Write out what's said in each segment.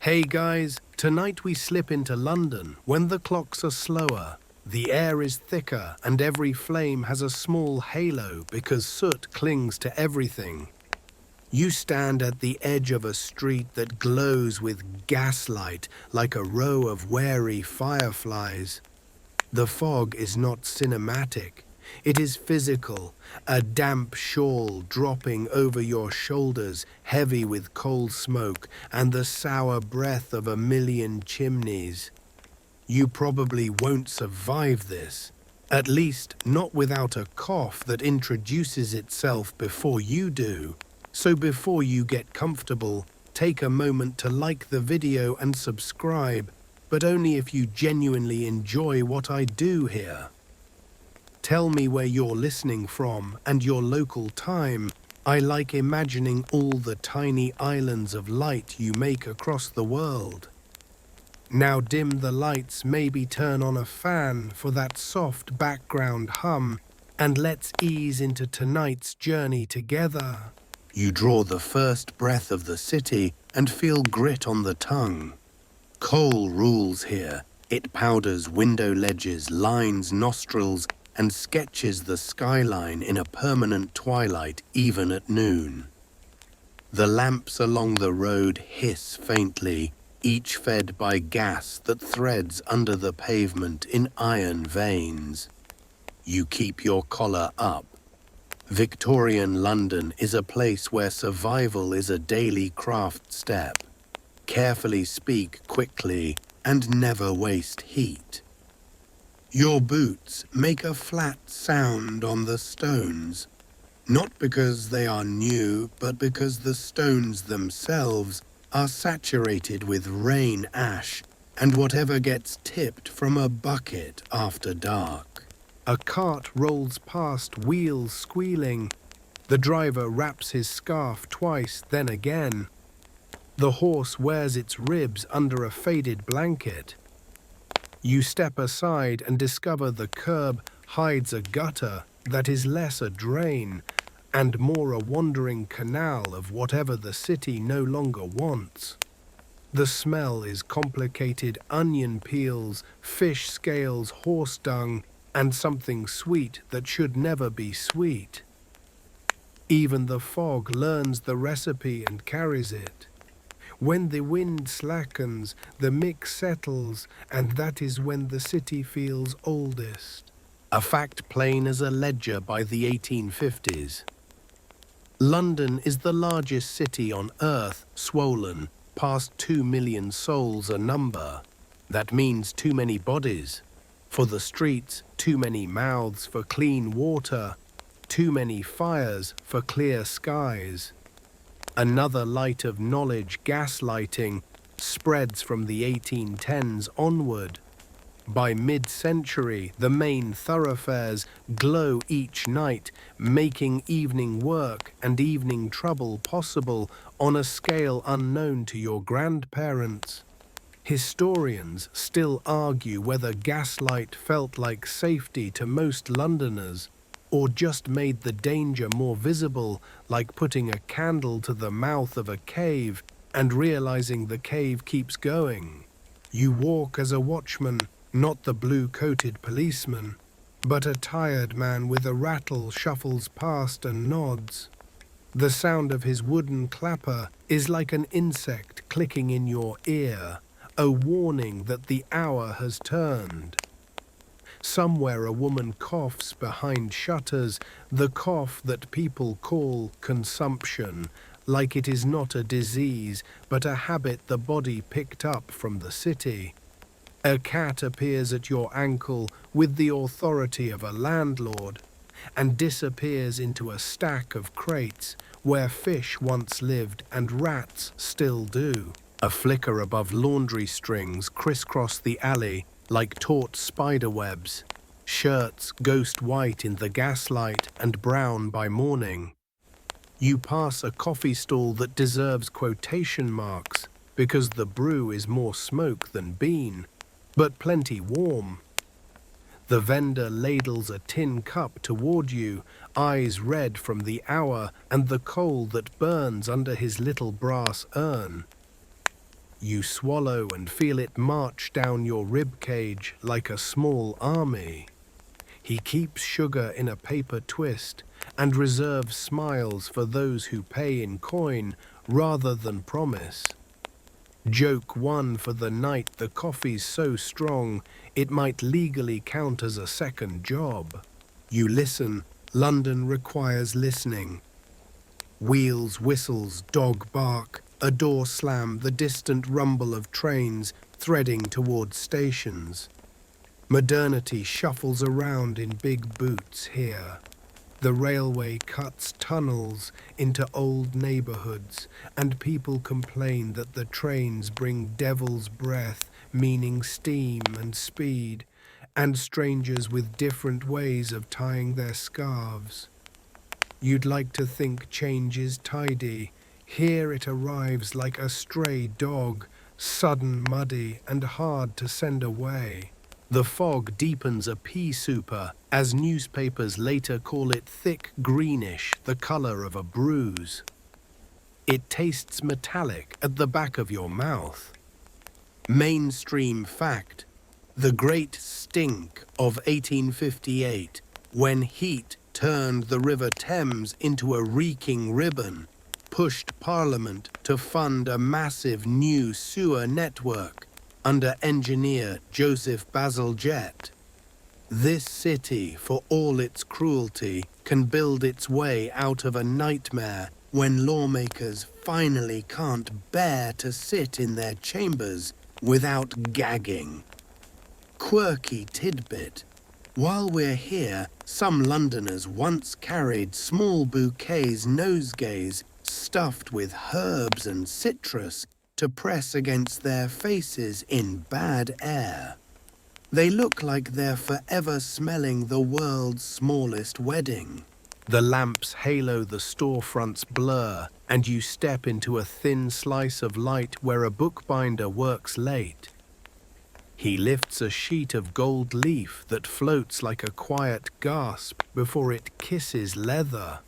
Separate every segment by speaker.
Speaker 1: Hey guys, tonight we slip into London when the clocks are slower. The air is thicker and every flame has a small halo because soot clings to everything. You stand at the edge of a street that glows with gaslight like a row of wary fireflies. The fog is not cinematic. It is physical, a damp shawl dropping over your shoulders, heavy with coal smoke and the sour breath of a million chimneys. You probably won't survive this, at least not without a cough that introduces itself before you do. So before you get comfortable, take a moment to like the video and subscribe, but only if you genuinely enjoy what I do here. Tell me where you're listening from and your local time. I like imagining all the tiny islands of light you make across the world. Now dim the lights, maybe turn on a fan for that soft background hum, and let's ease into tonight's journey together. You draw the first breath of the city and feel grit on the tongue. Coal rules here. It powders window ledges, lines nostrils, and sketches the skyline in a permanent twilight even at noon. The lamps along the road hiss faintly, each fed by gas that threads under the pavement in iron veins. You keep your collar up. Victorian London is a place where survival is a daily craft step. Carefully speak quickly and never waste heat. Your boots make a flat sound on the stones, not because they are new, but because the stones themselves are saturated with rain ash and whatever gets tipped from a bucket after dark. A cart rolls past, wheels squealing. The driver wraps his scarf twice, then again. The horse wears its ribs under a faded blanket. You step aside and discover the curb hides a gutter that is less a drain and more a wandering canal of whatever the city no longer wants. The smell is complicated onion peels, fish scales, horse dung, and something sweet that should never be sweet. Even the fog learns the recipe and carries it. When the wind slackens, the mix settles, and that is when the city feels oldest. A fact plain as a ledger by the 1850s. London is the largest city on earth, swollen, past 2 million souls a number. That means too many bodies. For the streets, too many mouths for clean water, too many fires for clear skies. Another light of knowledge, gaslighting, spreads from the 1810s onward. By mid-century, the main thoroughfares glow each night, making evening work and evening trouble possible on a scale unknown to your grandparents. Historians still argue whether gaslight felt like safety to most Londoners, or just made the danger more visible, like putting a candle to the mouth of a cave and realizing the cave keeps going. You walk as a watchman, not the blue-coated policeman, but a tired man with a rattle shuffles past and nods. The sound of his wooden clapper is like an insect clicking in your ear, a warning that the hour has turned. Somewhere a woman coughs behind shutters, the cough that people call consumption, like it is not a disease, but a habit the body picked up from the city. A cat appears at your ankle with the authority of a landlord, and disappears into a stack of crates where fish once lived and rats still do. A flicker above laundry strings crisscross the alley like taut spider webs, shirts ghost white in the gaslight and brown by morning. You pass a coffee stall that deserves quotation marks because the brew is more smoke than bean, but plenty warm. The vendor ladles a tin cup toward you, eyes red from the hour and the coal that burns under his little brass urn. You swallow and feel it march down your rib cage like a small army. He keeps sugar in a paper twist and reserves smiles for those who pay in coin rather than promise. Joke one for the night the coffee's so strong it might legally count as a second job. You listen, London requires listening. Wheels, whistles, dog bark, a door slam, the distant rumble of trains threading towards stations. Modernity shuffles around in big boots here. The railway cuts tunnels into old neighborhoods, and people complain that the trains bring devil's breath, meaning steam and speed, and strangers with different ways of tying their scarves. You'd like to think change is tidy. Here it arrives like a stray dog, sudden, muddy, and hard to send away. The fog deepens a pea souper, as newspapers later call it thick greenish, the color of a bruise. It tastes metallic at the back of your mouth. Mainstream fact: the great stink of 1858, when heat turned the River Thames into a reeking ribbon, pushed Parliament to fund a massive new sewer network under engineer Joseph Bazalgette. This city, for all its cruelty, can build its way out of a nightmare when lawmakers finally can't bear to sit in their chambers without gagging. Quirky tidbit: while we're here, some Londoners once carried small bouquets nosegays stuffed with herbs and citrus to press against their faces in bad air. They look like they're forever smelling the world's smallest wedding. The lamps halo the storefront's blur, and you step into a thin slice of light where a bookbinder works late. He lifts a sheet of gold leaf that floats like a quiet gasp before it kisses leather.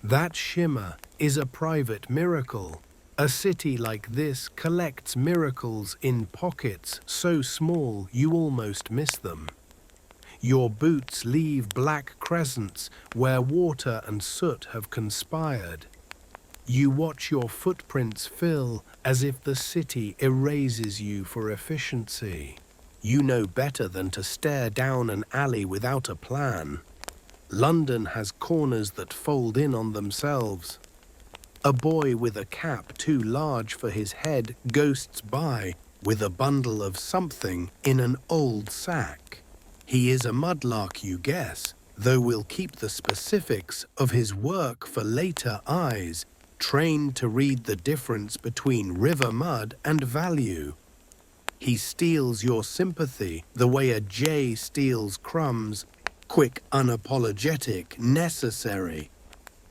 Speaker 1: That shimmer is a private miracle. A city like this collects miracles in pockets so small you almost miss them. Your boots leave black crescents where water and soot have conspired. You watch your footprints fill as if the city erases you for efficiency. You know better than to stare down an alley without a plan. London has corners that fold in on themselves. A boy with a cap too large for his head ghosts by with a bundle of something in an old sack. He is a mudlark, you guess, though we'll keep the specifics of his work for later eyes, trained to read the difference between river mud and value. He steals your sympathy the way a jay steals crumbs, quick, unapologetic, necessary.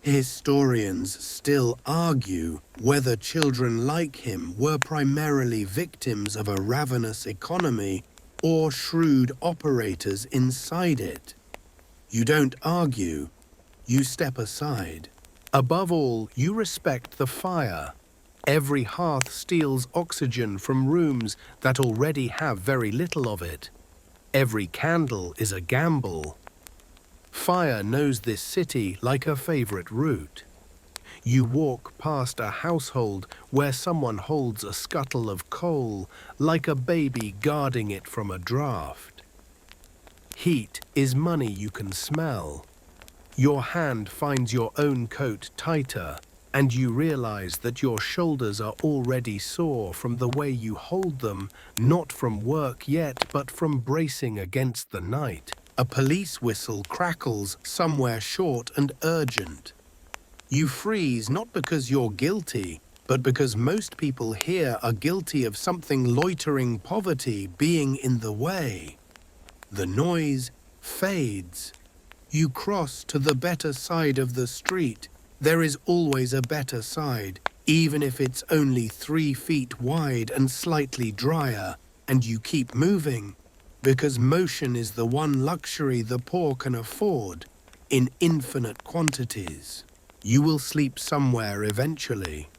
Speaker 1: Historians still argue whether children like him were primarily victims of a ravenous economy or shrewd operators inside it. You don't argue, you step aside. Above all, you respect the fire. Every hearth steals oxygen from rooms that already have very little of it. Every candle is a gamble. Fire knows this city like a favorite route. You walk past a household where someone holds a scuttle of coal like a baby guarding it from a draft. Heat is money you can smell. Your hand finds your own coat tighter, and you realize that your shoulders are already sore from the way you hold them, not from work yet, but from bracing against the night. A police whistle crackles somewhere short and urgent. You freeze not because you're guilty, but because most people here are guilty of something loitering poverty being in the way. The noise fades. You cross to the better side of the street. There is always a better side, even if it's only 3 feet wide and slightly drier, and you keep moving. Because motion is the one luxury the poor can afford, in infinite quantities. You will sleep somewhere eventually.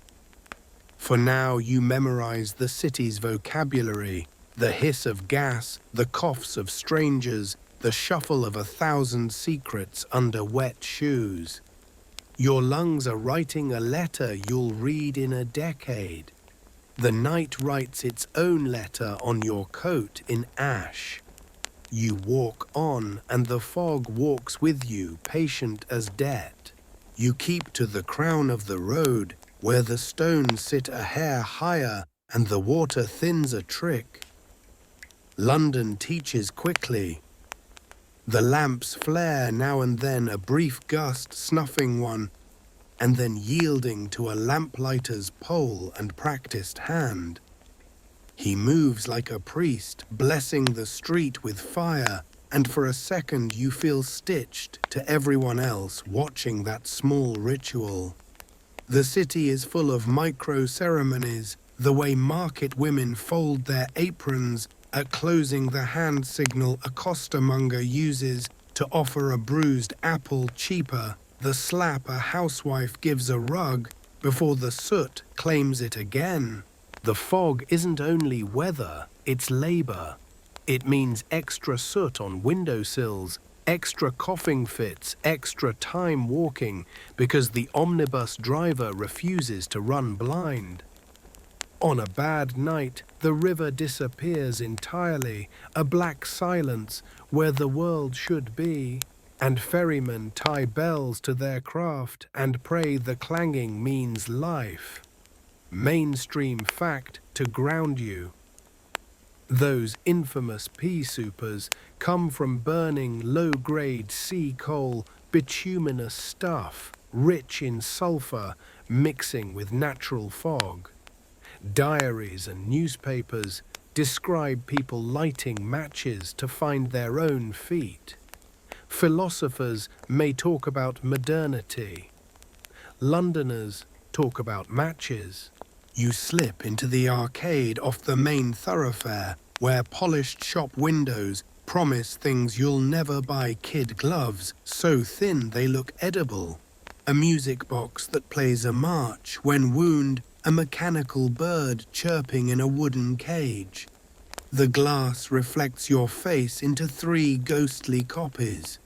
Speaker 1: For now you memorize the city's vocabulary, the hiss of gas, the coughs of strangers, the shuffle of 1,000 secrets under wet shoes. Your lungs are writing a letter you'll read in a decade. The night writes its own letter on your coat in ash. You walk on, and the fog walks with you, patient as debt. You keep to the crown of the road, where the stones sit a hair higher and the water thins a trick. London teaches quickly. The lamps flare now and then, a brief gust snuffing one, and then yielding to a lamplighter's pole and practiced hand. He moves like a priest, blessing the street with fire, and for a second you feel stitched to everyone else watching that small ritual. The city is full of micro-ceremonies, the way market women fold their aprons at closing the hand signal a costermonger uses to offer a bruised apple cheaper, the slap a housewife gives a rug before the soot claims it again. The fog isn't only weather, it's labor. It means extra soot on windowsills, extra coughing fits, extra time walking because the omnibus driver refuses to run blind. On a bad night, the river disappears entirely, a black silence where the world should be, and ferrymen tie bells to their craft and pray the clanging means life. Mainstream fact to ground you. Those infamous pea soupers come from burning low-grade sea coal, bituminous stuff, rich in sulfur, mixing with natural fog. Diaries and newspapers describe people lighting matches to find their own feet. Philosophers may talk about modernity. Londoners talk about matches. You slip into the arcade off the main thoroughfare where polished shop windows promise things you'll never buy: kid gloves so thin they look edible, a music box that plays a march when wound, a mechanical bird chirping in a wooden cage. The glass reflects your face into 3 ghostly copies.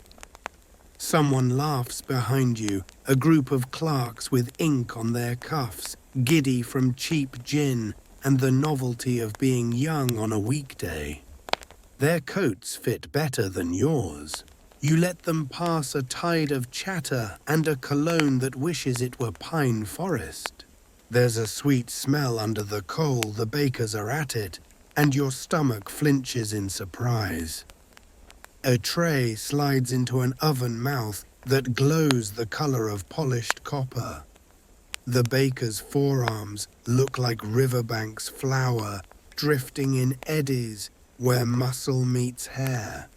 Speaker 1: Someone laughs behind you, a group of clerks with ink on their cuffs, giddy from cheap gin and the novelty of being young on a weekday. Their coats fit better than yours. You let them pass a tide of chatter and a cologne that wishes it were pine forest. There's a sweet smell under the coal, the bakers are at it, and your stomach flinches in surprise. A tray slides into an oven mouth that glows the color of polished copper. The baker's forearms look like riverbanks flour, drifting in eddies where muscle meets hair.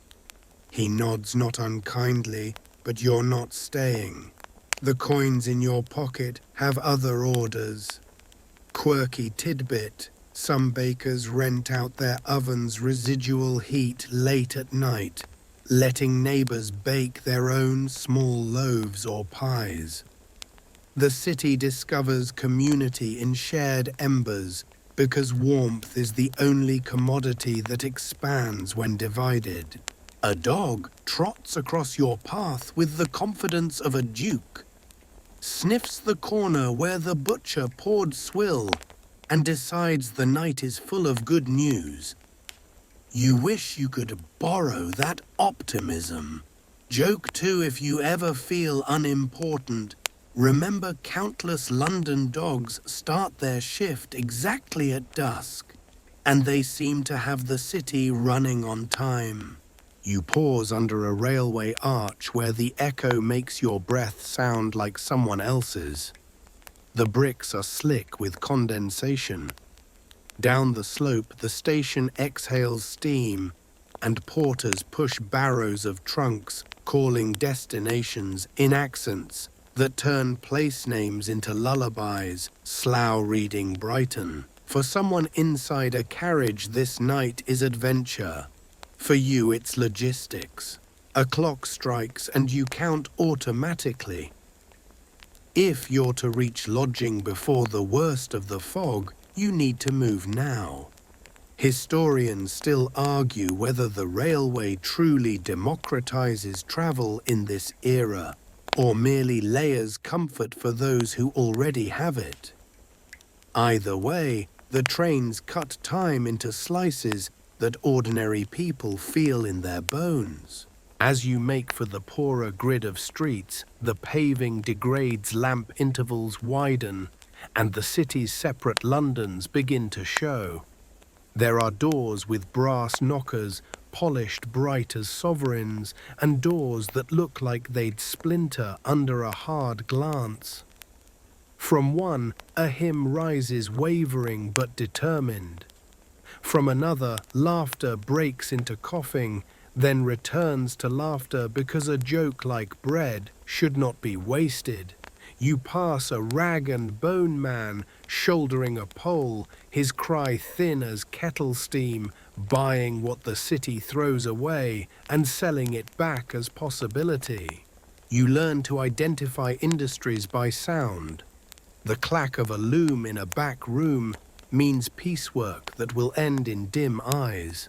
Speaker 1: He nods not unkindly, but you're not staying. The coins in your pocket have other orders. Quirky tidbit, some bakers rent out their oven's residual heat late at night, letting neighbors bake their own small loaves or pies. The city discovers community in shared embers because warmth is the only commodity that expands when divided. A dog trots across your path with the confidence of a duke, sniffs the corner where the butcher poured swill, and decides the night is full of good news. You wish you could borrow that optimism. Joke too if you ever feel unimportant. Remember, countless London dogs start their shift exactly at dusk, and they seem to have the city running on time. You pause under a railway arch where the echo makes your breath sound like someone else's. The bricks are slick with condensation. Down the slope, the station exhales steam, and porters push barrows of trunks, calling destinations in accents that turn place names into lullabies, Slough reading Brighton. For someone inside a carriage, this night is adventure. For you, it's logistics. A clock strikes and you count automatically. If you're to reach lodging before the worst of the fog, you need to move now. Historians still argue whether the railway truly democratizes travel in this era, or merely layers comfort for those who already have it. Either way, the trains cut time into slices that ordinary people feel in their bones. As you make for the poorer grid of streets, the paving degrades, lamp intervals widen, and the city's separate Londons begin to show. There are doors with brass knockers, polished bright as sovereigns, and doors that look like they'd splinter under a hard glance. From one, a hymn rises wavering but determined. From another, laughter breaks into coughing, then returns to laughter because a joke like bread should not be wasted. You pass a rag and bone man shouldering a pole, his cry thin as kettle steam, buying what the city throws away and selling it back as possibility. You learn to identify industries by sound. The clack of a loom in a back room means piecework that will end in dim eyes.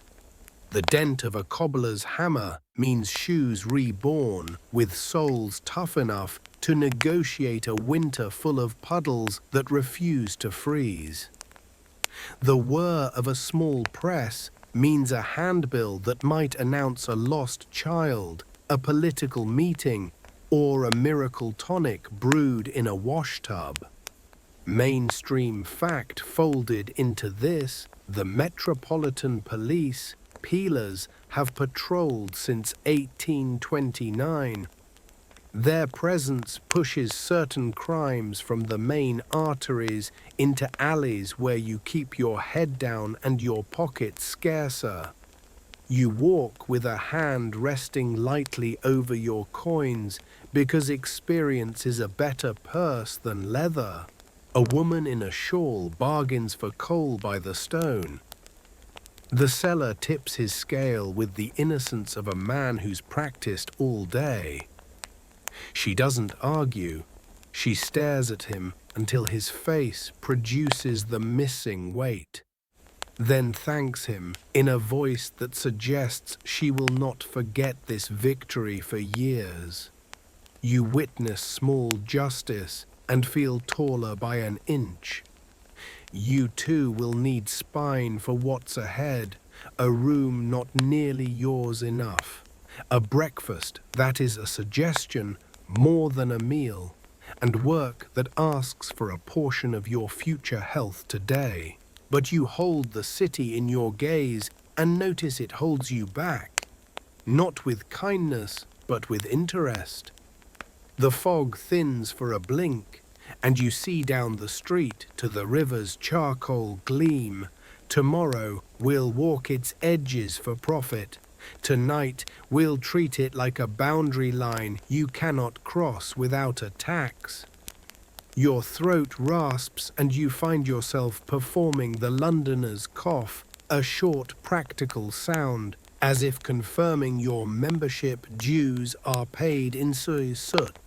Speaker 1: The dent of a cobbler's hammer means shoes reborn, with soles tough enough to negotiate a winter full of puddles that refuse to freeze. The whir of a small press means a handbill that might announce a lost child, a political meeting, or a miracle tonic brewed in a washtub. Mainstream fact folded into this: the Metropolitan Police, peelers, have patrolled since 1829. Their presence pushes certain crimes from the main arteries into alleys where you keep your head down and your pockets scarcer. You walk with a hand resting lightly over your coins because experience is a better purse than leather. A woman in a shawl bargains for coal by the stone. The seller tips his scale with the innocence of a man who's practiced all day. She doesn't argue. She stares at him until his face produces the missing weight, then thanks him in a voice that suggests she will not forget this victory for years. You witness small justice and feel taller by an inch. You too will need spine for what's ahead, a room not nearly yours enough, a breakfast that is a suggestion more than a meal, and work that asks for a portion of your future health today. But you hold the city in your gaze and notice it holds you back, not with kindness, but with interest. The fog thins for a blink, and you see down the street to the river's charcoal gleam. Tomorrow we'll walk its edges for profit. Tonight we'll treat it like a boundary line you cannot cross without a tax. Your throat rasps and you find yourself performing the Londoner's cough, a short practical sound, as if confirming your membership dues are paid in soot.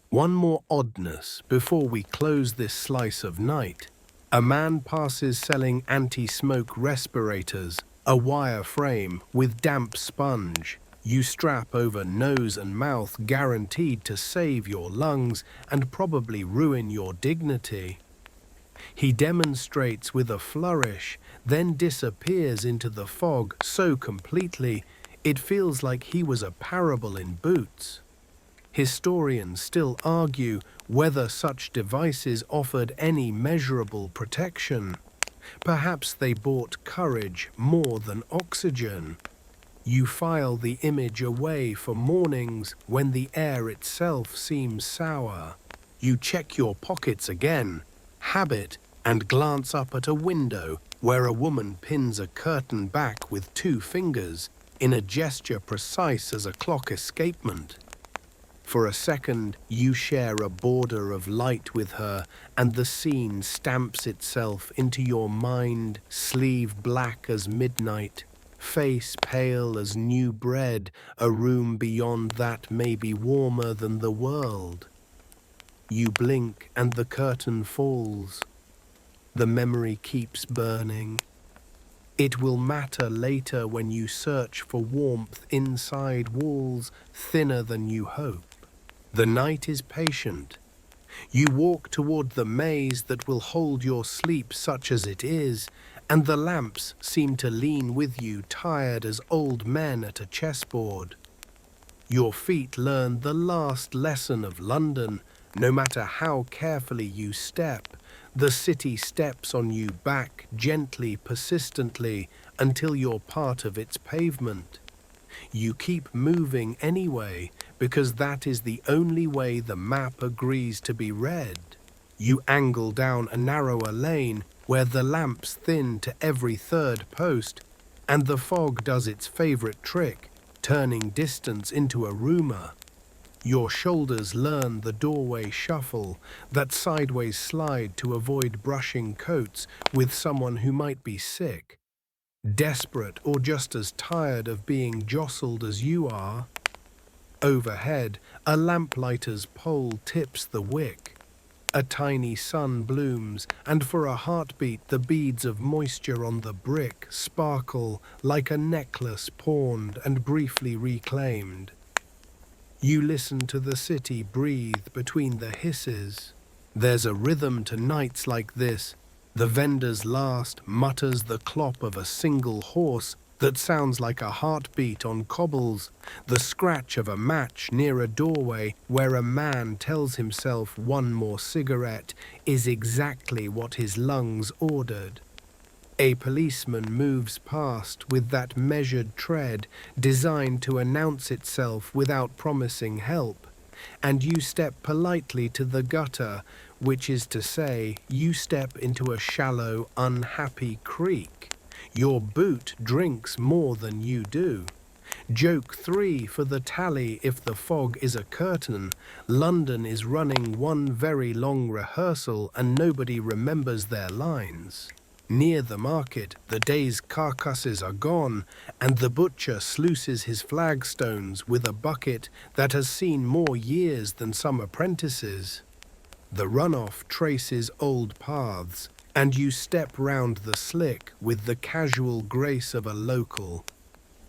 Speaker 1: One more oddness before we close this slice of night. A man passes selling anti-smoke respirators, a wire frame with damp sponge. You strap over nose and mouth, guaranteed to save your lungs and probably ruin your dignity. He demonstrates with a flourish, then disappears into the fog so completely it feels like he was a parable in boots. Historians still argue whether such devices offered any measurable protection. Perhaps they bought courage more than oxygen. You file the image away for mornings when the air itself seems sour. You check your pockets again, habit, and glance up at a window where a woman pins a curtain back with 2 fingers in a gesture precise as a clock escapement. For a second, you share a border of light with her, and the scene stamps itself into your mind, sleeve black as midnight, face pale as new bread, a room beyond that may be warmer than the world. You blink and the curtain falls. The memory keeps burning. It will matter later when you search for warmth inside walls thinner than you hope. The night is patient. You walk toward the maze that will hold your sleep such as it is, and the lamps seem to lean with you, tired as old men at a chessboard. Your feet learn the last lesson of London. No matter how carefully you step, the city steps on you back gently, persistently, until you're part of its pavement. You keep moving anyway, because that is the only way the map agrees to be read. You angle down a narrower lane where the lamps thin to every third post, and the fog does its favorite trick, turning distance into a rumor. Your shoulders learn the doorway shuffle, that sideways slide to avoid brushing coats with someone who might be sick, desperate or just as tired of being jostled as you are. Overhead, a lamplighter's pole tips the wick. A tiny sun blooms, and for a heartbeat the beads of moisture on the brick sparkle like a necklace pawned and briefly reclaimed. You listen to the city breathe between the hisses. There's a rhythm to nights like this. The vendor's last mutters the clop of a single horse that sounds like a heartbeat on cobbles, the scratch of a match near a doorway where a man tells himself one more cigarette is exactly what his lungs ordered. A policeman moves past with that measured tread designed to announce itself without promising help, and you step politely to the gutter, which is to say, you step into a shallow, unhappy creek. Your boot drinks more than you do. Joke 3 for the tally if the fog is a curtain. London is running one very long rehearsal and nobody remembers their lines. Near the market, the day's carcasses are gone, and the butcher sluices his flagstones with a bucket that has seen more years than some apprentices. The runoff traces old paths, and you step round the slick with the casual grace of a local.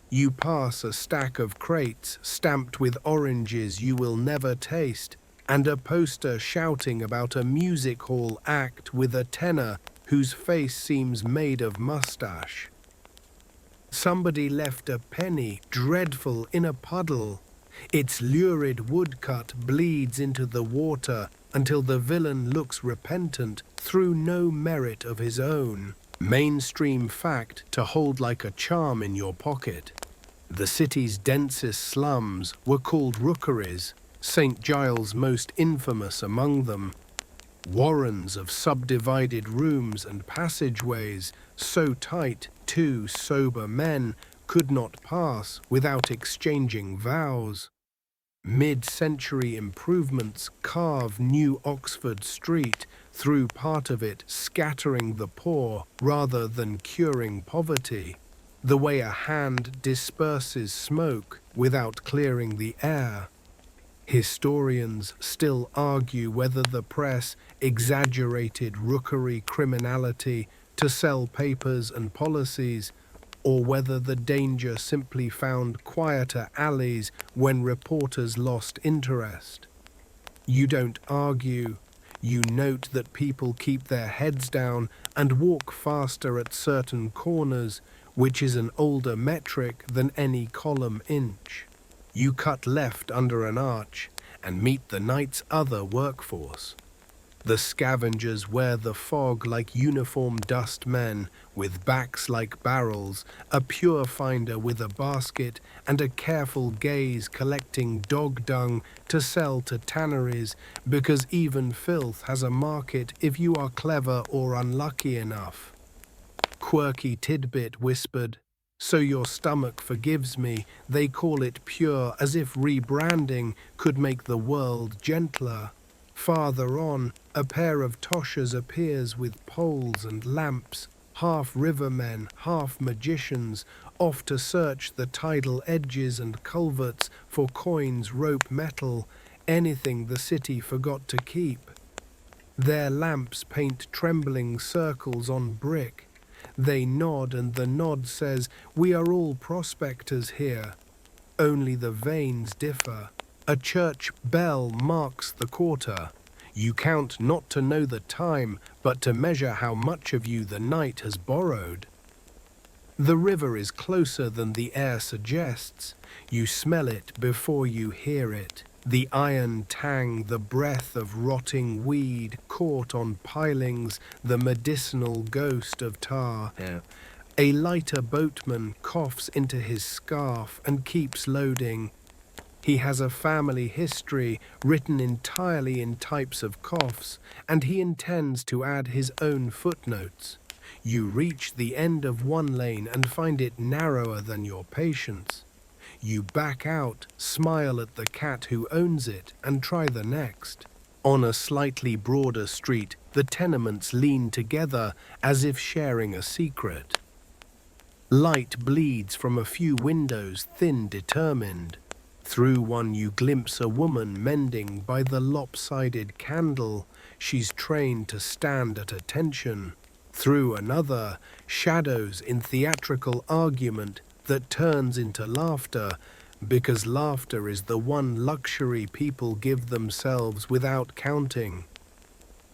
Speaker 1: You pass a stack of crates stamped with oranges you will never taste, and a poster shouting about a music hall act with a tenor whose face seems made of mustache. Somebody left a penny, dreadful, in a puddle. Its lurid woodcut bleeds into the water until the villain looks repentant through no merit of his own. Mainstream fact to hold like a charm in your pocket. The city's densest slums were called rookeries, St. Giles most infamous among them. Warrens of subdivided rooms and passageways, so tight 2 sober men could not pass without exchanging vows. Mid-century improvements carve New Oxford Street, through part of it scattering the poor rather than curing poverty, the way a hand disperses smoke without clearing the air. Historians still argue whether the press exaggerated rookery criminality to sell papers and policies, or whether the danger simply found quieter alleys when reporters lost interest. You don't argue. You note that people keep their heads down and walk faster at certain corners, which is an older metric than any column inch. You cut left under an arch and meet the night's other workforce. The scavengers wear the fog like uniformed dustmen, with backs like barrels, a pure finder with a basket, and a careful gaze collecting dog dung to sell to tanneries, because even filth has a market if you are clever or unlucky enough. Quirky tidbit whispered, "So your stomach forgives me, they call it pure, as if rebranding could make the world gentler." Farther on, a pair of toshers appears with poles and lamps, half rivermen, half magicians, off to search the tidal edges and culverts for coins, rope, metal, anything the city forgot to keep. Their lamps paint trembling circles on brick. They nod, and the nod says, "We are all prospectors here." Only the veins differ. A church bell marks the quarter. You count not to know the time, but to measure how much of you the night has borrowed. The river is closer than the air suggests. You smell it before you hear it. The iron tang, the breath of rotting weed caught on pilings, the medicinal ghost of tar.
Speaker 2: Yeah.
Speaker 1: A lighter boatman coughs into his scarf and keeps loading. He has a family history written entirely in types of coughs, and he intends to add his own footnotes. You reach the end of one lane and find it narrower than your patience. You back out, smile at the cat who owns it, and try the next. On a slightly broader street, the tenements lean together as if sharing a secret. Light bleeds from a few windows, thin, determined. Through one you glimpse a woman mending by the lopsided candle. She's trained to stand at attention. Through another, shadows in theatrical argument that turns into laughter, because laughter is the one luxury people give themselves without counting.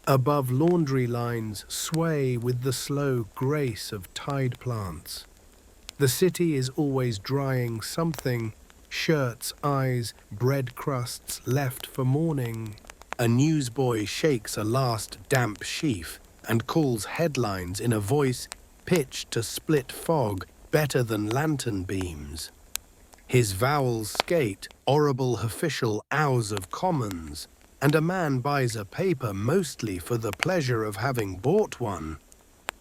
Speaker 1: Above laundry lines sway with the slow grace of tide plants. The city is always drying something, shirts, eyes, bread crusts left for morning. A newsboy shakes a last damp sheaf and calls headlines in a voice pitched to split fog better than lantern beams. His vowels skate horrible official hours of commons, and a man buys a paper mostly for the pleasure of having bought one.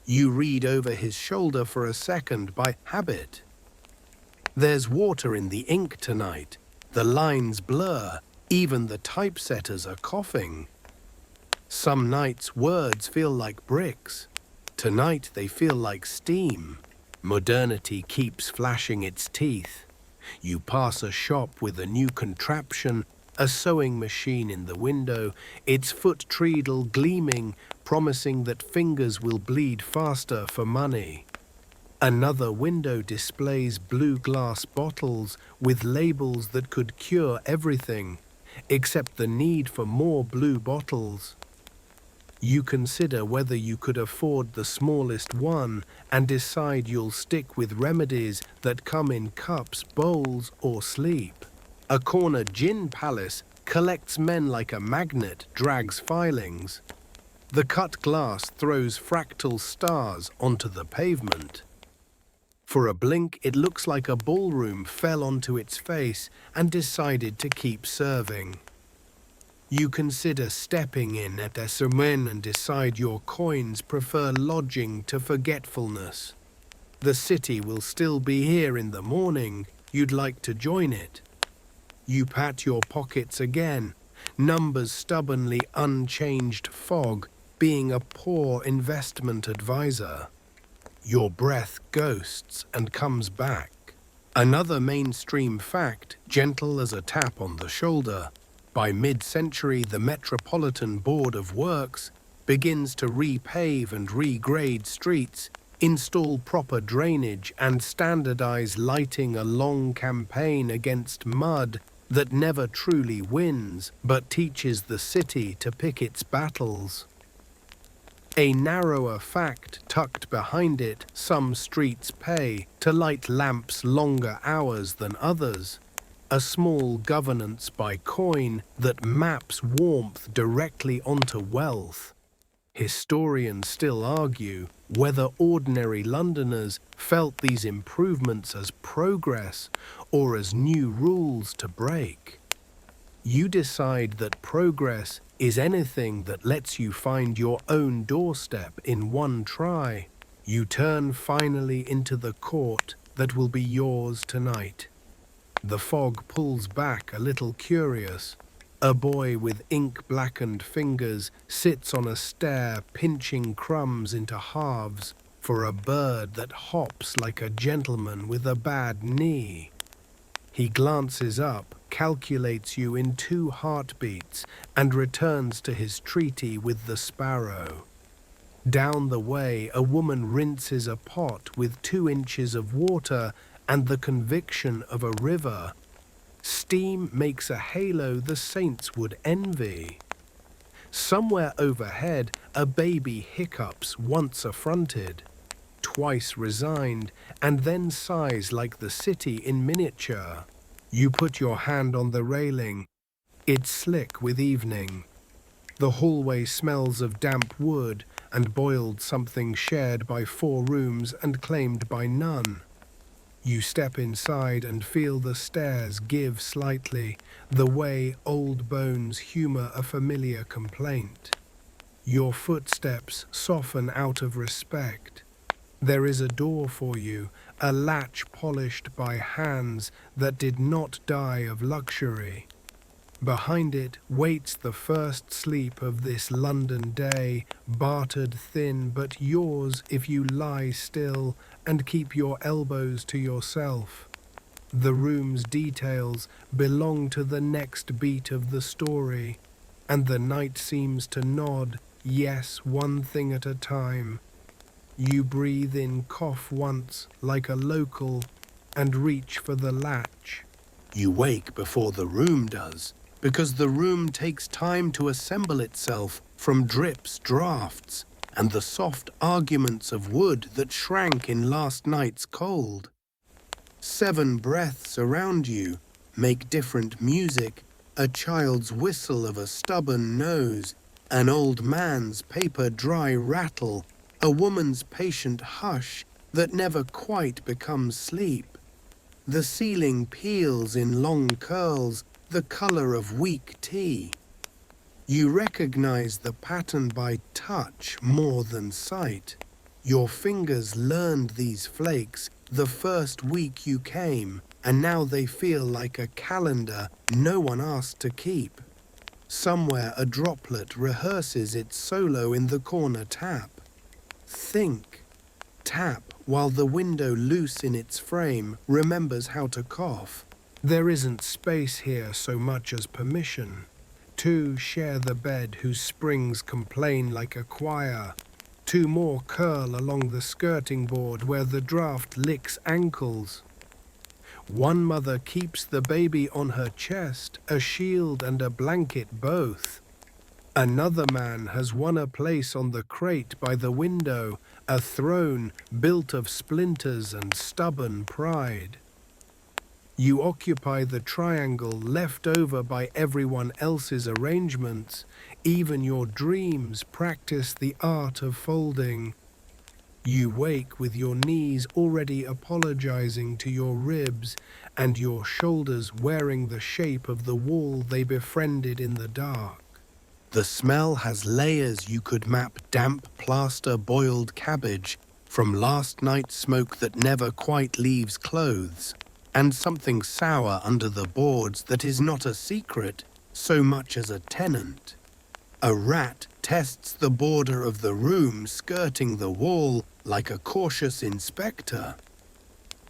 Speaker 1: You read over his shoulder for a second by habit. There's water in the ink tonight. The lines blur. Even the typesetters are coughing. Some nights words feel like bricks. Tonight they feel like steam. Modernity keeps flashing its teeth. You pass a shop with a new contraption, a sewing machine in the window, its foot treadle gleaming, promising that fingers will bleed faster for money. Another window displays blue glass bottles with labels that could cure everything, except the need for more blue bottles. You consider whether you could afford the smallest one and decide you'll stick with remedies that come in cups, bowls, or sleep. A corner gin palace collects men like a magnet drags filings. The cut glass throws fractal stars onto the pavement. For a blink, it looks like a ballroom fell onto its face and decided to keep serving. You consider stepping in at a sermon and decide your coins prefer lodging to forgetfulness. The city will still be here in the morning. You'd like to join it. You pat your pockets again, numbers stubbornly unchanged fog, being a poor investment advisor. Your breath ghosts and comes back. Another mainstream fact, gentle as a tap on the shoulder. By mid-century, the Metropolitan Board of Works begins to repave and regrade streets, install proper drainage, and standardize lighting, a long campaign against mud that never truly wins, but teaches the city to pick its battles. A narrower fact tucked behind it, some streets pay to light lamps longer hours than others. A small governance by coin that maps warmth directly onto wealth. Historians still argue whether ordinary Londoners felt these improvements as progress or as new rules to break. You decide that progress is anything that lets you find your own doorstep in one try. You turn finally into the court that will be yours tonight. The fog pulls back a little curious. A boy with ink-blackened fingers sits on a stair pinching crumbs into halves for a bird that hops like a gentleman with a bad knee. He glances up, calculates you in 2 heartbeats and returns to his treaty with the sparrow. Down the way, a woman rinses a pot with 2 inches of water and the conviction of a river. Steam makes a halo the saints would envy. Somewhere overhead, a baby hiccups once affronted, twice resigned, and then sighs like the city in miniature. You put your hand on the railing. It's slick with evening. The hallway smells of damp wood and boiled something shared by 4 rooms and claimed by none. You step inside and feel the stairs give slightly, the way old bones humor a familiar complaint. Your footsteps soften out of respect. There is a door for you, a latch polished by hands that did not die of luxury. Behind it waits the first sleep of this London day, bartered thin but yours if you lie still and keep your elbows to yourself. The room's details belong to the next beat of the story, and the night seems to nod, yes, one thing at a time. You breathe in cough once, like a local, and reach for the latch. You wake before the room does, because the room takes time to assemble itself from drips, drafts, and the soft arguments of wood that shrank in last night's cold. 7 breaths around you make different music, a child's whistle of a stubborn nose, an old man's paper-dry rattle, a woman's patient hush that never quite becomes sleep. The ceiling peels in long curls, the color of weak tea. You recognize the pattern by touch more than sight. Your fingers learned these flakes the first week you came, and now they feel like a calendar no one asked to keep. Somewhere a droplet rehearses its solo in the corner tap. Think. Tap while the window loose in its frame remembers how to cough. There isn't space here so much as permission. 2 share the bed whose springs complain like a choir. 2 more curl along the skirting board where the draft licks ankles. One mother keeps the baby on her chest, a shield and a blanket both. Another man has won a place on the crate by the window, a throne built of splinters and stubborn pride. You occupy the triangle left over by everyone else's arrangements. Even your dreams practice the art of folding. You wake with your knees already apologizing to your ribs and your shoulders wearing the shape of the wall they befriended in the dark. The smell has layers you could map damp plaster boiled cabbage from last night's smoke that never quite leaves clothes, and something sour under the boards that is not a secret so much as a tenant. A rat tests the border of the room skirting the wall like a cautious inspector.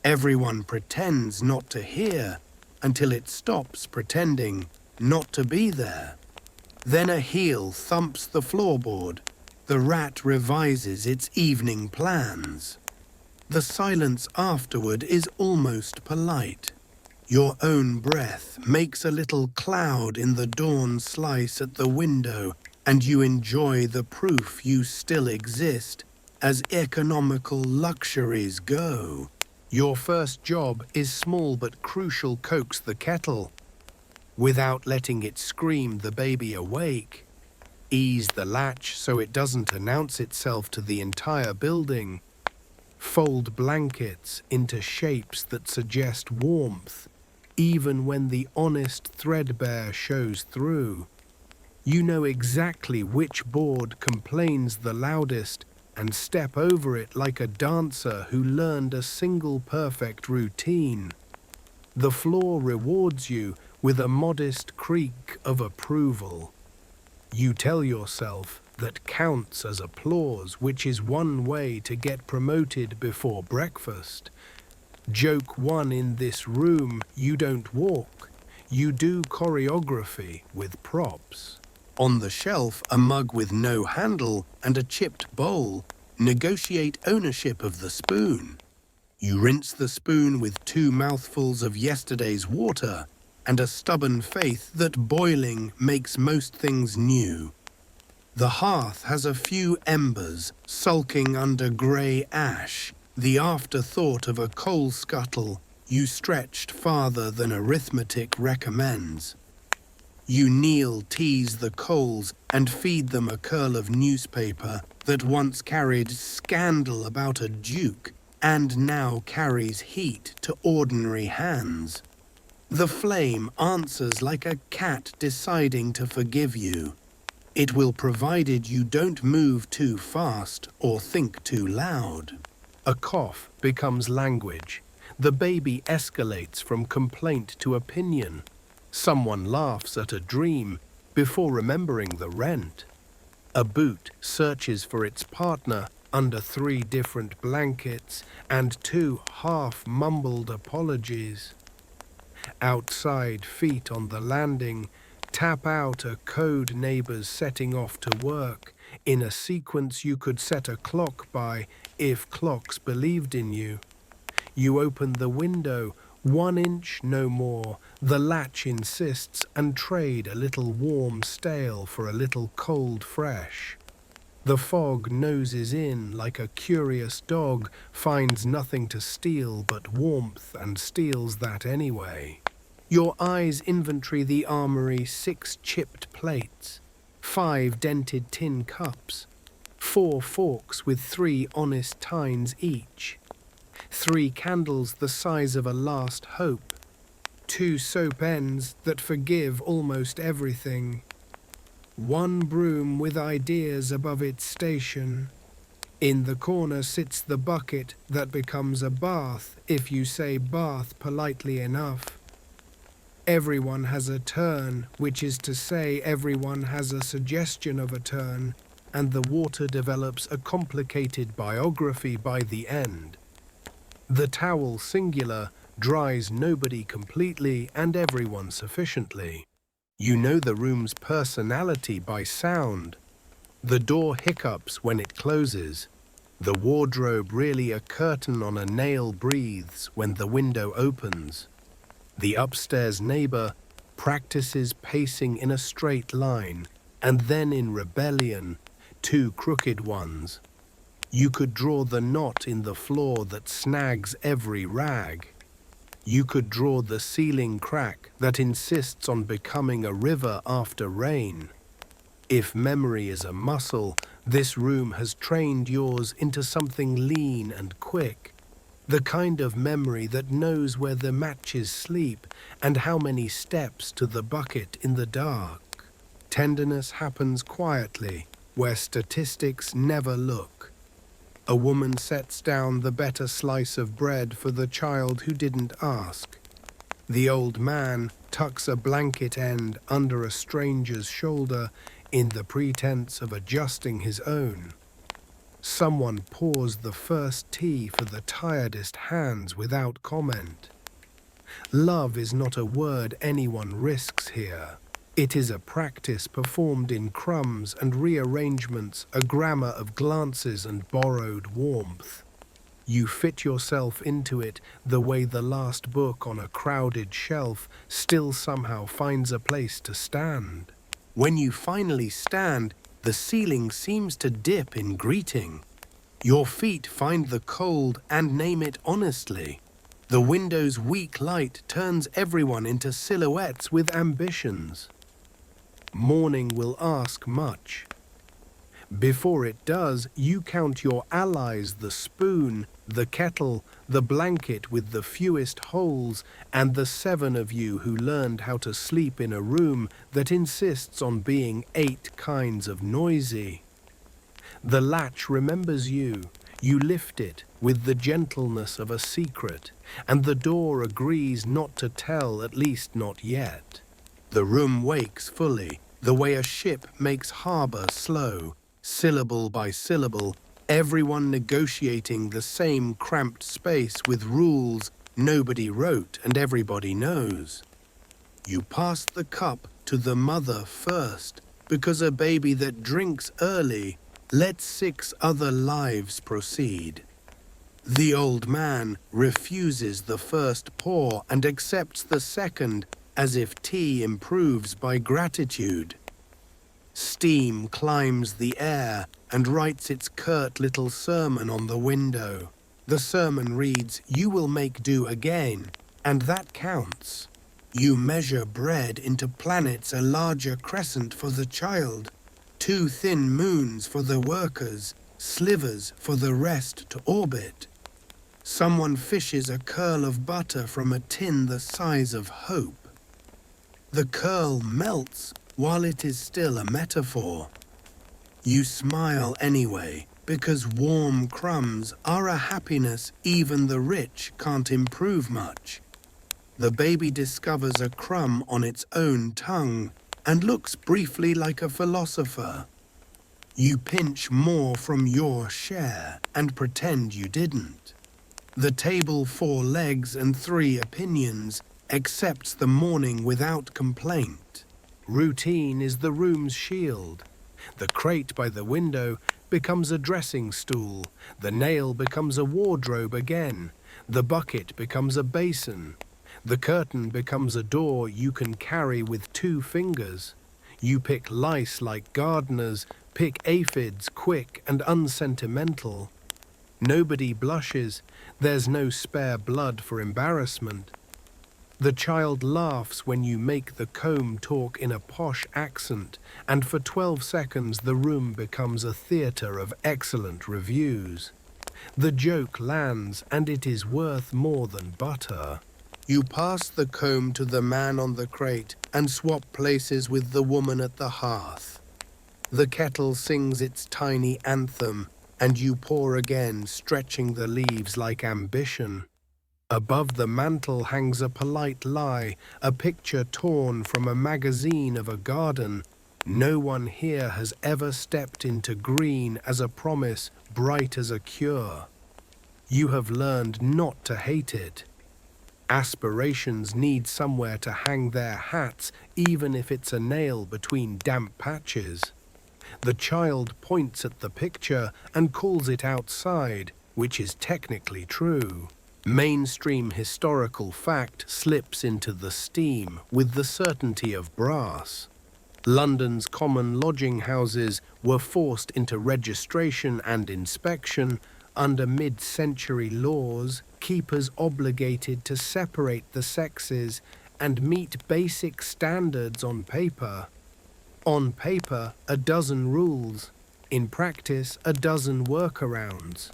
Speaker 1: Everyone pretends not to hear until it stops pretending not to be there. Then a heel thumps the floorboard. The rat revises its evening plans. The silence afterward is almost polite. Your own breath makes a little cloud in the dawn slice at the window, and you enjoy the proof you still exist, as economical luxuries go. Your first job is small but crucial: coax the kettle, without letting it scream the baby awake. Ease the latch so it doesn't announce itself to the entire building. Fold blankets into shapes that suggest warmth, even when the honest threadbare shows through. You know exactly which board complains the loudest and step over it like a dancer who learned a single perfect routine. The floor rewards you with a modest creak of approval. You tell yourself that counts as applause, which is one way to get promoted before breakfast. Joke 1: in this room, you don't walk. You do choreography with props. On the shelf, a mug with no handle and a chipped bowl. Negotiate ownership of the spoon. You rinse the spoon with 2 mouthfuls of yesterday's water and a stubborn faith that boiling makes most things new. The hearth has a few embers sulking under grey ash, the afterthought of a coal scuttle you stretched farther than arithmetic recommends. You kneel, tease the coals, and feed them a curl of newspaper that once carried scandal about a duke and now carries heat to ordinary hands. The flame answers like a cat deciding to forgive you. It will, provided you don't move too fast or think too loud. A cough becomes language. The baby escalates from complaint to opinion. Someone laughs at a dream before remembering the rent. A boot searches for its partner under 3 different blankets and 2 half-mumbled apologies. Outside, feet on the landing tap out a code neighbors setting off to work in a sequence you could set a clock by if clocks believed in you. You open the window, 1 inch no more. The latch insists and trade a little warm stale for a little cold fresh. The fog noses in like a curious dog, finds nothing to steal but warmth and steals that anyway. Your eyes inventory the armory, 6 chipped plates, 5 dented tin cups, 4 forks with 3 honest tines each, 3 candles the size of a last hope, 2 soap ends that forgive almost everything, 1 broom with ideas above its station. In the corner sits the bucket that becomes a bath if you say bath politely enough. Everyone has a turn, which is to say everyone has a suggestion of a turn, and the water develops a complicated biography by the end. The towel singular dries nobody completely and everyone sufficiently. You know the room's personality by sound. The door hiccups when it closes. The wardrobe really a curtain on a nail breathes when the window opens. The upstairs neighbor practices pacing in a straight line and then in rebellion, 2 crooked ones. You could draw the knot in the floor that snags every rag. You could draw the ceiling crack that insists on becoming a river after rain. If memory is a muscle, this room has trained yours into something lean and quick. The kind of memory that knows where the matches sleep and how many steps to the bucket in the dark. Tenderness happens quietly, where statistics never look. A woman sets down the better slice of bread for the child who didn't ask. The old man tucks a blanket end under a stranger's shoulder in the pretense of adjusting his own. Someone pours the first tea for the tiredest hands without comment. Love is not a word anyone risks here. It is a practice performed in crumbs and rearrangements, a grammar of glances and borrowed warmth. You fit yourself into it the way the last book on a crowded shelf still somehow finds a place to stand. When you finally stand, the ceiling seems to dip in greeting. Your feet find the cold and name it honestly. The window's weak light turns everyone into silhouettes with ambitions. Morning will ask much. Before it does, you count your allies, the spoon, the kettle, the blanket with the fewest holes, and the 7 of you who learned how to sleep in a room that insists on being 8 kinds of noisy. The latch remembers you. You lift it with the gentleness of a secret, and the door agrees not to tell, at least not yet. The room wakes fully, the way a ship makes harbor slow, syllable by syllable, everyone negotiating the same cramped space with rules nobody wrote and everybody knows. You pass the cup to the mother first, because a baby that drinks early lets 6 other lives proceed. The old man refuses the first pour and accepts the second as if tea improves by gratitude. Steam climbs the air and writes its curt little sermon on the window. The sermon reads, "You will make do again, and that counts." You measure bread into planets a larger crescent for the child, 2 thin moons for the workers, slivers for the rest to orbit. Someone fishes a curl of butter from a tin the size of hope. The curl melts while it is still a metaphor. You smile anyway, because warm crumbs are a happiness even the rich can't improve much. The baby discovers a crumb on its own tongue and looks briefly like a philosopher. You pinch more from your share and pretend you didn't. The table 4 legs and 3 opinions accepts the morning without complaint. Routine is the room's shield. The crate by the window becomes a dressing stool. The nail becomes a wardrobe again. The bucket becomes a basin. The curtain becomes a door you can carry with 2 fingers. You pick lice like gardeners, pick aphids quick and unsentimental. Nobody blushes. There's no spare blood for embarrassment. The child laughs when you make the comb talk in a posh accent, and for 12 seconds the room becomes a theatre of excellent reviews. The joke lands, and it is worth more than butter. You pass the comb to the man on the crate and swap places with the woman at the hearth. The kettle sings its tiny anthem, and you pour again, stretching the leaves like ambition. Above the mantel hangs a polite lie, a picture torn from a magazine of a garden. No one here has ever stepped into green as a promise, bright as a cure. You have learned not to hate it. Aspirations need somewhere to hang their hats, even if it's a nail between damp patches. The child points at the picture and calls it outside, which is technically true. Mainstream historical fact slips into the steam with the certainty of brass. London's common lodging houses were forced into registration and inspection under mid-century laws, keepers obligated to separate the sexes and meet basic standards on paper. On paper, a dozen rules. In practice, a dozen workarounds.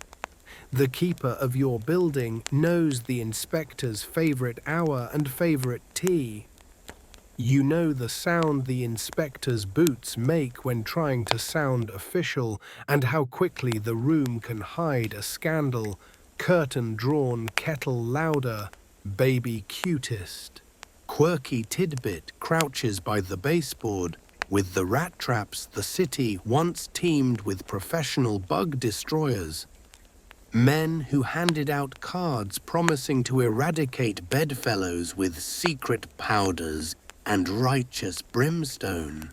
Speaker 1: The keeper of your building knows the inspector's favorite hour and favorite tea. You know the sound the inspector's boots make when trying to sound official, and how quickly the room can hide a scandal. Curtain drawn, kettle louder, baby cutest. Quirky tidbit crouches by the baseboard. With the rat traps, the city once teemed with professional bug destroyers. Men who handed out cards promising to eradicate bedfellows with secret powders and righteous brimstone.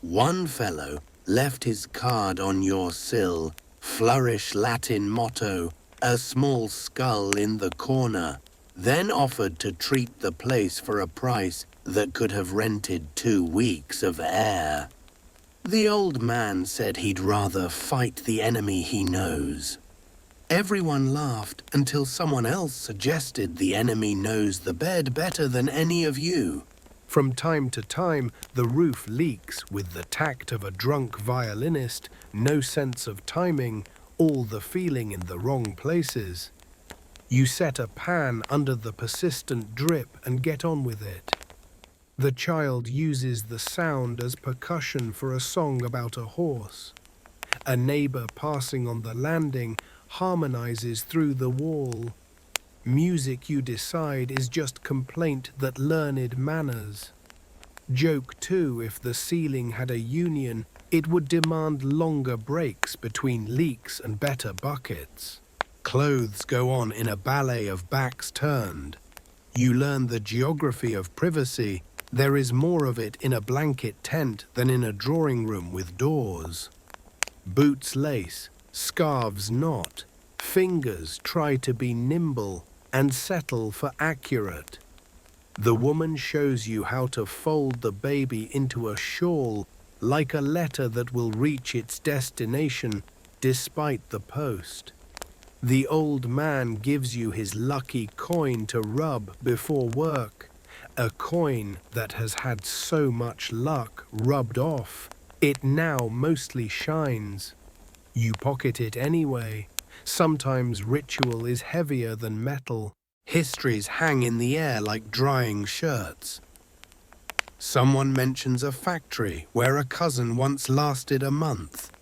Speaker 1: One fellow left his card on your sill, flourish Latin motto, a small skull in the corner, then offered to treat the place for a price that could have rented 2 weeks of air. The old man said he'd rather fight the enemy he knows. Everyone laughed until someone else suggested the enemy knows the bed better than any of you. From time to time, the roof leaks with the tact of a drunk violinist, no sense of timing, all the feeling in the wrong places. You set a pan under the persistent drip and get on with it. The child uses the sound as percussion for a song about a horse. A neighbor passing on the landing harmonizes through the wall. Music, you decide, is just complaint that learned manners. Joke too, if the ceiling had a union, it would demand longer breaks between leaks and better buckets. Clothes go on in a ballet of backs turned. You learn the geography of privacy, There is more of it in a blanket tent than in a drawing room with doors. Boots lace, scarves knot, fingers try to be nimble and settle for accurate. The woman shows you how to fold the baby into a shawl like a letter that will reach its destination despite the post. The old man gives you his lucky coin to rub before work, a coin that has had so much luck rubbed off, it now mostly shines. You pocket it anyway. Sometimes ritual is heavier than metal. Histories hang in the air like drying shirts. Someone mentions a factory where a cousin once lasted a month.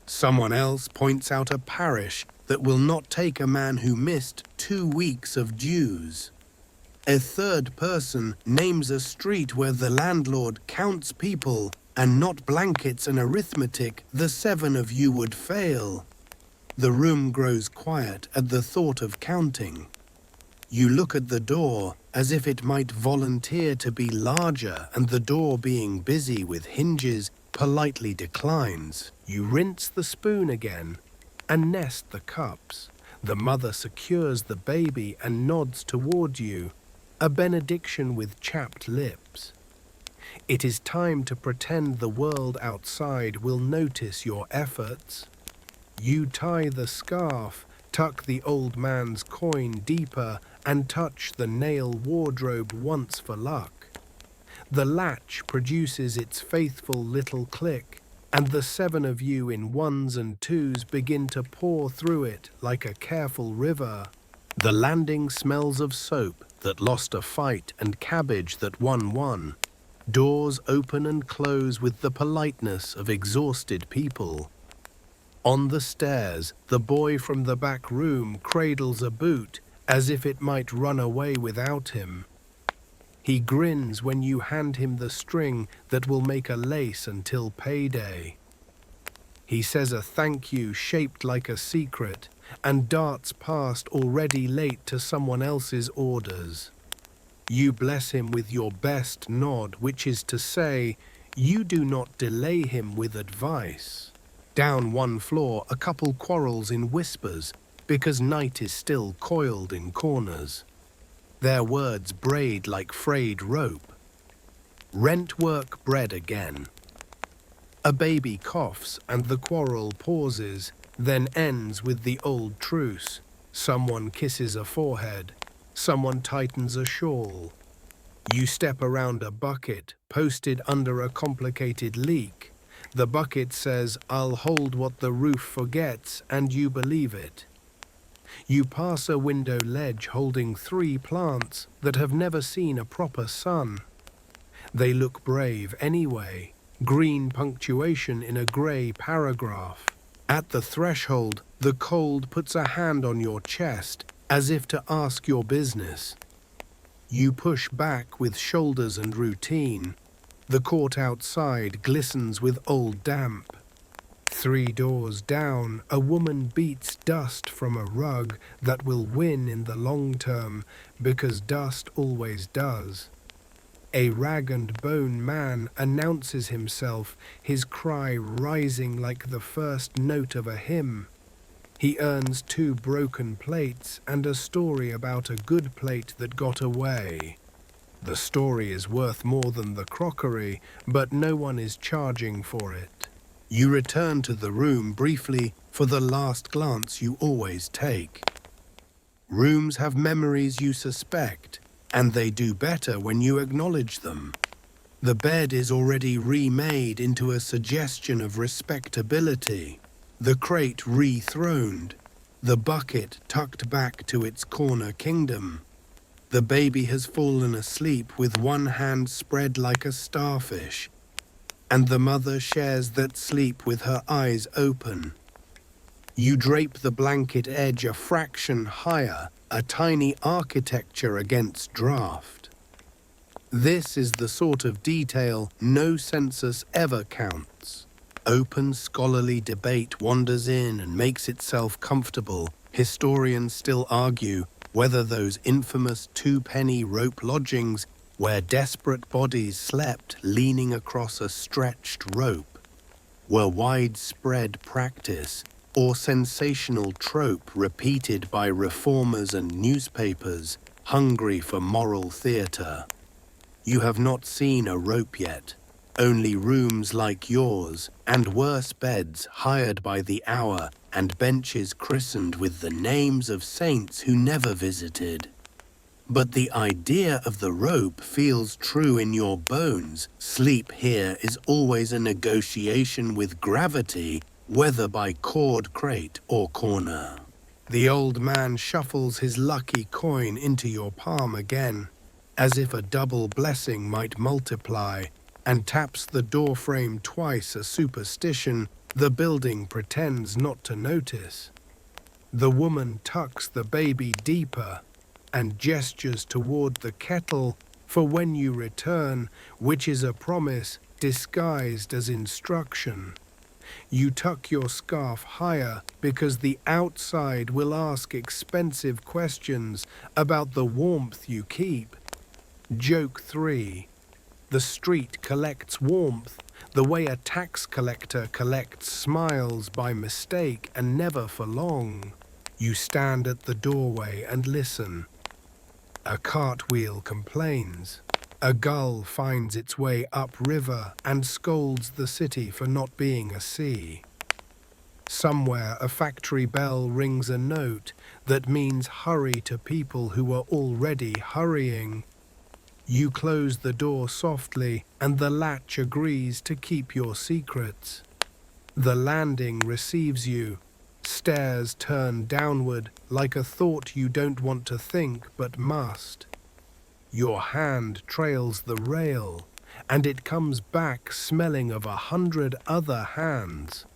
Speaker 1: Someone else points out a parish that will not take a man who missed 2 weeks of dues. A third person names a street where the landlord counts people and not blankets and arithmetic. The 7 of you would fail. The room grows quiet at the thought of counting. You look at the door as if it might volunteer to be larger, and the door, being busy with hinges, politely declines. You rinse the spoon again and nest the cups. The mother secures the baby and nods toward you, a benediction with chapped lips. It is time to pretend the world outside will notice your efforts. You tie the scarf, tuck the old man's coin deeper, and touch the nail wardrobe once for luck. The latch produces its faithful little click, and the 7 of you in 1s and 2s begin to pour through it like a careful river. The landing smells of soap that lost a fight and cabbage that won. Doors open and close with the politeness of exhausted people. On the stairs, the boy from the back room cradles a boot as if it might run away without him. He grins when you hand him the string that will make a lace until payday. He says a thank you shaped like a secret and darts past already late to someone else's orders. You bless him with your best nod, which is to say, you do not delay him with advice. Down 1 floor, a couple quarrels in whispers because night is still coiled in corners. Their words braid like frayed rope. Rent work bread again. A baby coughs and the quarrel pauses, then ends with the old truce. Someone kisses a forehead. Someone tightens a shawl. You step around a bucket posted under a complicated leak. The bucket says, "I'll hold what the roof forgets," and you believe it. You pass a window ledge holding 3 plants that have never seen a proper sun. They look brave anyway, green punctuation in a grey paragraph. At the threshold, the cold puts a hand on your chest as if to ask your business. You push back with shoulders and routine. The court outside glistens with old damp. 3 doors down, a woman beats dust from a rug that will win in the long term because dust always does. A rag and bone man announces himself, his cry rising like the first note of a hymn. He earns 2 broken plates and a story about a good plate that got away. The story is worth more than the crockery, but no one is charging for it. You return to the room briefly for the last glance you always take. Rooms have memories you suspect, and they do better when you acknowledge them. The bed is already remade into a suggestion of respectability, the crate rethroned, the bucket tucked back to its corner kingdom. The baby has fallen asleep with one hand spread like a starfish, and the mother shares that sleep with her eyes open. You drape the blanket edge a fraction higher, a tiny architecture against draft. This is the sort of detail no census ever counts. Open scholarly debate wanders in and makes itself comfortable. Historians still argue whether those infamous 2-penny rope lodgings where desperate bodies slept leaning across a stretched rope, were widespread practice or sensational trope repeated by reformers and newspapers hungry for moral theatre. You have not seen a rope yet, only rooms like yours and worse beds hired by the hour and benches christened with the names of saints who never visited. But the idea of the rope feels true in your bones. Sleep here is always a negotiation with gravity, whether by cord crate or corner. The old man shuffles his lucky coin into your palm again, as if a double blessing might multiply, and taps the doorframe twice, a superstition the building pretends not to notice. The woman tucks the baby deeper and gestures toward the kettle for when you return, which is a promise disguised as instruction. You tuck your scarf higher because the outside will ask expensive questions about the warmth you keep. Joke 3. The street collects warmth the way a tax collector collects smiles by mistake and never for long. You stand at the doorway and listen. A cartwheel complains. A gull finds its way upriver and scolds the city for not being a sea. Somewhere a factory bell rings a note that means hurry to people who are already hurrying. You close the door softly and the latch agrees to keep your secrets. The landing receives you. Stairs turn downward like a thought you don't want to think but must. Your hand trails the rail, and it comes back smelling of 100 other hands.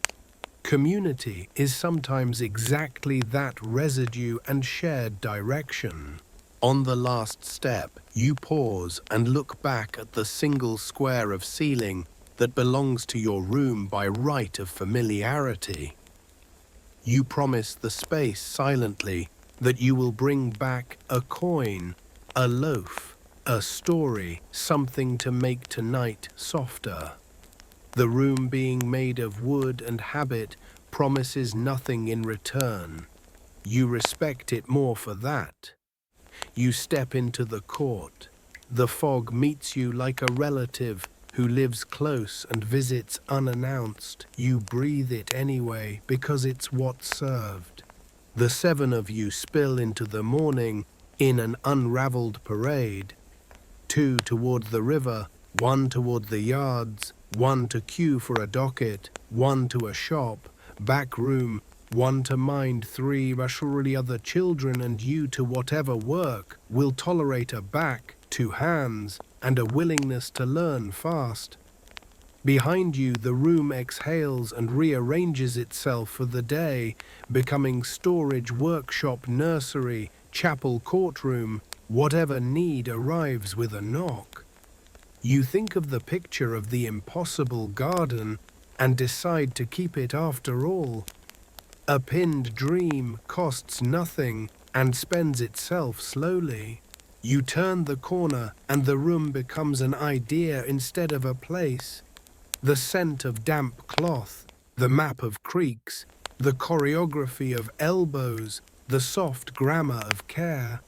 Speaker 1: Community is sometimes exactly that residue and shared direction. On the last step, you pause and look back at the single square of ceiling that belongs to your room by right of familiarity. You promise the space silently that you will bring back a coin, a loaf, a story, something to make tonight softer. The room being made of wood and habit promises nothing in return. You respect it more for that. You step into the court. The fog meets you like a relative who lives close and visits unannounced. You breathe it anyway because it's what's served. The 7 of you spill into the morning in an unraveled parade. 2 toward the river, 1 toward the yards, 1 to queue for a docket, 1 to a shop, back room, 1 to mind 3 surely other children, and you to whatever work will tolerate a back, 2 hands, and a willingness to learn fast. Behind you, the room exhales and rearranges itself for the day, becoming storage, workshop, nursery, chapel, courtroom. Whatever need arrives with a knock. You think of the picture of the impossible garden and decide to keep it after all. A pinned dream costs nothing and spends itself slowly. You turn the corner and the room becomes an idea instead of a place. The scent of damp cloth, the map of creaks, the choreography of elbows, the soft grammar of care.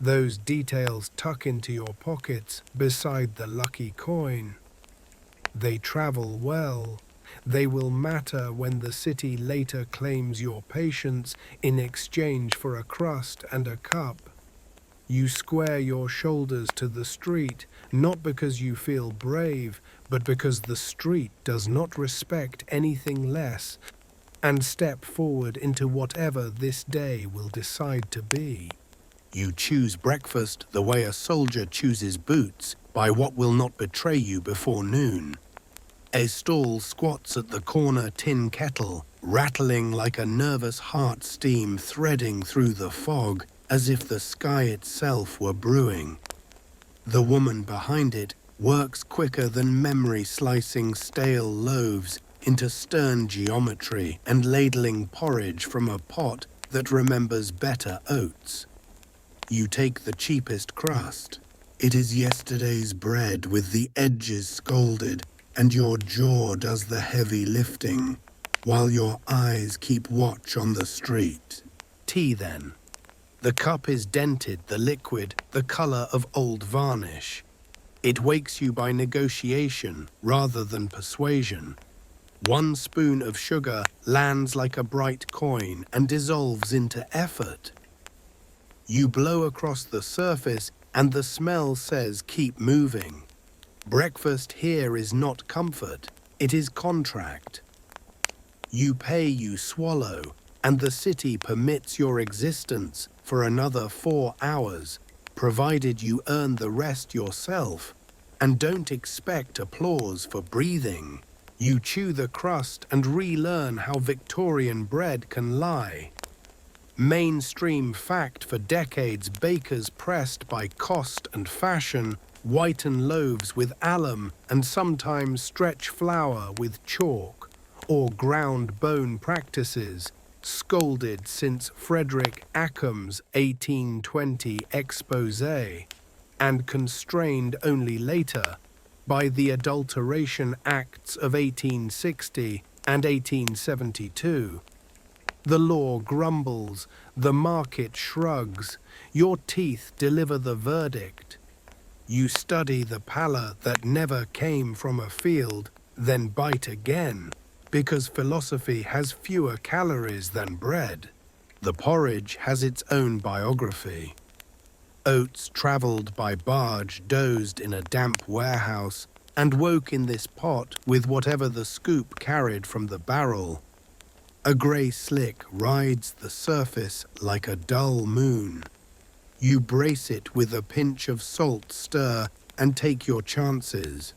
Speaker 1: Those details tuck into your pockets beside the lucky coin. They travel well. They will matter when the city later claims your patience in exchange for a crust and a cup. You square your shoulders to the street, not because you feel brave, but because the street does not respect anything less, and step forward into whatever this day will decide to be. You choose breakfast the way a soldier chooses boots, by what will not betray you before noon. A stall squats at the corner tin kettle, rattling like a nervous heart, steam threading through the fog, as if the sky itself were brewing. The woman behind it works quicker than memory, slicing stale loaves into stern geometry and ladling porridge from a pot that remembers better oats. You take the cheapest crust. It is yesterday's bread with the edges scalded, and your jaw does the heavy lifting, while your eyes keep watch on the street. Tea, then. The cup is dented, the liquid, the colour of old varnish. It wakes you by negotiation rather than persuasion. 1 spoon of sugar lands like a bright coin and dissolves into effort. You blow across the surface and the smell says keep moving. Breakfast here is not comfort, it is contract. You pay, you swallow, and the city permits your existence for another 4 hours, provided you earn the rest yourself and don't expect applause for breathing. You chew the crust and relearn how Victorian bread can lie. Mainstream fact for decades, bakers pressed by cost and fashion whiten loaves with alum and sometimes stretch flour with chalk, or ground bone practices, scolded since Frederick Ockham's 1820 exposé, and constrained only later by the Adulteration Acts of 1860 and 1872. The law grumbles, the market shrugs, your teeth deliver the verdict. You study the pallor that never came from a field, then bite again, because philosophy has fewer calories than bread. The porridge has its own biography. Oats travelled by barge dozed in a damp warehouse and woke in this pot with whatever the scoop carried from the barrel. A grey slick rides the surface like a dull moon. You brace it with a pinch of salt stir and take your chances.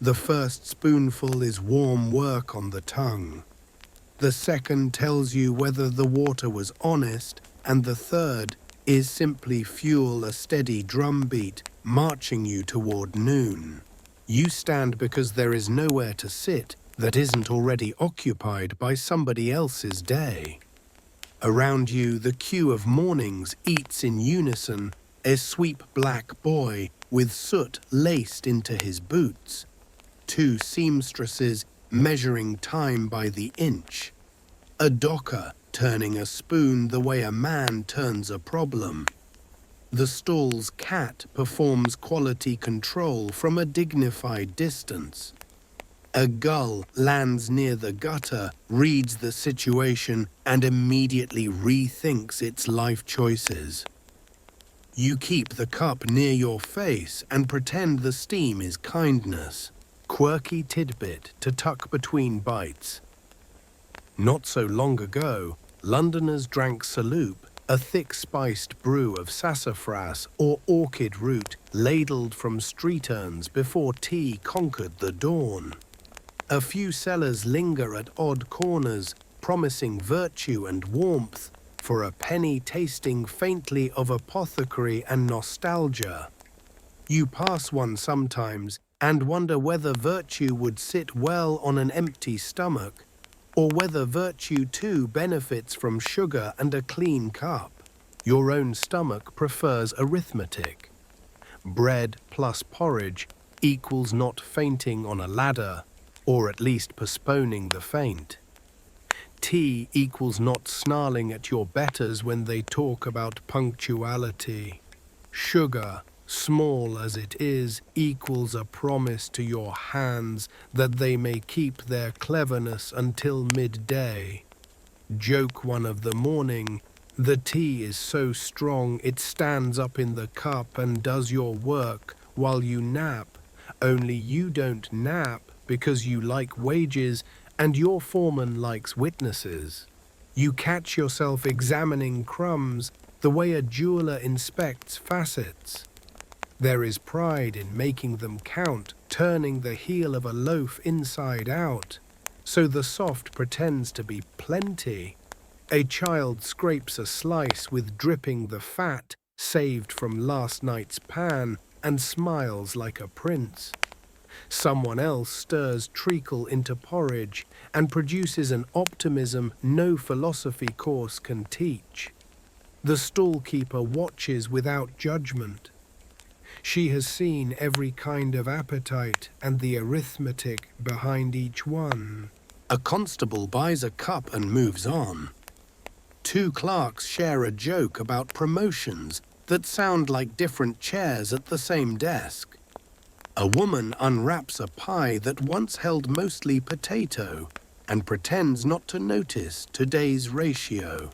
Speaker 1: The first spoonful is warm work on the tongue. The second tells you whether the water was honest, and the third is simply fuel, a steady drumbeat marching you toward noon. You stand because there is nowhere to sit that isn't already occupied by somebody else's day. Around you, the queue of mornings eats in unison, a sweep black boy with soot laced into his boots, 2 seamstresses measuring time by the inch, a docker turning a spoon the way a man turns a problem. The stall's cat performs quality control from a dignified distance. A gull lands near the gutter, reads the situation, and immediately rethinks its life choices. You keep the cup near your face and pretend the steam is kindness, quirky tidbit to tuck between bites. Not so long ago, Londoners drank saloop, a thick-spiced brew of sassafras or orchid root ladled from street urns before tea conquered the dawn. A few cellars linger at odd corners, promising virtue and warmth, for a penny tasting faintly of apothecary and nostalgia. You pass one sometimes and wonder whether virtue would sit well on an empty stomach, or whether virtue too benefits from sugar and a clean cup. Your own stomach prefers arithmetic. Bread plus porridge equals not fainting on a ladder, or at least postponing the faint. Tea equals not snarling at your betters when they talk about punctuality. Sugar, small as it is, equals a promise to your hands that they may keep their cleverness until midday. Joke one of the morning, the tea is so strong it stands up in the cup and does your work while you nap, only you don't nap because you like wages and your foreman likes witnesses. You catch yourself examining crumbs the way a jeweler inspects facets. There is pride in making them count, turning the heel of a loaf inside out, so the soft pretends to be plenty. A child scrapes a slice with dripping the fat saved from last night's pan and smiles like a prince. Someone else stirs treacle into porridge and produces an optimism no philosophy course can teach. The stall-keeper watches without judgment. She has seen every kind of appetite and the arithmetic behind each one. A constable buys a cup and moves on. Two clerks share a joke about promotions that sound like different chairs at the same desk. A woman unwraps a pie that once held mostly potato and pretends not to notice today's ratio.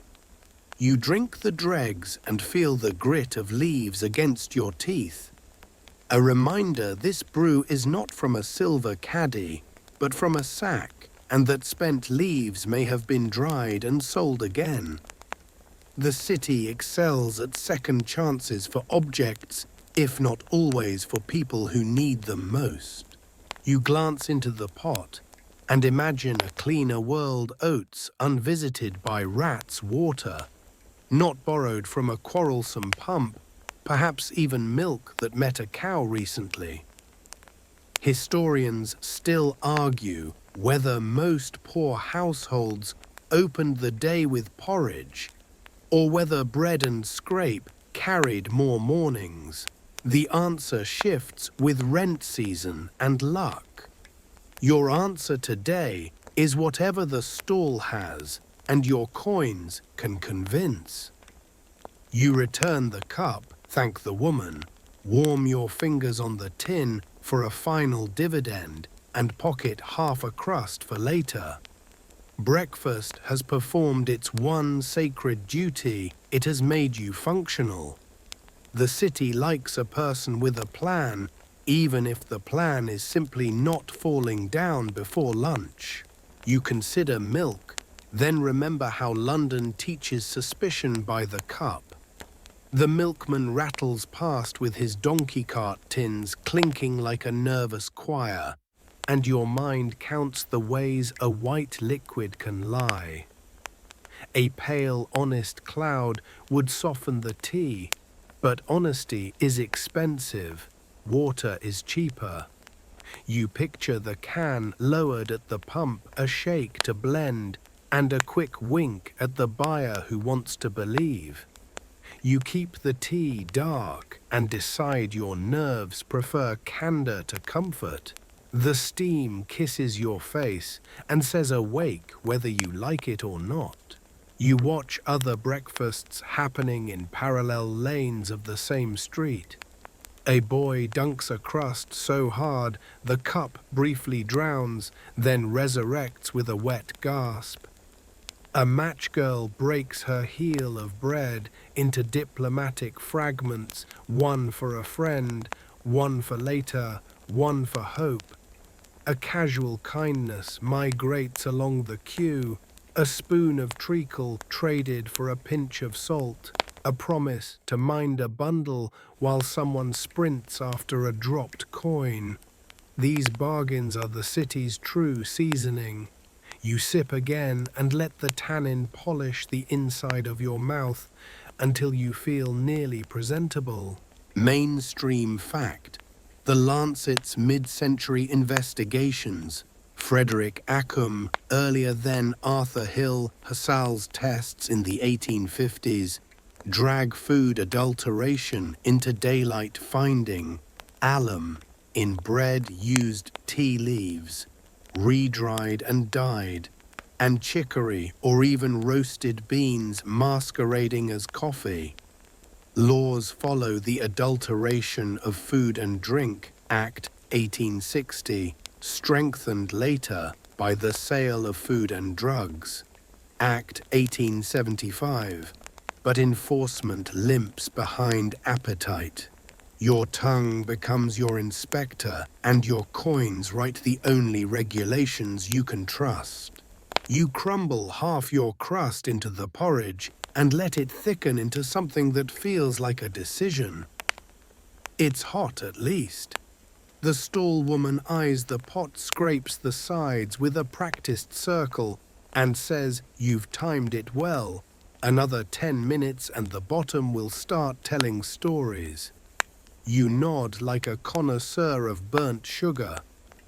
Speaker 1: You drink the dregs and feel the grit of leaves against your teeth. A reminder this brew is not from a silver caddy, but from a sack, and that spent leaves may have been dried and sold again. The city excels at second chances for objects, if not always for people who need them most. You glance into the pot and imagine a cleaner world oats unvisited by rats' water, not borrowed from a quarrelsome pump, perhaps even milk that met a cow recently. Historians still argue whether most poor households opened the day with porridge, or whether bread and scrape carried more mornings. The answer shifts with rent season and luck. Your answer today is whatever the stall has and your coins can convince. You return the cup, thank the woman, warm your fingers on the tin for a final dividend, and pocket half a crust for later. Breakfast has performed its one sacred duty. It has made you functional. The city likes a person with a plan, even if the plan is simply not falling down before lunch. You consider milk, then remember how London teaches suspicion by the cup. The milkman rattles past with his donkey cart tins clinking like a nervous choir, and your mind counts the ways a white liquid can lie. A pale, honest cloud would soften the tea, but honesty is expensive, water is cheaper. You picture the can lowered at the pump, a shake to blend, and a quick wink at the buyer who wants to believe. You keep the tea dark and decide your nerves prefer candor to comfort. The steam kisses your face and says awake whether you like it or not. You watch other breakfasts happening in parallel lanes of the same street. A boy dunks a crust so hard the cup briefly drowns, then resurrects with a wet gasp. A match girl breaks her heel of bread into diplomatic fragments, one for a friend, one for later, one for hope. A casual kindness migrates along the queue, a spoon of treacle traded for a pinch of salt, a promise to mind a bundle while someone sprints after a dropped coin. These bargains are the city's true seasoning. You sip again and let the tannin polish the inside of your mouth until you feel nearly presentable. Mainstream fact: the Lancet's mid-century investigations, Frederick Ackham, earlier then Arthur Hill, Hassal's tests in the 1850s, drag food adulteration into daylight finding, alum in bread used tea leaves, re-dried and dyed, and chicory or even roasted beans masquerading as coffee. Laws follow the Adulteration of Food and Drink Act 1860, strengthened later by the Sale of Food and Drugs Act 1875, but enforcement limps behind appetite. Your tongue becomes your inspector, and your coins write the only regulations you can trust. You crumble half your crust into the porridge and let it thicken into something that feels like a decision. It's hot, at least. The stall woman eyes the pot, scrapes the sides with a practiced circle, and says, "You've timed it well. Another 10 minutes and the bottom will start telling stories." You nod like a connoisseur of burnt sugar.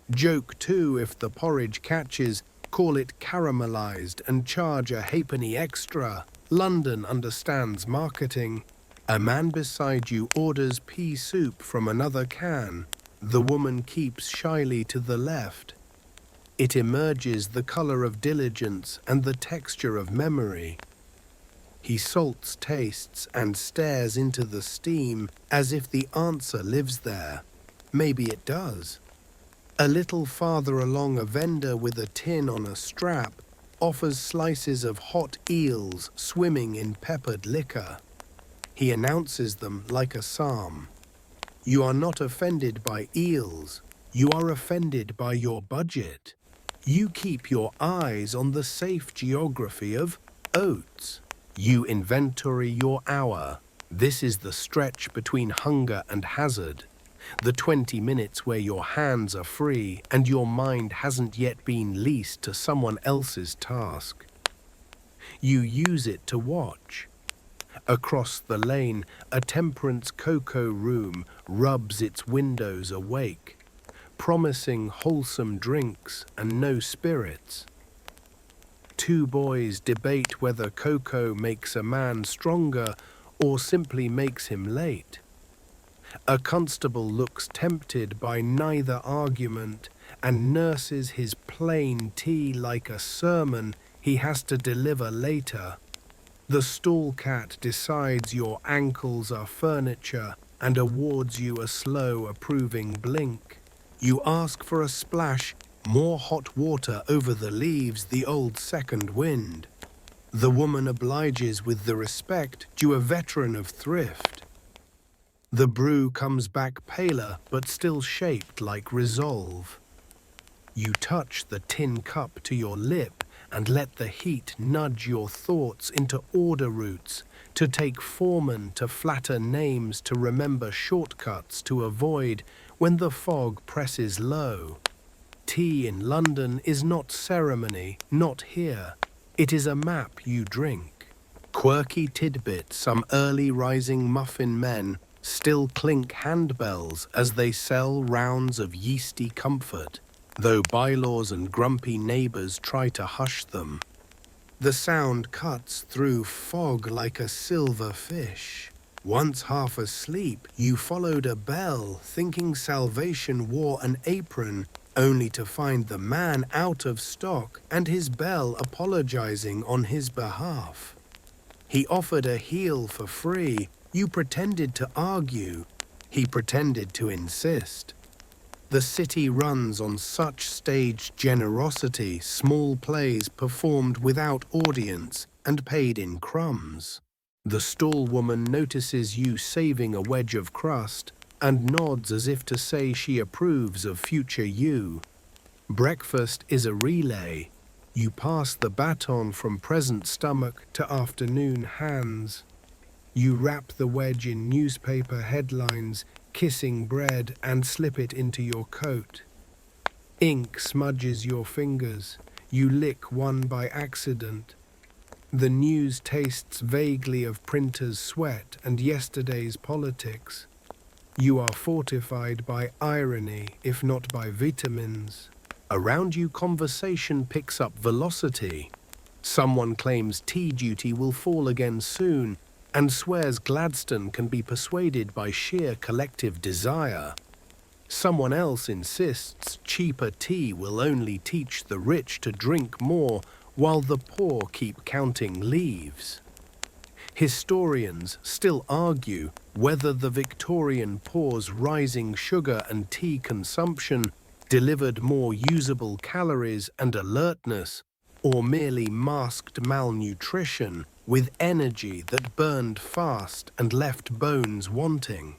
Speaker 1: Joke too if the porridge catches, call it caramelized and charge a halfpenny extra. London understands marketing. A man beside you orders pea soup from another can. The woman keeps shyly to the left. It emerges the color of diligence and the texture of memory. He salts tastes and stares into the steam as if the answer lives there. Maybe it does. A little farther along, a vendor with a tin on a strap offers slices of hot eels swimming in peppered liquor. He announces them like a psalm. You are not offended by eels. You are offended by your budget. You keep your eyes on the safe geography of oats. You inventory your hour. This is the stretch between hunger and hazard. The 20 minutes where your hands are free and your mind hasn't yet been leased to someone else's task. You use it to watch. Across the lane, a temperance cocoa room rubs its windows awake, promising wholesome drinks and no spirits. Two boys debate whether cocoa makes a man stronger or simply makes him late. A constable looks tempted by neither argument and nurses his plain tea like a sermon he has to deliver later. The stall cat decides your ankles are furniture and awards you a slow, approving blink. You ask for a splash, more hot water over the leaves, the old second wind. The woman obliges with the respect due a veteran of thrift. The brew comes back paler but still shaped like resolve. You touch the tin cup to your lip and let the heat nudge your thoughts into order routes, to take foremen, to flatter names, to remember shortcuts to avoid when the fog presses low. Tea in London is not ceremony, not here. It is a map you drink. Quirky tidbits, some early rising muffin men still clink handbells as they sell rounds of yeasty comfort, though bylaws and grumpy neighbours try to hush them. The sound cuts through fog like a silver fish. Once half asleep, you followed a bell, thinking salvation wore an apron, only to find the man out of stock and his bell apologizing on his behalf. He offered a heel for free. You pretended to argue. He pretended to insist. The city runs on such staged generosity, small plays performed without audience and paid in crumbs. The stall woman notices you saving a wedge of crust and nods as if to say she approves of future you. Breakfast is a relay. You pass the baton from present stomach to afternoon hands. You wrap the wedge in newspaper headlines, kissing bread, and slip it into your coat. Ink smudges your fingers. You lick one by accident. The news tastes vaguely of printer's sweat and yesterday's politics. You are fortified by irony, if not by vitamins. Around you, conversation picks up velocity. Someone claims tea duty will fall again soon, and swears Gladstone can be persuaded by sheer collective desire. Someone else insists cheaper tea will only teach the rich to drink more, while the poor keep counting leaves. Historians still argue whether the Victorian poor's rising sugar and tea consumption delivered more usable calories and alertness, or merely masked malnutrition with energy that burned fast and left bones wanting.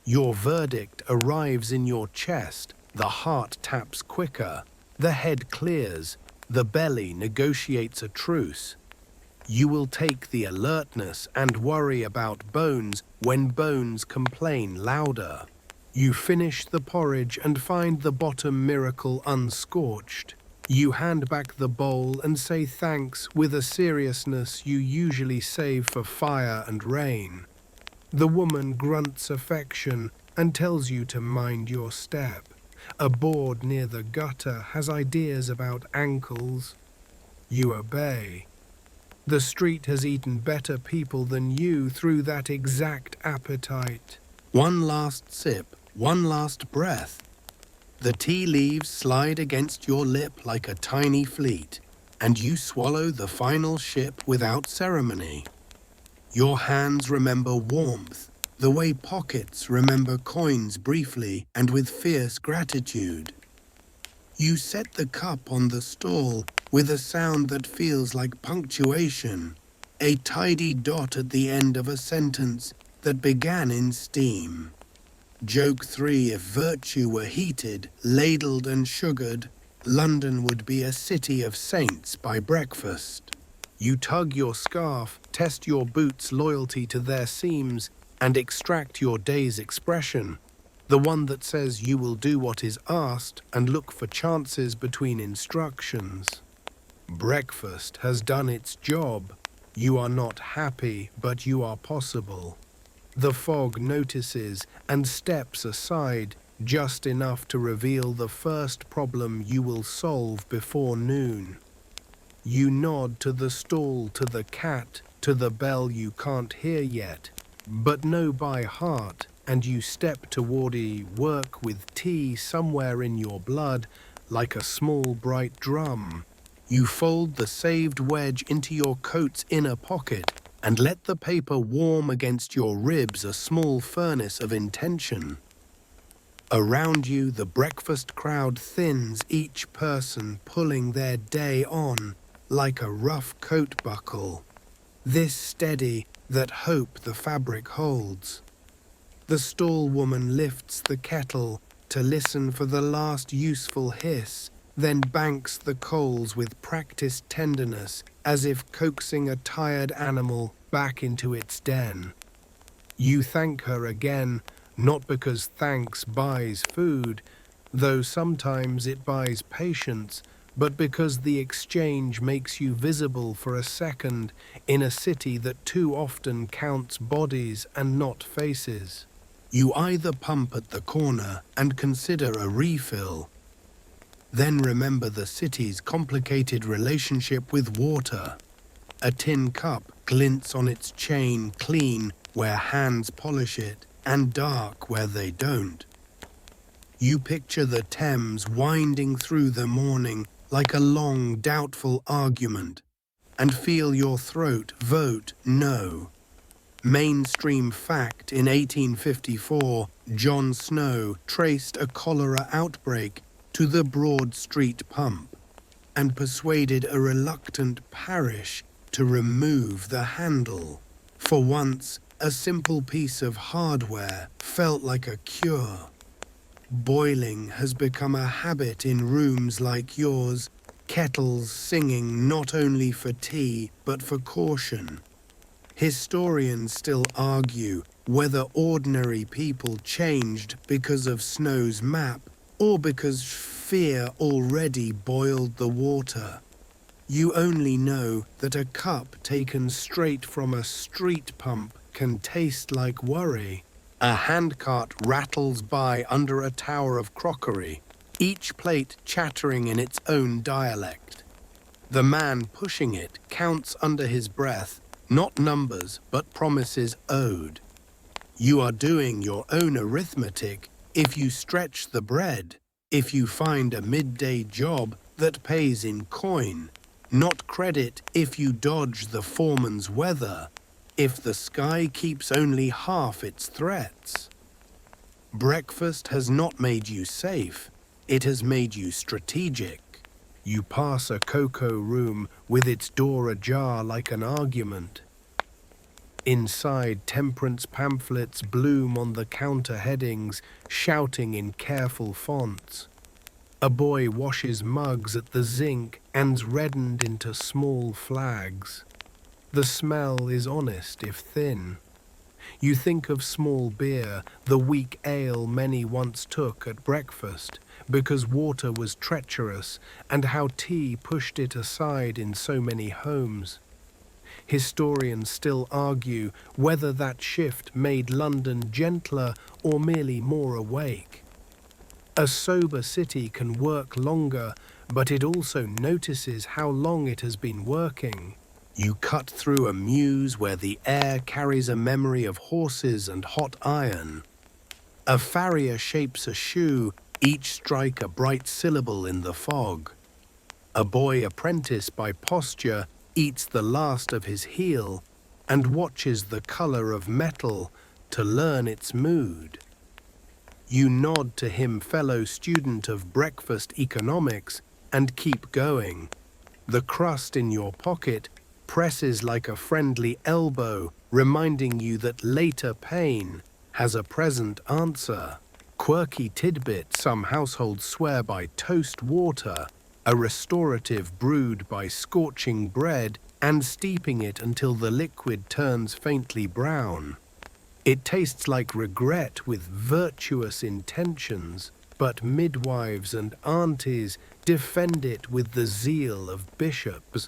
Speaker 1: Your verdict arrives in your chest, the heart taps quicker, the head clears, the belly negotiates a truce. You will take the alertness and worry about bones when bones complain louder. You finish the porridge and find the bottom miracle unscorched. You hand back the bowl and say thanks with a seriousness you usually save for fire and rain. The woman grunts affection and tells you to mind your step. A board near the gutter has ideas about ankles. You obey. The street has eaten better people than you through that exact appetite. One last sip, one last breath. The tea leaves slide against your lip like a tiny fleet, and you swallow the final sip without ceremony. Your hands remember warmth, the way pockets remember coins briefly and with fierce gratitude. You set the cup on the stall with a sound that feels like punctuation, a tidy dot at the end of a sentence that began in steam. Joke 3: if virtue were heated, ladled and sugared, London would be a city of saints by breakfast. You tug your scarf, test your boots' loyalty to their seams, and extract your day's expression, the one that says you will do what is asked and look for chances between instructions. Breakfast has done its job. You are not happy, but you are possible. The fog notices and steps aside, just enough to reveal the first problem you will solve before noon. You nod to the stall, to the cat, to the bell you can't hear yet, but know by heart, and you step toward work with tea somewhere in your blood, like a small bright drum. You fold the saved wedge into your coat's inner pocket and let the paper warm against your ribs, a small furnace of intention. Around you, the breakfast crowd thins, each person pulling their day on like a rough coat buckle, this steady that hope the fabric holds. The stall woman lifts the kettle to listen for the last useful hiss, then banks the coals with practiced tenderness, as if coaxing a tired animal back into its den. You thank her again, not because thanks buys food, though sometimes it buys patience, but because the exchange makes you visible for a second in a city that too often counts bodies and not faces. You either pump at the corner and consider a refill, then remember the city's complicated relationship with water. A tin cup glints on its chain, clean where hands polish it and dark where they don't. You picture the Thames winding through the morning like a long, doubtful argument, and feel your throat vote no. Mainstream fact: in 1854, John Snow traced a cholera outbreak to the Broad Street pump and persuaded a reluctant parish to remove the handle. For once, a simple piece of hardware felt like a cure. Boiling has become a habit in rooms like yours, kettles singing not only for tea but for caution. Historians still argue whether ordinary people changed because of Snow's map or because fear already boiled the water. You only know that a cup taken straight from a street pump can taste like worry. A handcart rattles by under a tower of crockery, each plate chattering in its own dialect. The man pushing it counts under his breath, not numbers, but promises owed. You are doing your own arithmetic if you stretch the bread, if you find a midday job that pays in coin, not credit if you dodge the foreman's weather, if the sky keeps only half its threats. Breakfast has not made you safe, it has made you strategic. You pass a cocoa room with its door ajar like an argument. Inside, temperance pamphlets bloom on the counter headings, shouting in careful fonts. A boy washes mugs at the zinc and's reddened into small flags. The smell is honest if thin. You think of small beer, the weak ale many once took at breakfast, because water was treacherous, and how tea pushed it aside in so many homes. Historians still argue whether that shift made London gentler or merely more awake. A sober city can work longer, but it also notices how long it has been working. You cut through a mews where the air carries a memory of horses and hot iron. A farrier shapes a shoe, each strike a bright syllable in the fog. A boy apprenticed by posture eats the last of his heel and watches the color of metal to learn its mood. You nod to him, fellow student of breakfast economics, and keep going. The crust in your pocket presses like a friendly elbow, reminding you that later pain has a present answer. Quirky tidbit: some households swear by toast water, a restorative brewed by scorching bread and steeping it until the liquid turns faintly brown. It tastes like regret with virtuous intentions, but midwives and aunties defend it with the zeal of bishops.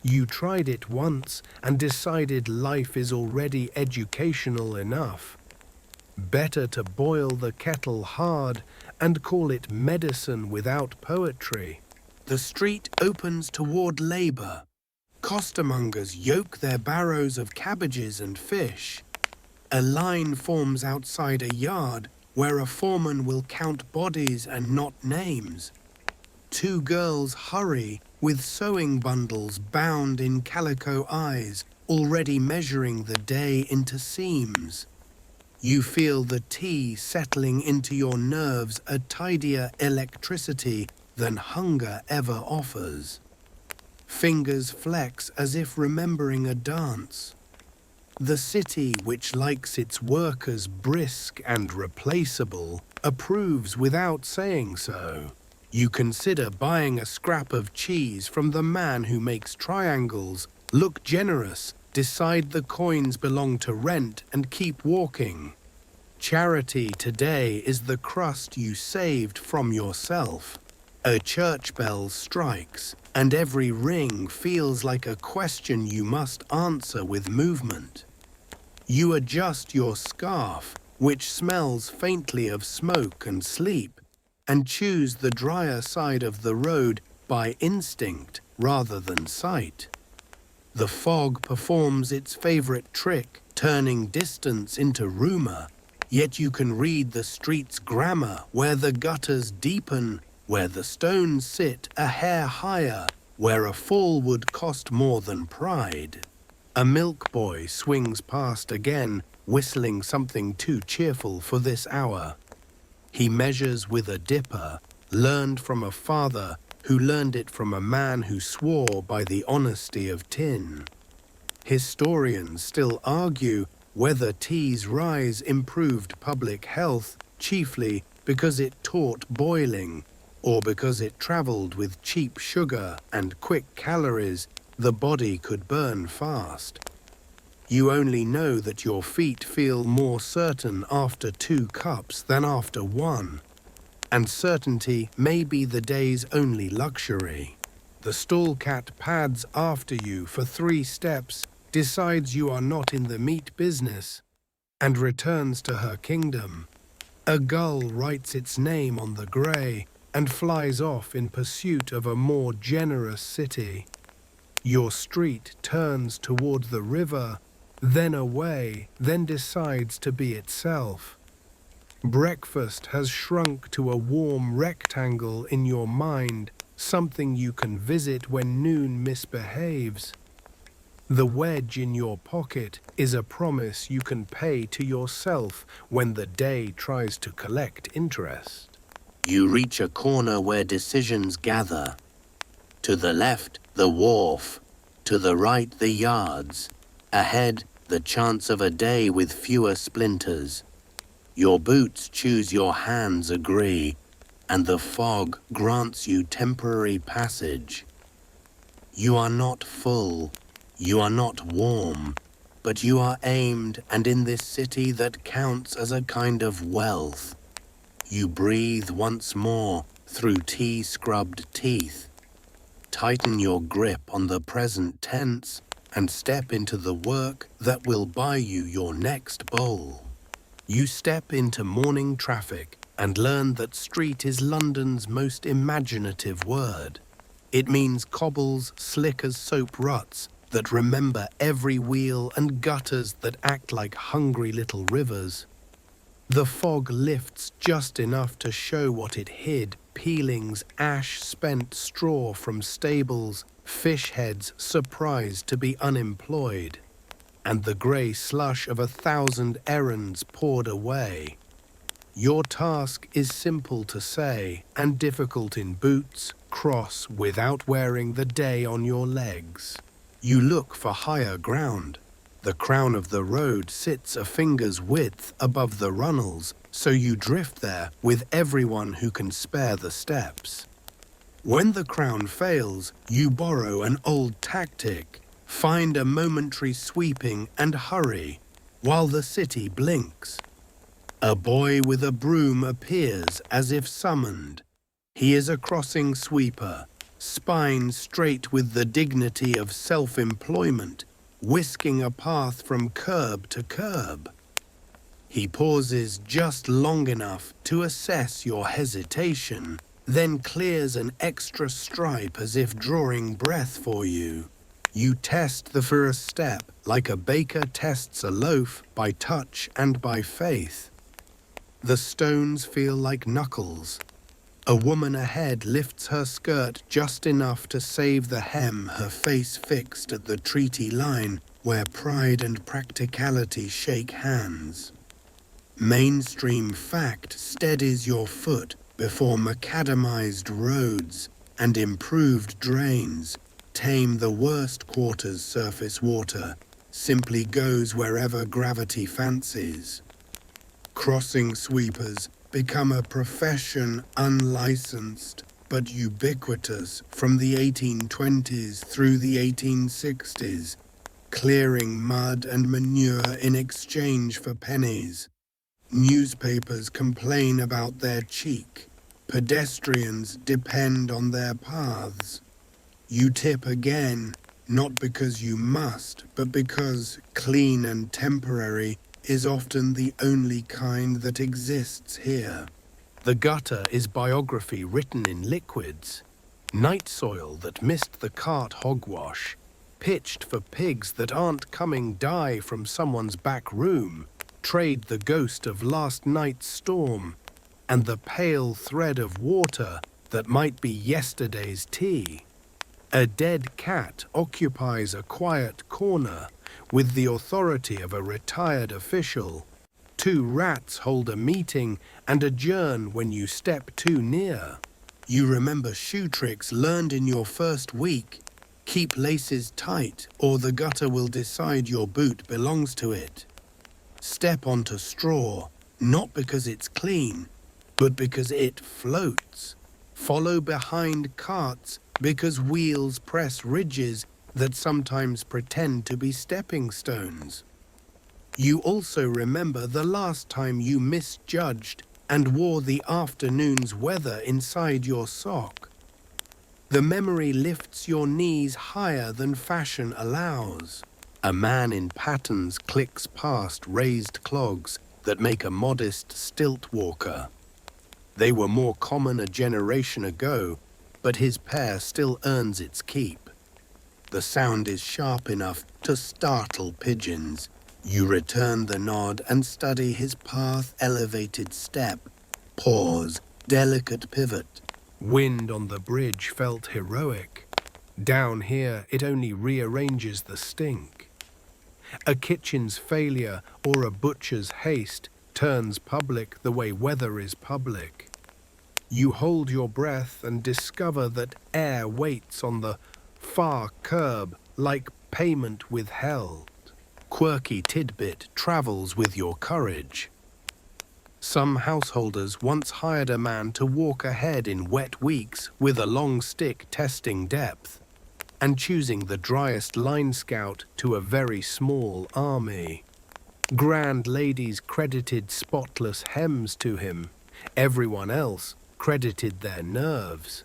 Speaker 1: You tried it once and decided life is already educational enough. Better to boil the kettle hard and call it medicine without poetry. The street opens toward labor. Costermongers yoke their barrows of cabbages and fish. A line forms outside a yard where a foreman will count bodies and not names. Two girls hurry with sewing bundles bound in calico eyes, already measuring the day into seams. You feel the tea settling into your nerves, a tidier electricity than hunger ever offers. Fingers flex as if remembering a dance. The city, which likes its workers brisk and replaceable, approves without saying so. You consider buying a scrap of cheese from the man who makes triangles, look generous, decide the coins belong to rent, and keep walking. Charity today is the crust you saved from yourself. A church bell strikes, and every ring feels like a question you must answer with movement. You adjust your scarf, which smells faintly of smoke and sleep, and choose the drier side of the road by instinct rather than sight. The fog performs its favorite trick, turning distance into rumor, yet you can read the street's grammar where the gutters deepen, where the stones sit a hair higher, where a fall would cost more than pride. A milk boy swings past again, whistling something too cheerful for this hour. He measures with a dipper, learned from a father who learned it from a man who swore by the honesty of tin. Historians still argue whether tea's rise improved public health, chiefly because it taught boiling, or because it traveled with cheap sugar and quick calories the body could burn fast. You only know that your feet feel more certain after 2 cups than after 1, and certainty may be the day's only luxury. The stall cat pads after you for 3 steps, decides you are not in the meat business, and returns to her kingdom. A gull writes its name on the grey and flies off in pursuit of a more generous city. Your street turns toward the river, then away, then decides to be itself. Breakfast has shrunk to a warm rectangle in your mind, something you can visit when noon misbehaves. The wedge in your pocket is a promise you can pay to yourself when the day tries to collect interest.
Speaker 2: You reach a corner where decisions gather. To the left, the wharf. To the right, the yards. Ahead, the chance of a day with fewer splinters. Your boots choose, your hands agree, and the fog grants you temporary passage. You are not full, you are not warm, but you are aimed, and in this city that counts as a kind of wealth. You breathe once more through tea-scrubbed teeth. Tighten your grip on the present tense and step into the work that will buy you your next bowl. You step into morning traffic and learn that street is London's most imaginative word. It means cobbles slick as soap ruts,
Speaker 1: that remember every wheel and gutters that act like hungry little rivers. The fog lifts just enough to show what it hid: peelings, ash, spent straw from stables, fish heads surprised to be unemployed, and the grey slush of 1,000 errands poured away. Your task is simple to say and difficult in boots, cross without wearing the day on your legs. You look for higher ground. The crown of the road sits a finger's width above the runnels, so you drift there with everyone who can spare the steps. When the crown fails, you borrow an old tactic. Find a momentary sweeping and hurry while the city blinks. A boy with a broom appears as if summoned. He is a crossing sweeper, spine straight with the dignity of self-employment, whisking a path from curb to curb. He pauses just long enough to assess your hesitation, then clears an extra stripe as if drawing breath for you. You test the first step like a baker tests a loaf, by touch and by faith. The stones feel like knuckles. A woman ahead lifts her skirt just enough to save the hem, her face fixed at the treaty line where pride and practicality shake hands. Mainstream fact steadies your foot before macadamized roads and improved drains tame the worst quarter's surface water, simply goes wherever gravity fancies. Crossing sweepers become a profession unlicensed but ubiquitous from the 1820s through the 1860s, clearing mud and manure in exchange for pennies. Newspapers complain about their cheek. Pedestrians depend on their paths. You tip again, not because you must, but because clean and temporary is often the only kind that exists here. The gutter is biography written in liquids. Night soil that missed the cart hogwash, pitched for pigs that aren't coming die from someone's back room, trade the ghost of last night's storm, and the pale thread of water that might be yesterday's tea. A dead cat occupies a quiet corner with the authority of a retired official. 2 rats hold a meeting and adjourn when you step too near. You remember shoe tricks learned in your first week. Keep laces tight or the gutter will decide your boot belongs to it. Step onto straw, not because it's clean, but because it floats. Follow behind carts because wheels press ridges that sometimes pretend to be stepping stones. You also remember the last time you misjudged and wore the afternoon's weather inside your sock. The memory lifts your knees higher than fashion allows. A man in patterns clicks past raised clogs that make a modest stilt walker. They were more common a generation ago, but his pair still earns its keep. The sound is sharp enough to startle pigeons. You return the nod and study his path-elevated step. Pause, delicate pivot. Wind on the bridge felt heroic. Down here, it only rearranges the stink. A kitchen's failure or a butcher's haste turns public the way weather is public. You hold your breath and discover that air waits on the far curb like payment withheld. Quirky tidbit travels with your courage. Some householders once hired a man to walk ahead in wet weeks with a long stick testing depth, and choosing the driest line scout to a very small army. Grand ladies credited spotless hems to him. Everyone else credited their nerves.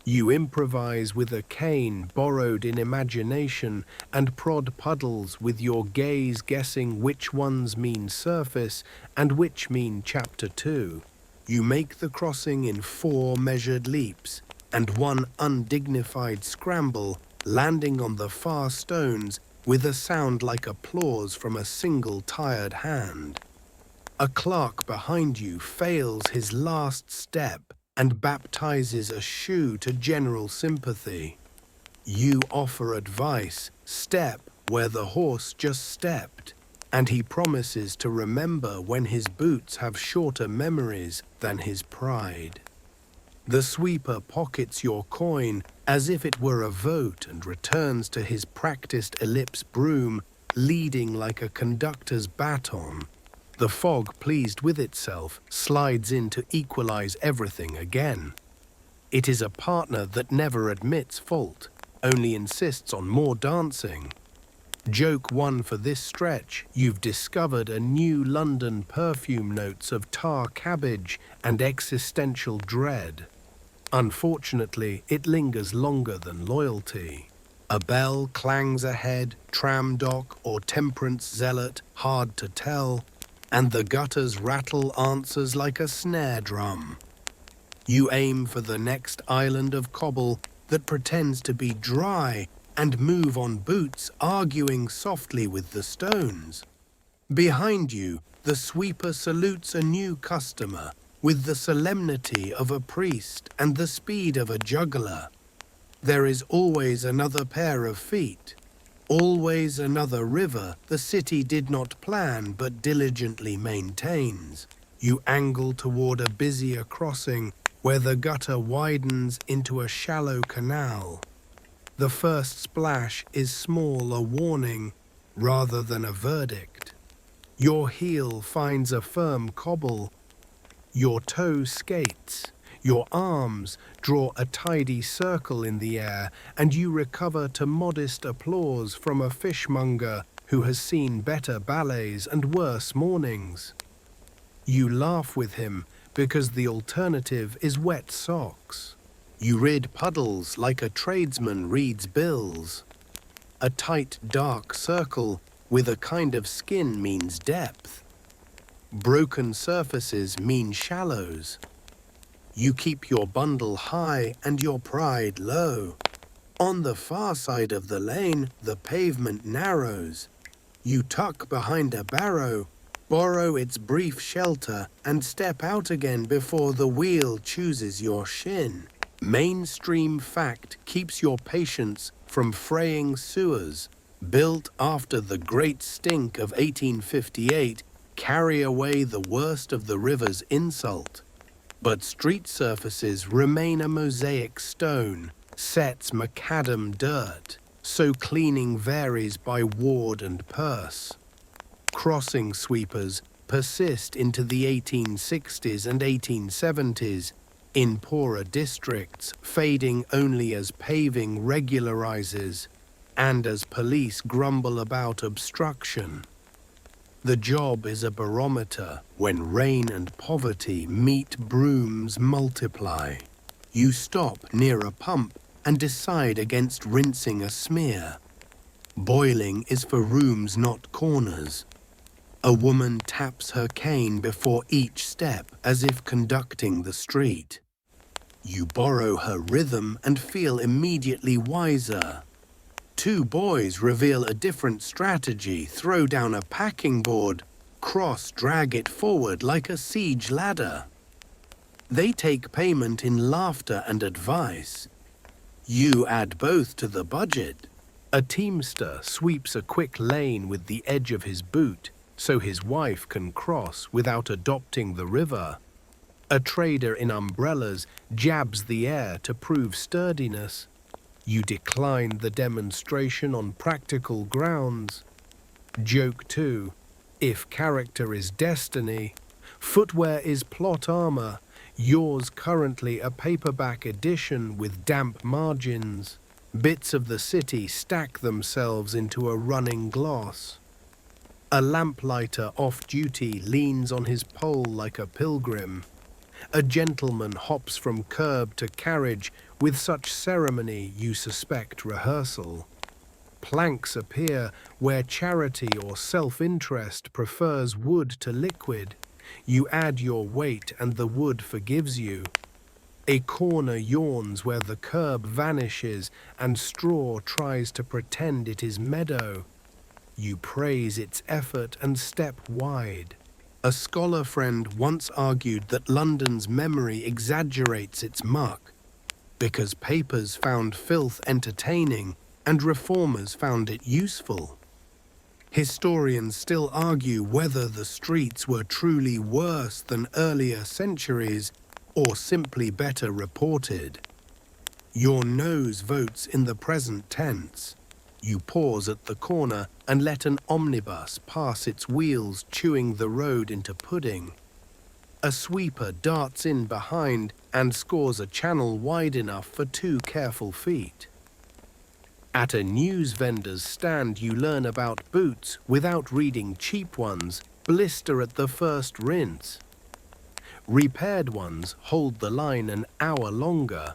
Speaker 1: You improvise with a cane borrowed in imagination and prod puddles with your gaze, guessing which ones mean surface and which mean chapter 2. You make the crossing in 4 measured leaps and 1 undignified scramble landing on the far stones with a sound like applause from a single tired hand. A clerk behind you fails his last step and baptizes a shoe to general sympathy. You offer advice, step where the horse just stepped, and he promises to remember when his boots have shorter memories than his pride. The sweeper pockets your coin as if it were a vote and returns to his practiced ellipse broom, leading like a conductor's baton. The fog, pleased with itself, slides in to equalize everything again. It is a partner that never admits fault, only insists on more dancing. Joke one for this stretch, you've discovered a new London perfume notes of tar cabbage and existential dread. Unfortunately, it lingers longer than loyalty. A bell clangs ahead, tram dock or temperance zealot, hard to tell, and the gutters rattle answers like a snare drum. You aim for the next island of cobble that pretends to be dry and move on boots, arguing softly with the stones. Behind you, the sweeper salutes a new customer with the solemnity of a priest and the speed of a juggler. There is always another pair of feet, always another river the city did not plan but diligently maintains. You angle toward a busier crossing where the gutter widens into a shallow canal. The first splash is small a warning rather than a verdict. Your heel finds a firm cobble. Your toe skates. Your arms draw a tidy circle in the air, and you recover to modest applause from a fishmonger who has seen better ballets and worse mornings. You laugh with him because the alternative is wet socks. You rid puddles like a tradesman reads bills. A tight, dark circle with a kind of skin means depth. Broken surfaces mean shallows. You keep your bundle high and your pride low. On the far side of the lane, the pavement narrows. You tuck behind a barrow, borrow its brief shelter, and step out again before the wheel chooses your shin. Mainstream fact keeps your patience from fraying sewers. Built after the great stink of 1858, carry away the worst of the river's insult. But street surfaces remain a mosaic stone, sets macadam dirt, so cleaning varies by ward and purse. Crossing sweepers persist into the 1860s and 1870s, in poorer districts, fading only as paving regularizes and as police grumble about obstruction. The job is a barometer. When rain and poverty meet, brooms multiply. You stop near a pump and decide against rinsing a smear. Boiling is for rooms, not corners. A woman taps her cane before each step as if conducting the street. You borrow her rhythm and feel immediately wiser. Two boys reveal a different strategy, throw down a packing board, drag it forward like a siege ladder. They take payment in laughter and advice. You add both to the budget. A teamster sweeps a quick lane with the edge of his boot so his wife can cross without adopting the river. A trader in umbrellas jabs the air to prove sturdiness. You decline the demonstration on practical grounds. Joke 2. If character is destiny, footwear is plot armor, yours currently a paperback edition with damp margins. Bits of the city stack themselves into a running gloss. A lamplighter off-duty leans on his pole like a pilgrim. A gentleman hops from curb to carriage with such ceremony you suspect rehearsal. Planks appear where charity or self-interest prefers wood to liquid. You add your weight and the wood forgives you. A corner yawns where the curb vanishes and straw tries to pretend it is meadow. You praise its effort and step wide. A scholar friend once argued that London's memory exaggerates its muck because papers found filth entertaining and reformers found it useful. Historians still argue whether the streets were truly worse than earlier centuries or simply better reported. Your nose votes in the present tense. You pause at the corner and let an omnibus pass its wheels chewing the road into pudding. A sweeper darts in behind and scores a channel wide enough for 2 careful feet. At a news vendor's stand you learn about boots without reading cheap ones blister at the first rinse. Repaired ones hold the line an hour longer.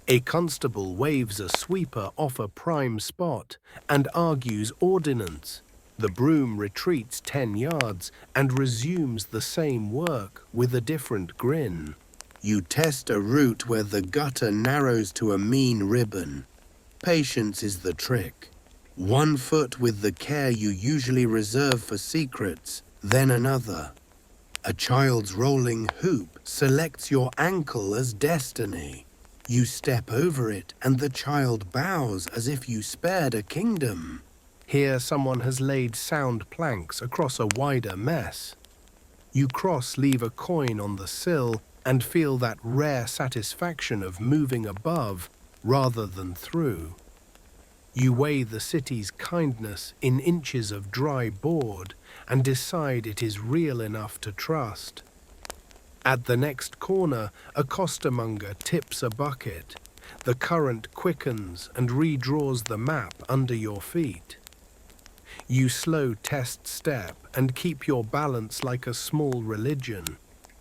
Speaker 1: A constable waves a sweeper off a prime spot and argues ordinance. The broom retreats 10 yards and resumes the same work with a different grin. You test a route where the gutter narrows to a mean ribbon. Patience is the trick. 1 foot with the care you usually reserve for secrets, then another. A child's rolling hoop selects your ankle as destiny. You step over it and the child bows as if you spared a kingdom. Here someone has laid sound planks across a wider mess. You leave a coin on the sill and feel that rare satisfaction of moving above rather than through. You weigh the city's kindness in inches of dry board and decide it is real enough to trust. At the next corner, a costermonger tips a bucket. The current quickens and redraws the map under your feet. You slow test step and keep your balance like a small religion.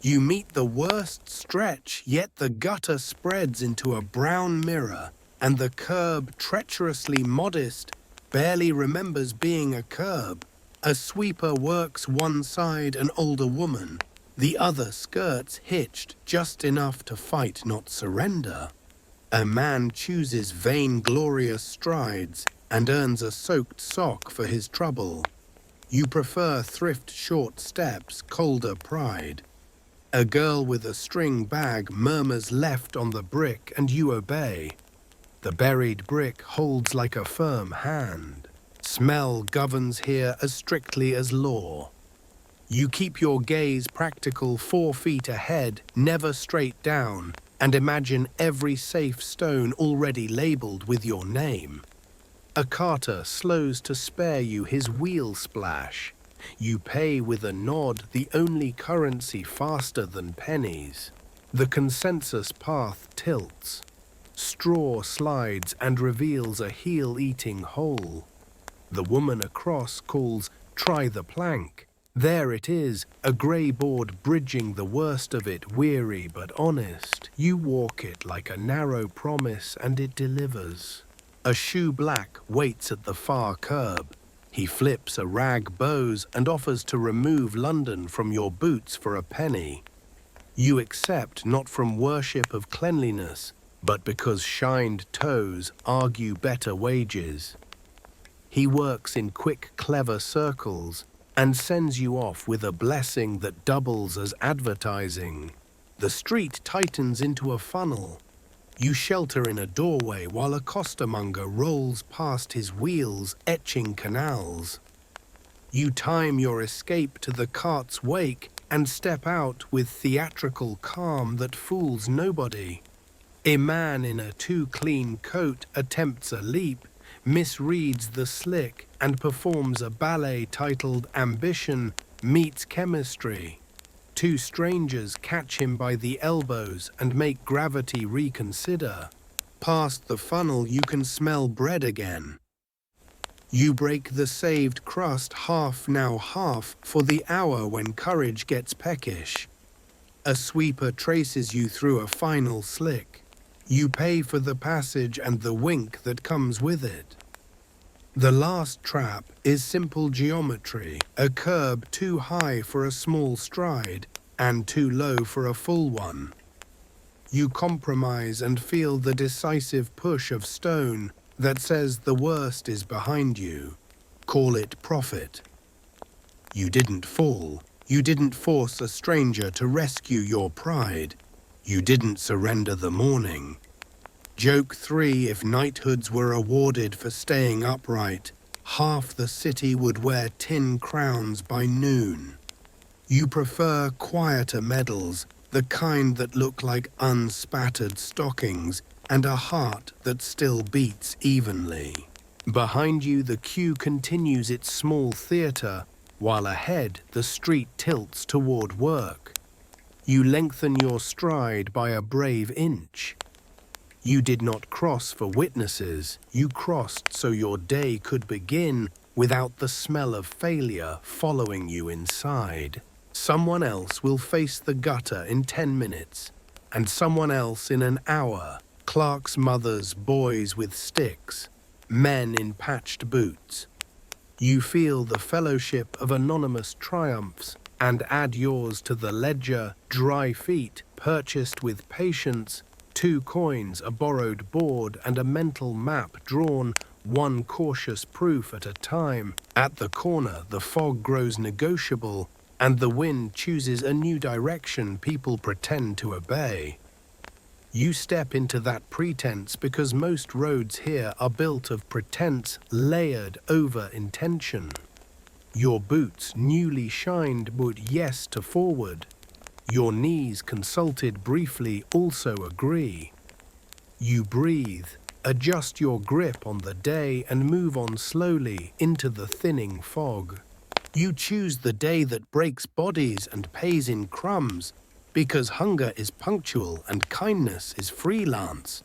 Speaker 1: You meet the worst stretch, yet the gutter spreads into a brown mirror, and the curb, treacherously modest, barely remembers being a curb. A sweeper works one side an older woman, the other skirts hitched just enough to fight not surrender. A man chooses vainglorious strides and earns a soaked sock for his trouble. You prefer thrift short steps, colder pride. A girl with a string bag murmurs left on the brick and you obey. The buried brick holds like a firm hand. Smell governs here as strictly as law. You keep your gaze practical 4 feet ahead, never straight down, and imagine every safe stone already labeled with your name. A carter slows to spare you his wheel splash. You pay with a nod, the only currency faster than pennies. The consensus path tilts. Straw slides and reveals a heel-eating hole. The woman across calls, "Try the plank." There it is, a grey board bridging the worst of it, weary but honest. You walk it like a narrow promise and it delivers. A shoe black waits at the far curb. He flips a rag bows and offers to remove London from your boots for a penny. You accept not from worship of cleanliness, but because shined toes argue better wages. He works in quick, clever circles and sends you off with a blessing that doubles as advertising. The street tightens into a funnel. You shelter in a doorway while a costermonger rolls past his wheels, etching canals. You time your escape to the cart's wake and step out with theatrical calm that fools nobody. A man in a too clean coat attempts a leap, misreads the slick, and performs a ballet titled Ambition Meets Chemistry. 2 strangers catch him by the elbows and make gravity reconsider. Past the funnel you can smell bread again. You break the saved crust half now half for the hour when courage gets peckish. A sweeper traces you through a final slick. You pay for the passage and the wink that comes with it. The last trap is simple geometry, a curb too high for a small stride and too low for a full one. You compromise and feel the decisive push of stone that says the worst is behind you. Call it profit. You didn't fall. You didn't force a stranger to rescue your pride. You didn't surrender the morning. Joke 3: if knighthoods were awarded for staying upright, half the city would wear tin crowns by noon. You prefer quieter medals, the kind that look like unspattered stockings, and a heart that still beats evenly. Behind you, the queue continues its small theatre, while ahead, the street tilts toward work. You lengthen your stride by a brave inch. You did not cross for witnesses. You crossed so your day could begin without the smell of failure following you inside. Someone else will face the gutter in 10 minutes, and someone else in an hour. Clerks' mothers, boys with sticks, men in patched boots. You feel the fellowship of anonymous triumphs and add yours to the ledger. Dry feet, purchased with patience, 2 coins, a borrowed board, and a mental map drawn, one cautious proof at a time. At the corner, the fog grows negotiable, and the wind chooses a new direction people pretend to obey. You step into that pretense because most roads here are built of pretense layered over intention. Your boots, newly shined, would yes to forward. Your knees, consulted briefly, also agree. You breathe, adjust your grip on the day, and move on slowly into the thinning fog. You choose the day that breaks bodies and pays in crumbs, because hunger is punctual and kindness is freelance.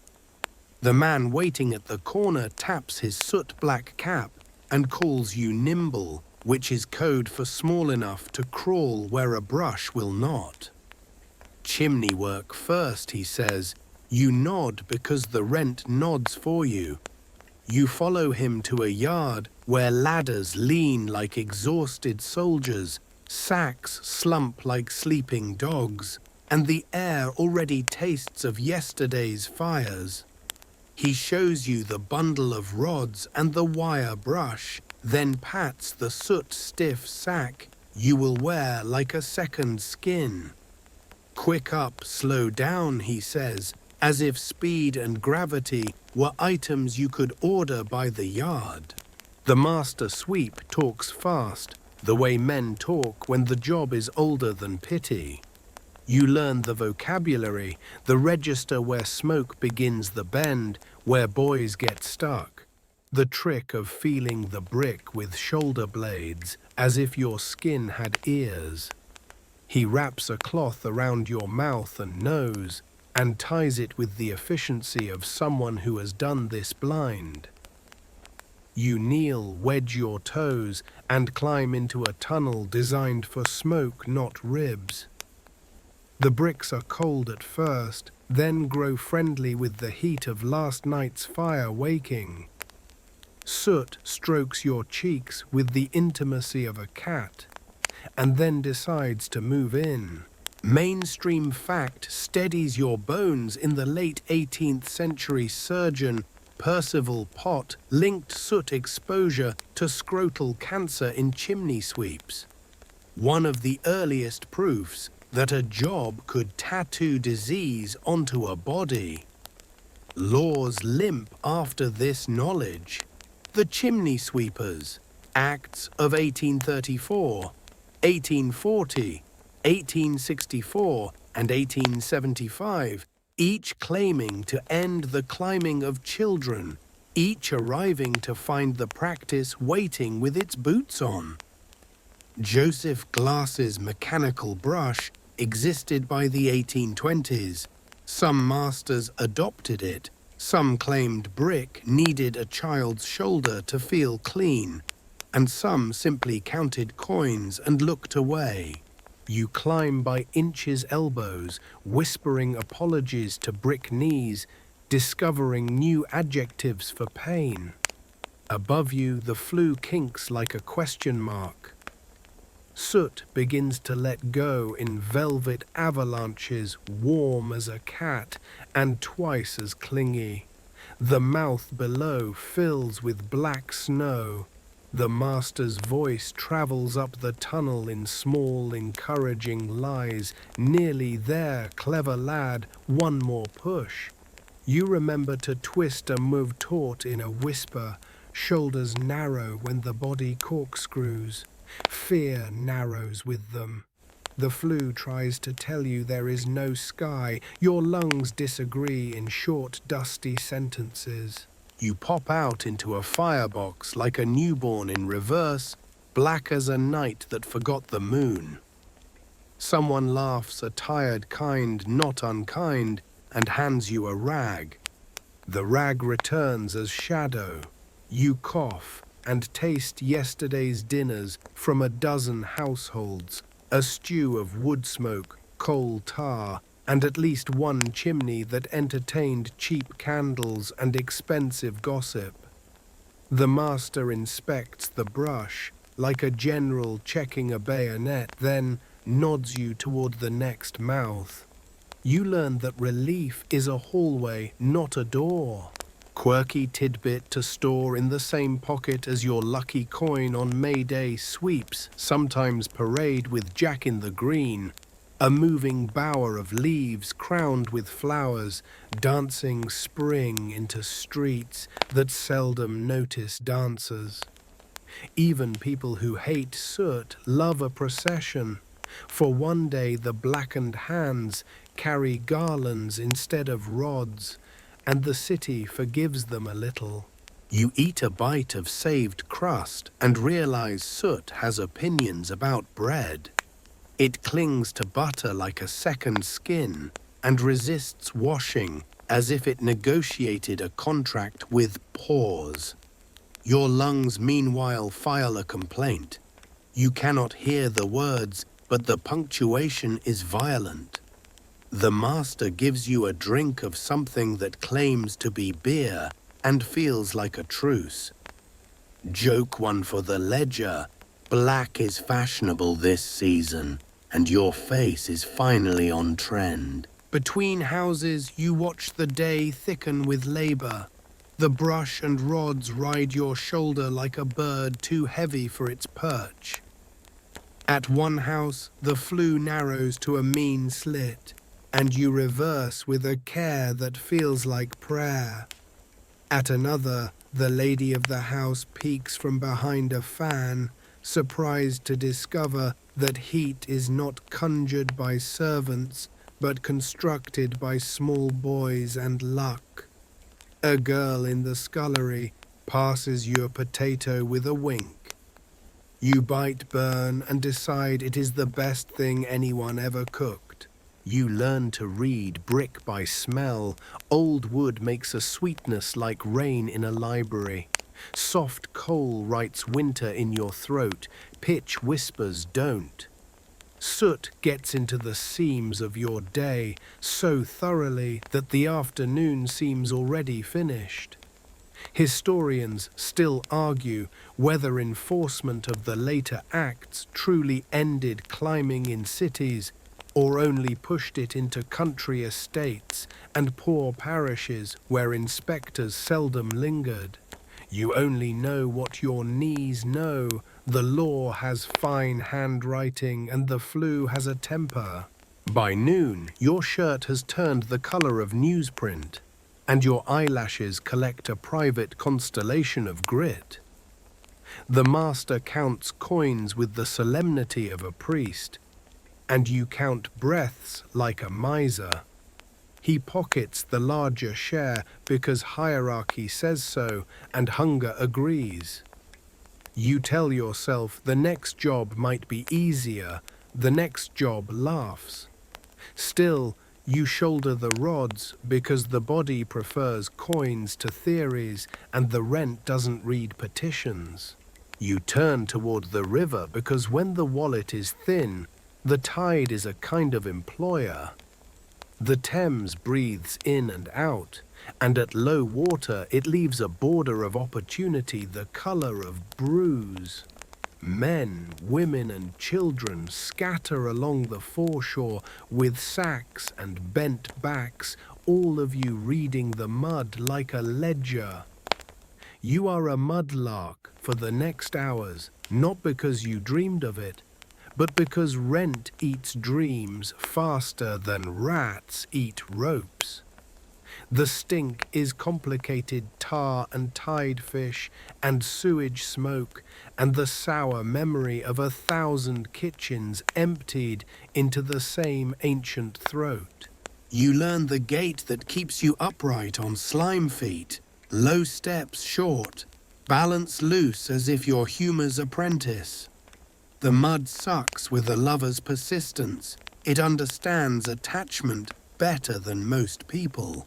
Speaker 1: The man waiting at the corner taps his soot-black cap and calls you nimble, which is code for small enough to crawl where a brush will not. Chimney work first, he says. You nod because the rent nods for you. You follow him to a yard where ladders lean like exhausted soldiers, sacks slump like sleeping dogs, and the air already tastes of yesterday's fires. He shows you the bundle of rods and the wire brush, then pats the soot-stiff sack you will wear like a second skin. Quick up, slow down, he says, as if speed and gravity were items you could order by the yard. The master sweep talks fast, the way men talk when the job is older than pity. You learn the vocabulary, the register where smoke begins the bend, where boys get stuck. The trick of feeling the brick with shoulder blades, as if your skin had ears. He wraps a cloth around your mouth and nose, and ties it with the efficiency of someone who has done this blind. You kneel, wedge your toes, and climb into a tunnel designed for smoke, not ribs. The bricks are cold at first, then grow friendly with the heat of last night's fire waking. Soot strokes your cheeks with the intimacy of a cat, and then decides to move in. Mainstream fact steadies your bones in the late 18th century surgeon Percival Pott linked soot exposure to scrotal cancer in chimney sweeps. One of the earliest proofs that a job could tattoo disease onto a body. Laws limp after this knowledge. The chimney sweepers, Acts of 1834, 1840, 1864, and 1875, each claiming to end the climbing of children, each arriving to find the practice waiting with its boots on. Joseph Glass's mechanical brush existed by the 1820s. Some masters adopted it. Some claimed brick needed a child's shoulder to feel clean, and some simply counted coins and looked away. You climb by inches elbows, whispering apologies to brick knees, discovering new adjectives for pain. Above you, the flue kinks like a question mark. Soot begins to let go in velvet avalanches, warm as a cat and twice as clingy. The mouth below fills with black snow. The master's voice travels up the tunnel in small, encouraging lies. Nearly there, clever lad, one more push. You remember to twist a move taut in a whisper, shoulders narrow when the body corkscrews. Fear narrows with them. The flu tries to tell you there is no sky. Your lungs disagree in short, dusty sentences. You pop out into a firebox like a newborn in reverse, black as a night that forgot the moon. Someone laughs a tired kind, not unkind, and hands you a rag. The rag returns as shadow. You cough and taste yesterday's dinners from a dozen households, a stew of wood smoke, coal tar, and at least one chimney that entertained cheap candles and expensive gossip. The master inspects the brush, like a general checking a bayonet, then nods you toward the next mouth. You learn that relief is a hallway, not a door. Quirky tidbit to store in the same pocket as your lucky coin on May Day sweeps, sometimes parade with Jack in the Green. A moving bower of leaves crowned with flowers, dancing spring into streets that seldom notice dancers. Even people who hate soot love a procession. For one day the blackened hands carry garlands instead of rods, and the city forgives them a little. You eat a bite of saved crust and realize soot has opinions about bread. It clings to butter like a second skin and resists washing as if it negotiated a contract with pores. Your lungs meanwhile file a complaint. You cannot hear the words, but the punctuation is violent. The master gives you a drink of something that claims to be beer and feels like a truce. Joke one for the ledger. Black is fashionable this season, and your face is finally on trend. Between houses, you watch the day thicken with labor. The brush and rods ride your shoulder like a bird too heavy for its perch. At one house, the flue narrows to a mean slit, and you reverse with a care that feels like prayer. At another, the lady of the house peeks from behind a fan, surprised to discover that heat is not conjured by servants, but constructed by small boys and luck. A girl in the scullery passes you a potato with a wink. You bite, burn, and decide it is the best thing anyone ever cooked. You learn to read brick by smell. Old wood makes a sweetness like rain in a library. Soft coal writes winter in your throat. Pitch whispers don't. Soot gets into the seams of your day so thoroughly that the afternoon seems already finished. Historians still argue whether enforcement of the later acts truly ended climbing in cities or only pushed it into country estates and poor parishes where inspectors seldom lingered. You only know what your knees know. The law has fine handwriting and the flu has a temper. By noon, your shirt has turned the color of newsprint, and your eyelashes collect a private constellation of grit. The master counts coins with the solemnity of a priest, and you count breaths like a miser. He pockets the larger share because hierarchy says so and hunger agrees. You tell yourself the next job might be easier, the next job laughs. Still, you shoulder the rods because the body prefers coins to theories and the rent doesn't read petitions. You turn toward the river because when the wallet is thin, the tide is a kind of employer. The Thames breathes in and out, and at low water it leaves a border of opportunity the color of bruise. Men, women and children scatter along the foreshore with sacks and bent backs, all of you reading the mud like a ledger. You are a mudlark for the next hours, not because you dreamed of it, but because rent eats dreams faster than rats eat ropes. The stink is complicated tar and tide fish and sewage smoke and the sour memory of 1,000 kitchens emptied into the same ancient throat.
Speaker 2: You learn the gait that keeps you upright on slime feet, low steps short, balance loose as if you're Humour's apprentice. The mud sucks with a lover's persistence. It understands attachment better than most people.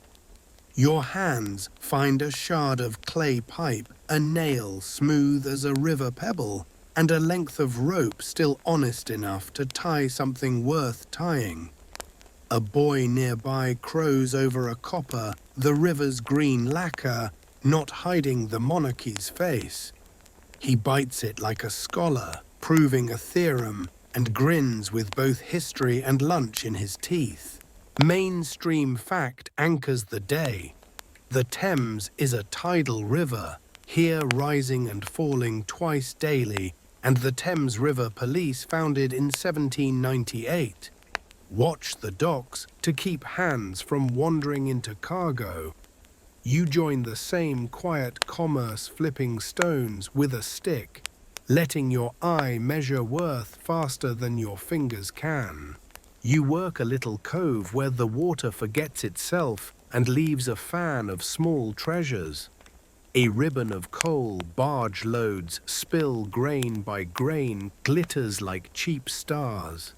Speaker 2: Your hands find a shard of clay pipe, a nail smooth as a river pebble, and a length of rope still honest enough to tie something worth tying. A boy nearby crows over a copper, the river's green lacquer, not hiding the monarchy's face. He bites it like a scholar, proving a theorem, and grins with both history and lunch in his teeth. Mainstream fact anchors the day. The Thames is a tidal river, here rising and falling twice daily, and the Thames River Police founded in 1798. Watch the docks to keep hands from wandering into cargo. You join the same quiet commerce flipping stones with a stick, letting your eye measure worth faster than your fingers can. You work a little cove where the water forgets itself and leaves a fan of small treasures. A ribbon of coal barge loads spill grain by grain, glitters like cheap stars.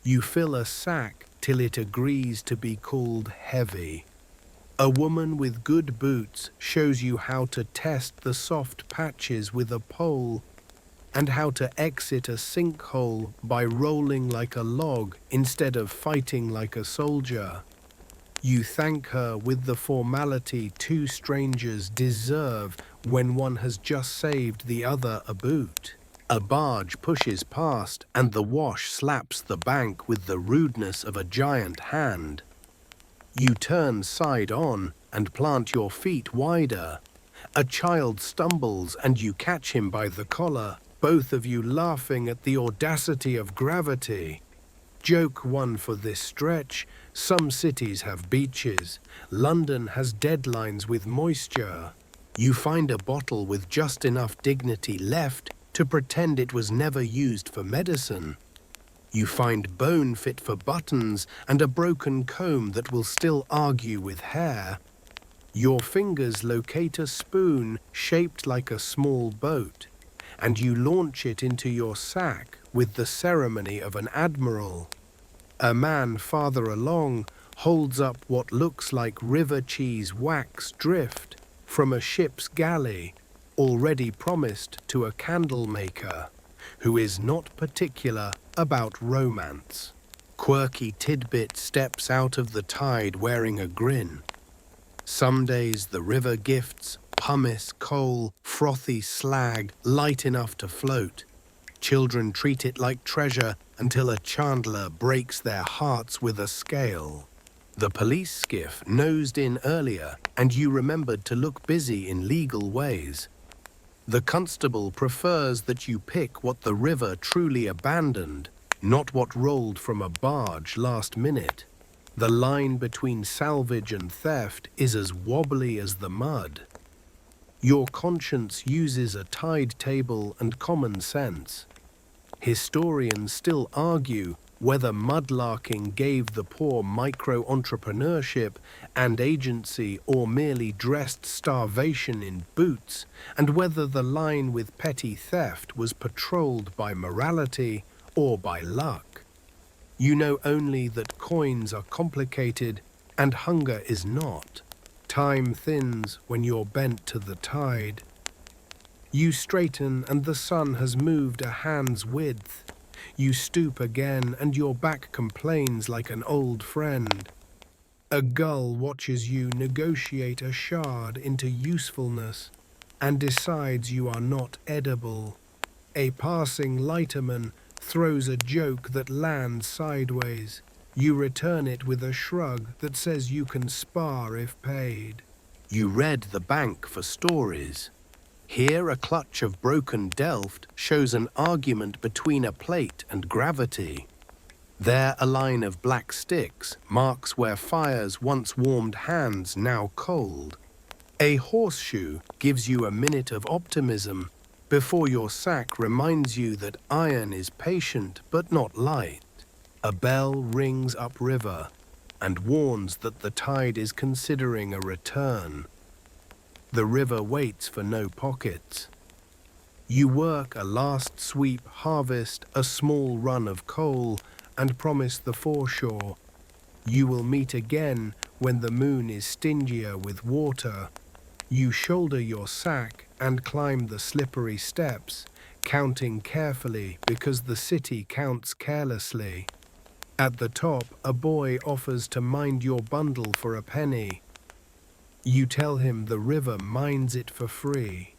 Speaker 2: You fill a sack till it agrees to be called heavy. A woman with good boots shows you how to test the soft patches with a pole and how to exit a sinkhole by rolling like a log instead of fighting like a soldier. You thank her with the formality two strangers deserve when one has just saved the other a boot. A barge pushes past and the wash slaps the bank with the rudeness of a giant hand. You turn side on and plant your feet wider. A child stumbles and you catch him by the collar, both of you laughing at the audacity of gravity. Joke one for this stretch, some cities have beaches. London has deadlines with moisture. You find a bottle with just enough dignity left to pretend it was never used for medicine. You find bone fit for buttons and a broken comb that will still argue with hair. Your fingers locate a spoon shaped like a small boat, and you launch it into your sack with the ceremony of an admiral. A man farther along holds up what looks like river cheese wax drift from a ship's galley, already promised to a candle maker, who is not particular about romance. Quirky tidbit steps out of the tide wearing a grin. Some days the river gifts pumice, coal, frothy slag, light enough to float. Children treat it like treasure until a chandler breaks their hearts with a scale. The police skiff nosed in earlier, and you remembered to look busy in legal ways. The constable prefers that you pick what the river truly abandoned, not what rolled from a barge last minute. The line between salvage and theft is as wobbly as the mud. Your conscience uses a tide table and common sense. Historians still argue whether mudlarking gave the poor micro-entrepreneurship and agency or merely dressed starvation in boots, and whether the line with petty theft was patrolled by morality or by luck. You know only that coins are complicated and hunger is not. Time thins when you're bent to the tide. You straighten and the sun has moved a hand's width. You stoop again and your back complains like an old friend. A gull watches you negotiate a shard into usefulness and decides you are not edible.
Speaker 1: A passing lighterman throws a joke that lands sideways. You return it with a shrug that says you can spar if paid. You read the bank for stories. Here a clutch of broken delft shows an argument between a plate and gravity. There a line of black sticks marks where fires once warmed hands now cold. A horseshoe gives you a minute of optimism before your sack reminds you that iron is patient but not light. A bell rings upriver and warns that the tide is considering a return. The river waits for no pockets. You work a last sweep harvest, a small run of coal, and promise the foreshore. You will meet again when the moon is stingier with water. You shoulder your sack and climb the slippery steps, counting carefully because the city counts carelessly. At the top, a boy offers to mind your bundle for a penny. You tell him the river minds it for free.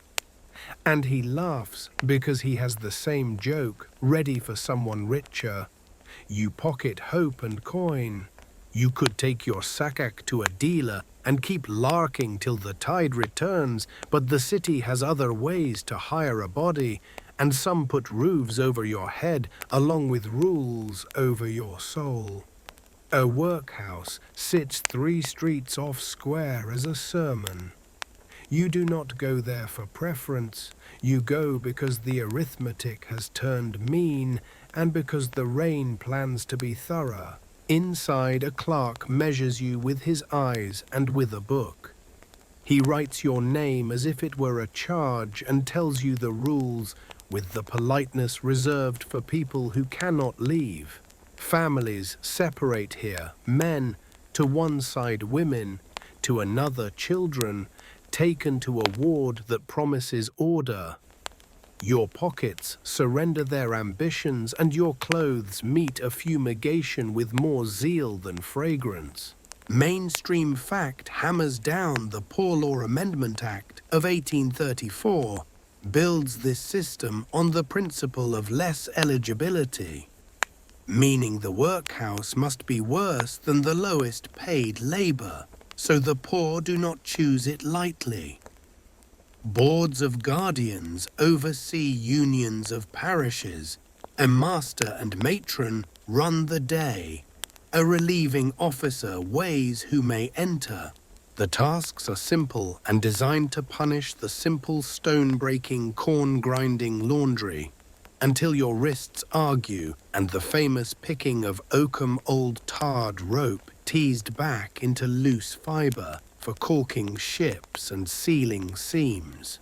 Speaker 1: And he laughs because he has the same joke ready for someone richer. You pocket hope and coin. You could take your sackak to a dealer and keep larking till the tide returns, but the city has other ways to hire a body, and some put roofs over your head along with rules over your soul. A workhouse sits 3 streets off square as a sermon. You do not go there for preference. You go because the arithmetic has turned mean and because the rain plans to be thorough. Inside, a clerk measures you with his eyes and with a book. He writes your name as if it were a charge and tells you the rules with the politeness reserved for people who cannot leave. Families separate here, men, to one side women, to another children, taken to a ward that promises order. Your pockets surrender their ambitions and your clothes meet a fumigation with more zeal than fragrance. Mainstream fact hammers down the Poor Law Amendment Act of 1834, builds this system on the principle of less eligibility, meaning the workhouse must be worse than the lowest paid labour, so the poor do not choose it lightly. Boards of guardians oversee unions of parishes. A master and matron run the day. A relieving officer weighs who may enter. The tasks are simple and designed to punish the simple stone-breaking, corn-grinding laundry, until your wrists argue and the famous picking of oakum old tarred rope teased back into loose fibre for caulking ships and sealing seams.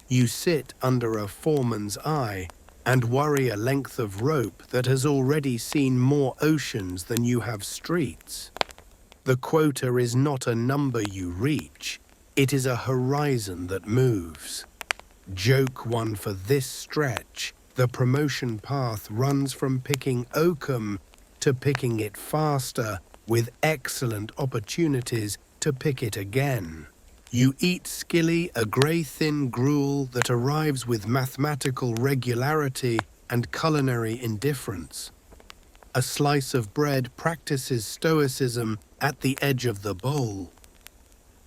Speaker 1: You sit under a foreman's eye and worry a length of rope that has already seen more oceans than you have streets. The quota is not a number you reach, it is a horizon that moves. Joke one for this stretch, the promotion path runs from picking oakum to picking it faster, with excellent opportunities to pick it again. You eat skilly, a grey thin gruel that arrives with mathematical regularity and culinary indifference. A slice of bread practices stoicism at the edge of the bowl.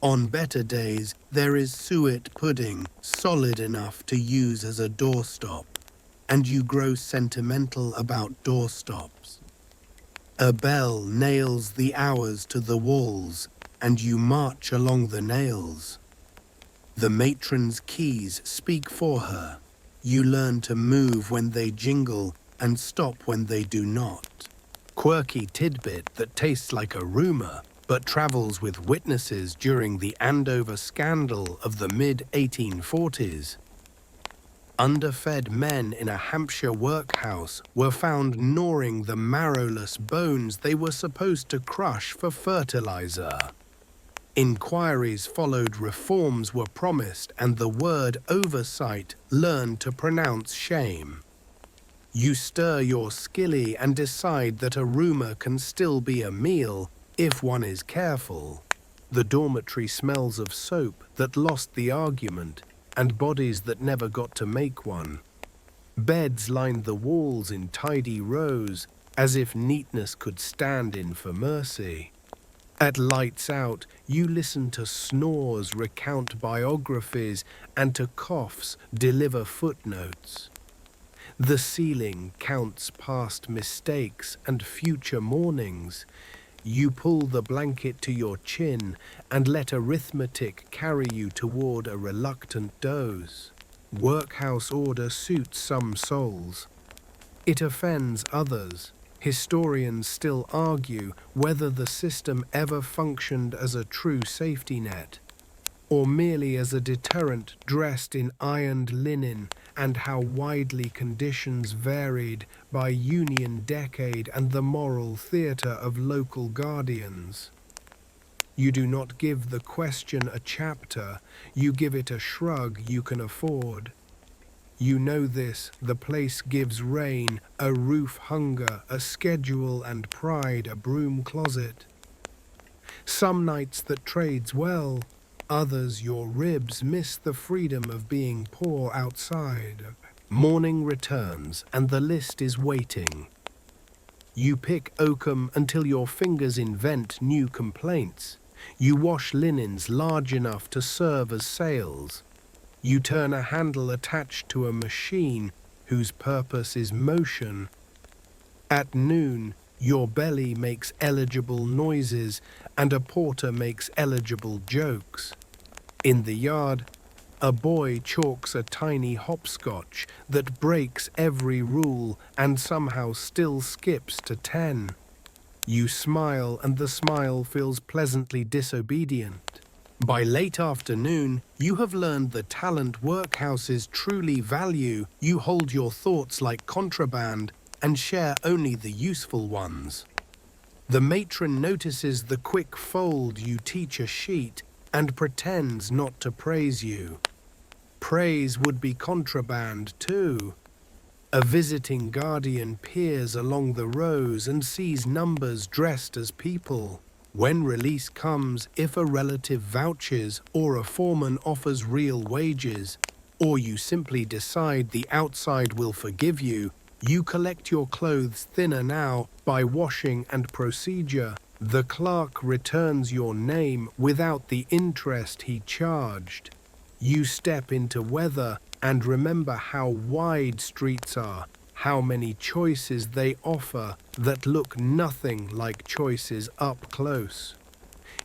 Speaker 1: On better days, there is suet pudding, solid enough to use as a doorstop, and you grow sentimental about doorstops. A bell nails the hours to the walls, and you march along the nails. The matron's keys speak for her. You learn to move when they jingle and stop when they do not. Quirky tidbit that tastes like a rumour, but travels with witnesses during the Andover scandal of the mid-1840s. Underfed men in a Hampshire workhouse were found gnawing the marrowless bones they were supposed to crush for fertilizer. Inquiries followed, reforms were promised, and the word oversight learned to pronounce shame. You stir your skilly and decide that a rumour can still be a meal if one is careful. The dormitory smells of soap that lost the argument and bodies that never got to make one. Beds lined the walls in tidy rows, as if neatness could stand in for mercy. At lights out, you listen to snores recount biographies and to coughs deliver footnotes. The ceiling counts past mistakes and future mornings. You pull the blanket to your chin and let arithmetic carry you toward a reluctant doze. Workhouse order suits some souls. It offends others. Historians still argue whether the system ever functioned as a true safety net, or merely as a deterrent dressed in ironed linen, and how widely conditions varied by union decade and the moral theatre of local guardians. You do not give the question a chapter, you give it a shrug you can afford. You know this, the place gives rain, a roof hunger, a schedule and pride, a broom closet. Some nights that trades well, others your ribs miss the freedom of being poor outside. Morning returns and the list is waiting. You pick oakum until your fingers invent new complaints. You wash linens large enough to serve as sails. You turn a handle attached to a machine whose purpose is motion. At noon, your belly makes eligible noises and a porter makes eligible jokes. In the yard, a boy chalks a tiny hopscotch that breaks every rule and somehow still skips to 10. You smile and the smile feels pleasantly disobedient. By late afternoon, you have learned the talent workhouses truly value. You hold your thoughts like contraband and share only the useful ones. The matron notices the quick fold you teach a sheet and pretends not to praise you. Praise would be contraband too. A visiting guardian peers along the rows and sees numbers dressed as people. When release comes, if a relative vouches or a foreman offers real wages, or you simply decide the outside will forgive you, you collect your clothes thinner now by washing and procedure. The clerk returns your name without the interest he charged. You step into weather and remember how wide streets are, how many choices they offer that look nothing like choices up close.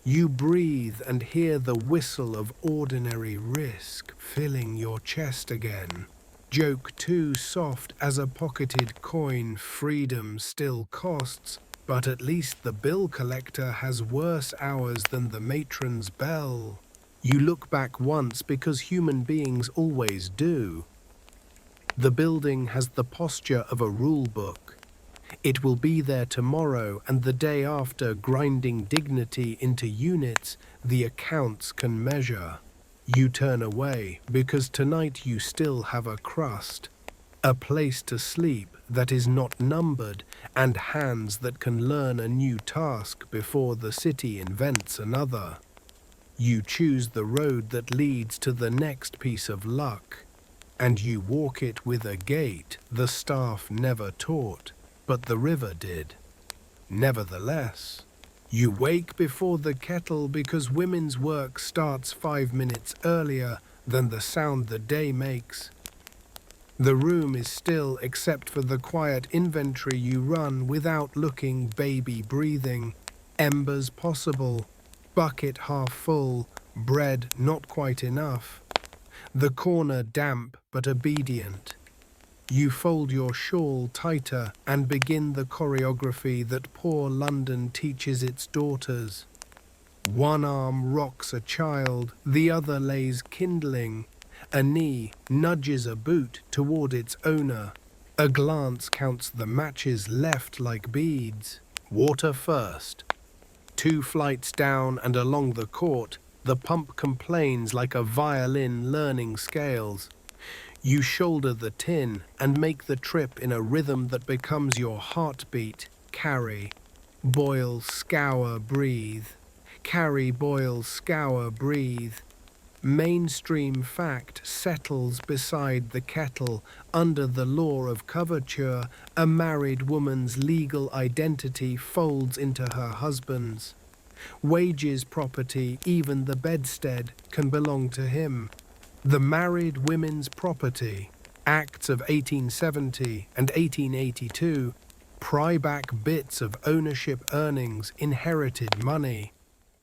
Speaker 1: You breathe and hear the whistle of ordinary risk filling your chest again. Joke too soft as a pocketed coin, freedom still costs, but at least the bill collector has worse hours than the matron's bell. You look back once because human beings always do. The building has the posture of a rule book. It will be there tomorrow and the day after, grinding dignity into units the accounts can measure. You turn away because tonight you still have a crust, a place to sleep that is not numbered, and hands that can learn a new task before the city invents another. You choose the road that leads to the next piece of luck, and you walk it with a gait the staff never taught, but the river did. Nevertheless, you wake before the kettle because women's work starts 5 minutes earlier than the sound the day makes. The room is still except for the quiet inventory you run without looking, baby breathing, embers possible, bucket half full, bread not quite enough. The corner damp but obedient. You fold your shawl tighter and begin the choreography that poor London teaches its daughters. One arm rocks a child, the other lays kindling. A knee nudges a boot toward its owner. A glance counts the matches left like beads. Water first. 2 flights down and along the court, the pump complains like a violin learning scales. You shoulder the tin and make the trip in a rhythm that becomes your heartbeat. Carry, boil, scour, breathe. Carry, boil, scour, breathe. Mainstream fact settles beside the kettle. Under the law of coverture, a married woman's legal identity folds into her husband's. Wages, property, even the bedstead can belong to him. The Married Women's Property Acts of 1870 and 1882 pry back bits of ownership earnings, inherited money.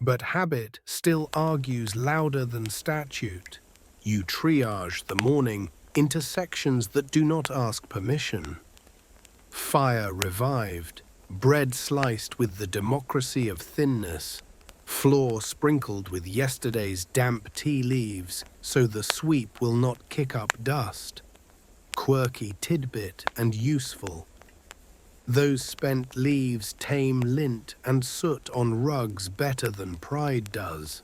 Speaker 1: But habit still argues louder than statute. You triage the morning into sections that do not ask permission. Fire revived, bread sliced with the democracy of thinness, floor sprinkled with yesterday's damp tea leaves so the sweep will not kick up dust. Quirky tidbit and useful. Those spent leaves tame lint and soot on rugs better than pride does.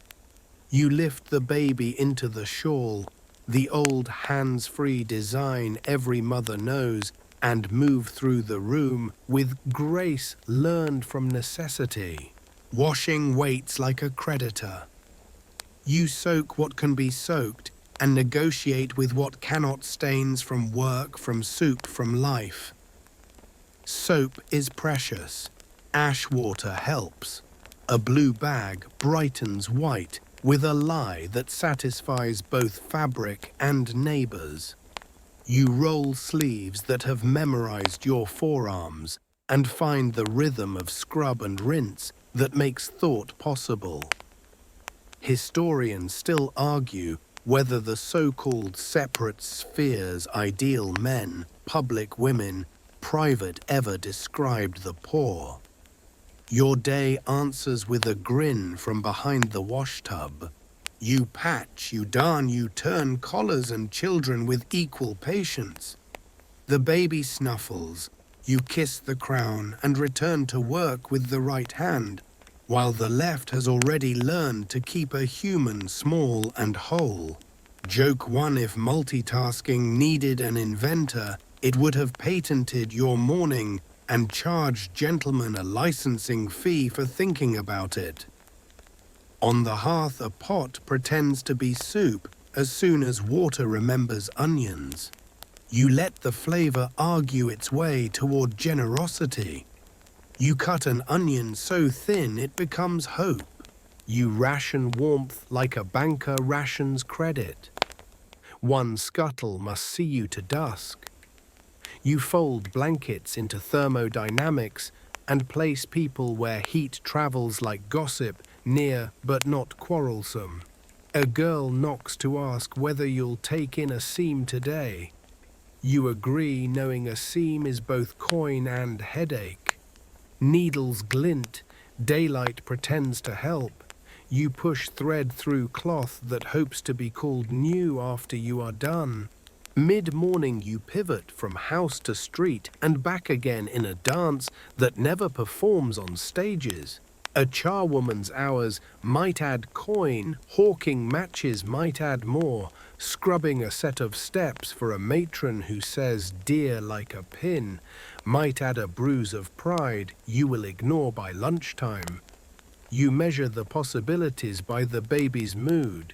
Speaker 1: You lift the baby into the shawl, the old hands-free design every mother knows, and move through the room with grace learned from necessity. Washing waits like a creditor. You soak what can be soaked and negotiate with what cannot, stains from work, from soup, from life. Soap is precious. Ash water helps. A blue bag brightens white with a lie that satisfies both fabric and neighbors. You roll sleeves that have memorized your forearms and find the rhythm of scrub and rinse that makes thought possible. Historians still argue whether the so-called separate spheres, ideal men, public women, private ever described the poor. Your day answers with a grin from behind the washtub. You patch, you darn, you turn collars and children with equal patience. The baby snuffles, you kiss the crown and return to work with the right hand, while the left has already learned to keep a human small and whole. Joke one: if multitasking needed an inventor, it would have patented your morning and charged gentlemen a licensing fee for thinking about it. On the hearth, a pot pretends to be soup as soon as water remembers onions. You let the flavor argue its way toward generosity. You cut an onion so thin it becomes hope. You ration warmth like a banker rations credit. One scuttle must see you to dusk. You fold blankets into thermodynamics and place people where heat travels like gossip, near but not quarrelsome. A girl knocks to ask whether you'll take in a seam today. You agree, knowing a seam is both coin and headache. Needles glint, daylight pretends to help. You push thread through cloth that hopes to be called new after you are done. Mid-morning you pivot from house to street and back again in a dance that never performs on stages. A charwoman's hours might add coin, hawking matches might add more, scrubbing a set of steps for a matron who says dear like a pin might add a bruise of pride you will ignore by lunchtime. You measure the possibilities by the baby's mood.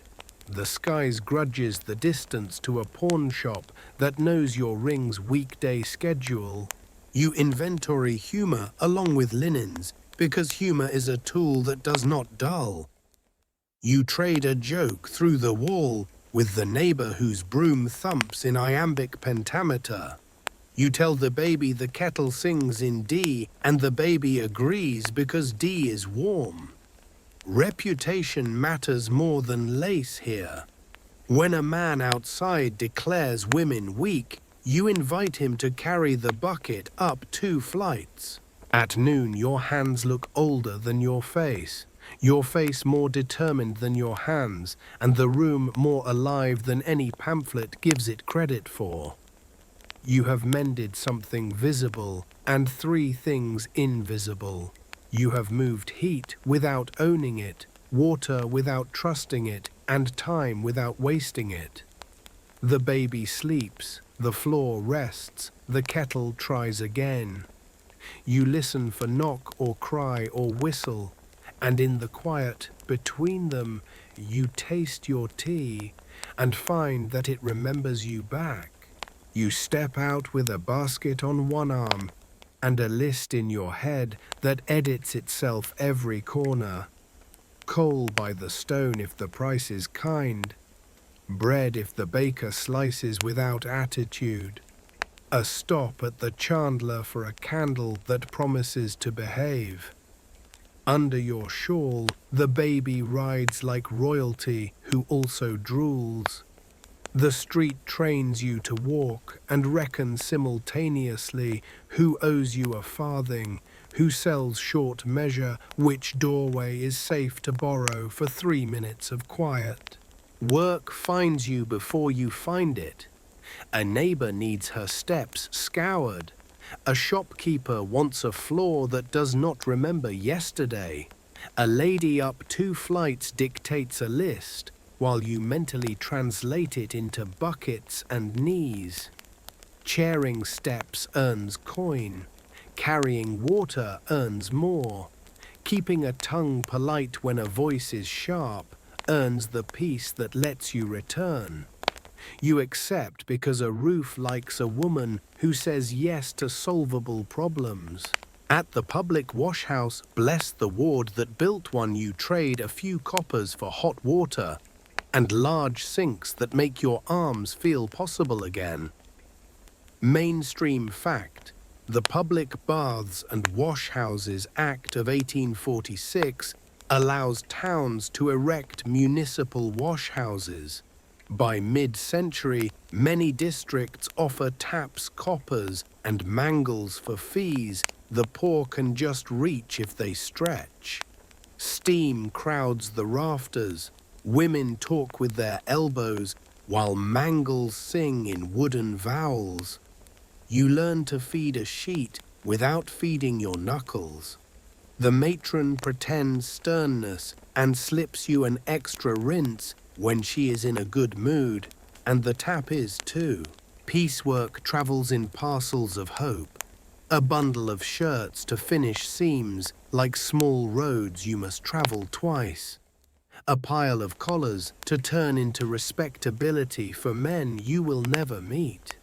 Speaker 1: The skies grudges the distance to a pawn shop that knows your ring's weekday schedule. You inventory humor along with linens, because humor is a tool that does not dull. You trade a joke through the wall with the neighbor whose broom thumps in iambic pentameter. You tell the baby the kettle sings in D, and the baby agrees because D is warm. Reputation matters more than lace here. When a man outside declares women weak, you invite him to carry the bucket up 2 flights. At noon, your hands look older than your face more determined than your hands, and the room more alive than any pamphlet gives it credit for. You have mended something visible and 3 things invisible. You have moved heat without owning it, water without trusting it, and time without wasting it. The baby sleeps, the floor rests, the kettle tries again. You listen for knock or cry or whistle. And in the quiet between them, you taste your tea and find that it remembers you back. You step out with a basket on one arm and a list in your head that edits itself every corner. Coal by the stone if the price is kind. Bread if the baker slices without attitude. A stop at the chandler for a candle that promises to behave. Under your shawl, the baby rides like royalty who also drools. The street trains you to walk and reckon simultaneously who owes you a farthing, who sells short measure, which doorway is safe to borrow for 3 minutes of quiet. Work finds you before you find it. A neighbor needs her steps scoured. A shopkeeper wants a floor that does not remember yesterday. A lady up 2 flights dictates a list, while you mentally translate it into buckets and knees. Chairing steps earns coin. Carrying water earns more. Keeping a tongue polite when a voice is sharp earns the peace that lets you return. You accept because a roof likes a woman who says yes to solvable problems. At the public washhouse, bless the ward that built one, you trade a few coppers for hot water and large sinks that make your arms feel possible again. Mainstream fact: the Public Baths and Washhouses Act of 1846 allows towns to erect municipal washhouses. By mid-century, many districts offer taps, coppers, and mangles for fees the poor can just reach if they stretch. Steam crowds the rafters. Women talk with their elbows while mangles sing in wooden vowels. You learn to feed a sheet without feeding your knuckles. The matron pretends sternness and slips you an extra rinse when she is in a good mood, and the tap is too. Piecework travels in parcels of hope. A bundle of shirts to finish seams like small roads you must travel twice. A pile of collars to turn into respectability for men you will never meet.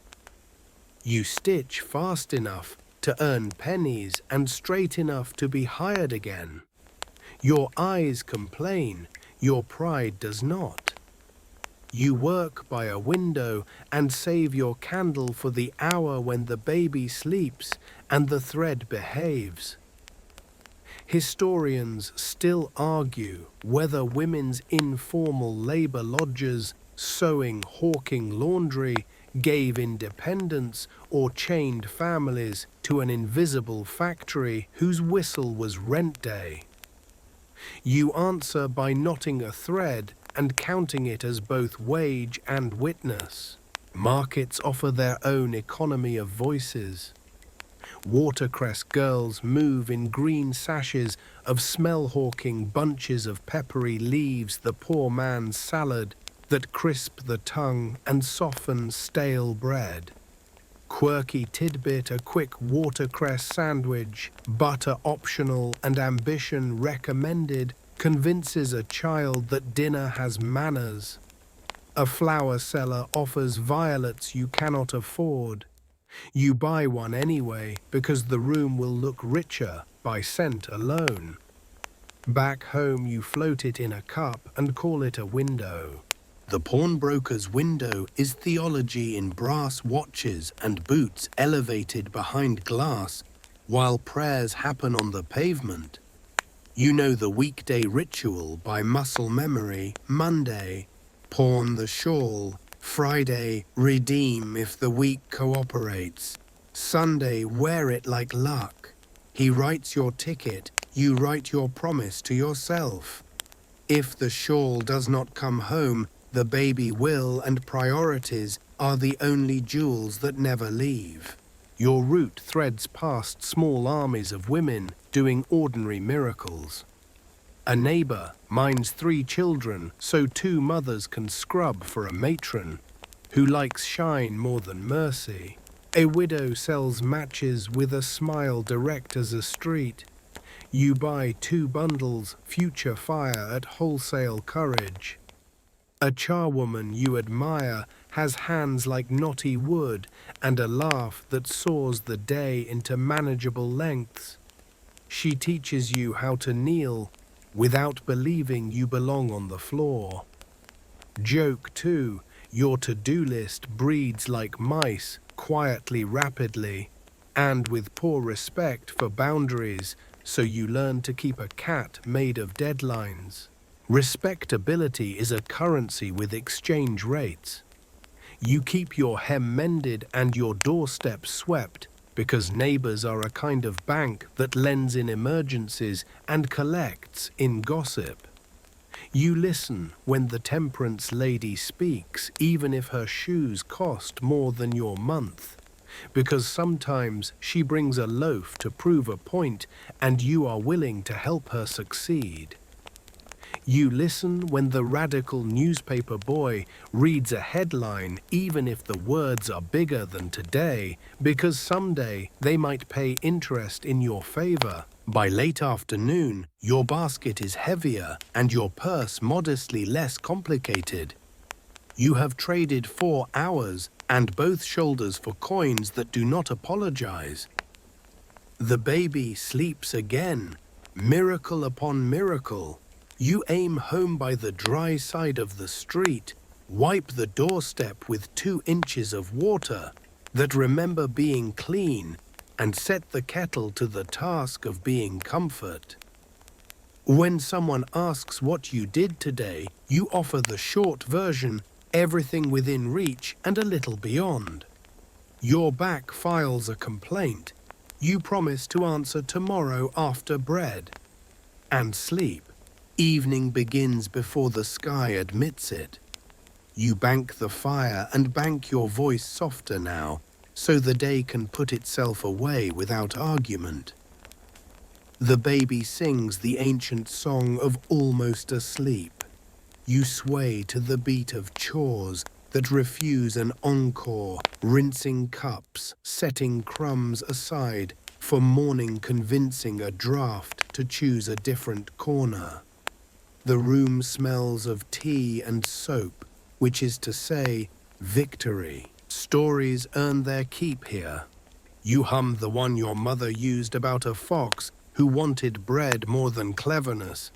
Speaker 1: You stitch fast enough to earn pennies and straight enough to be hired again. Your eyes complain, your pride does not. You work by a window and save your candle for the hour when the baby sleeps and the thread behaves. Historians still argue whether women's informal labor lodgers, sewing, hawking laundry, gave independence or chained families to an invisible factory whose whistle was rent day. You answer by knotting a thread and counting it as both wage and witness. Markets offer their own economy of voices. Watercress girls move in green sashes of smell-hawking bunches of peppery leaves, the poor man's salad that crisp the tongue and soften stale bread. Quirky tidbit, a quick watercress sandwich, butter optional and ambition recommended, convinces a child that dinner has manners. A flower seller offers violets you cannot afford. You buy one anyway because the room will look richer by scent alone. Back home you float it in a cup and call it a window. The pawnbroker's window is theology in brass watches and boots elevated behind glass while prayers happen on the pavement. You know the weekday ritual by muscle memory. Monday, pawn the shawl. Friday, redeem if the week cooperates. Sunday, wear it like luck. He writes your ticket, you write your promise to yourself. If the shawl does not come home, the baby will and priorities are the only jewels that never leave. Your route threads past small armies of women doing ordinary miracles. A neighbor minds 3 children so 2 mothers can scrub for a matron who likes shine more than mercy. A widow sells matches with a smile direct as a street. You buy 2 bundles Future Fire at wholesale courage. A charwoman you admire has hands like knotty wood and a laugh that saws the day into manageable lengths. She teaches you how to kneel without believing you belong on the floor. Joke too, your to-do list breeds like mice, quietly, rapidly, and with poor respect for boundaries, so you learn to keep a cat made of deadlines. Respectability is a currency with exchange rates. You keep your hem mended and your doorstep swept because neighbors are a kind of bank that lends in emergencies and collects in gossip. You listen when the temperance lady speaks, even if her shoes cost more than your month, because sometimes she brings a loaf to prove a point and you are willing to help her succeed. You listen when the radical newspaper boy reads a headline even if the words are bigger than today, because someday they might pay interest in your favor. By late afternoon, your basket is heavier and your purse modestly less complicated. You have traded 4 hours and both shoulders for coins that do not apologize. The baby sleeps again, miracle upon miracle. You aim home by the dry side of the street, wipe the doorstep with 2 inches of water that remember being clean, and set the kettle to the task of being comfort. When someone asks what you did today, you offer the short version, everything within reach and a little beyond. Your back files a complaint. You promise to answer tomorrow after bread. And sleep. Evening begins before the sky admits it. You bank the fire and bank your voice softer now, so the day can put itself away without argument. The baby sings the ancient song of almost asleep. You sway to the beat of chores that refuse an encore, rinsing cups, setting crumbs aside for morning, convincing a draft to choose a different corner. The room smells of tea and soap, which is to say, victory. Stories earn their keep here. You hum the one your mother used about a fox who wanted bread more than cleverness,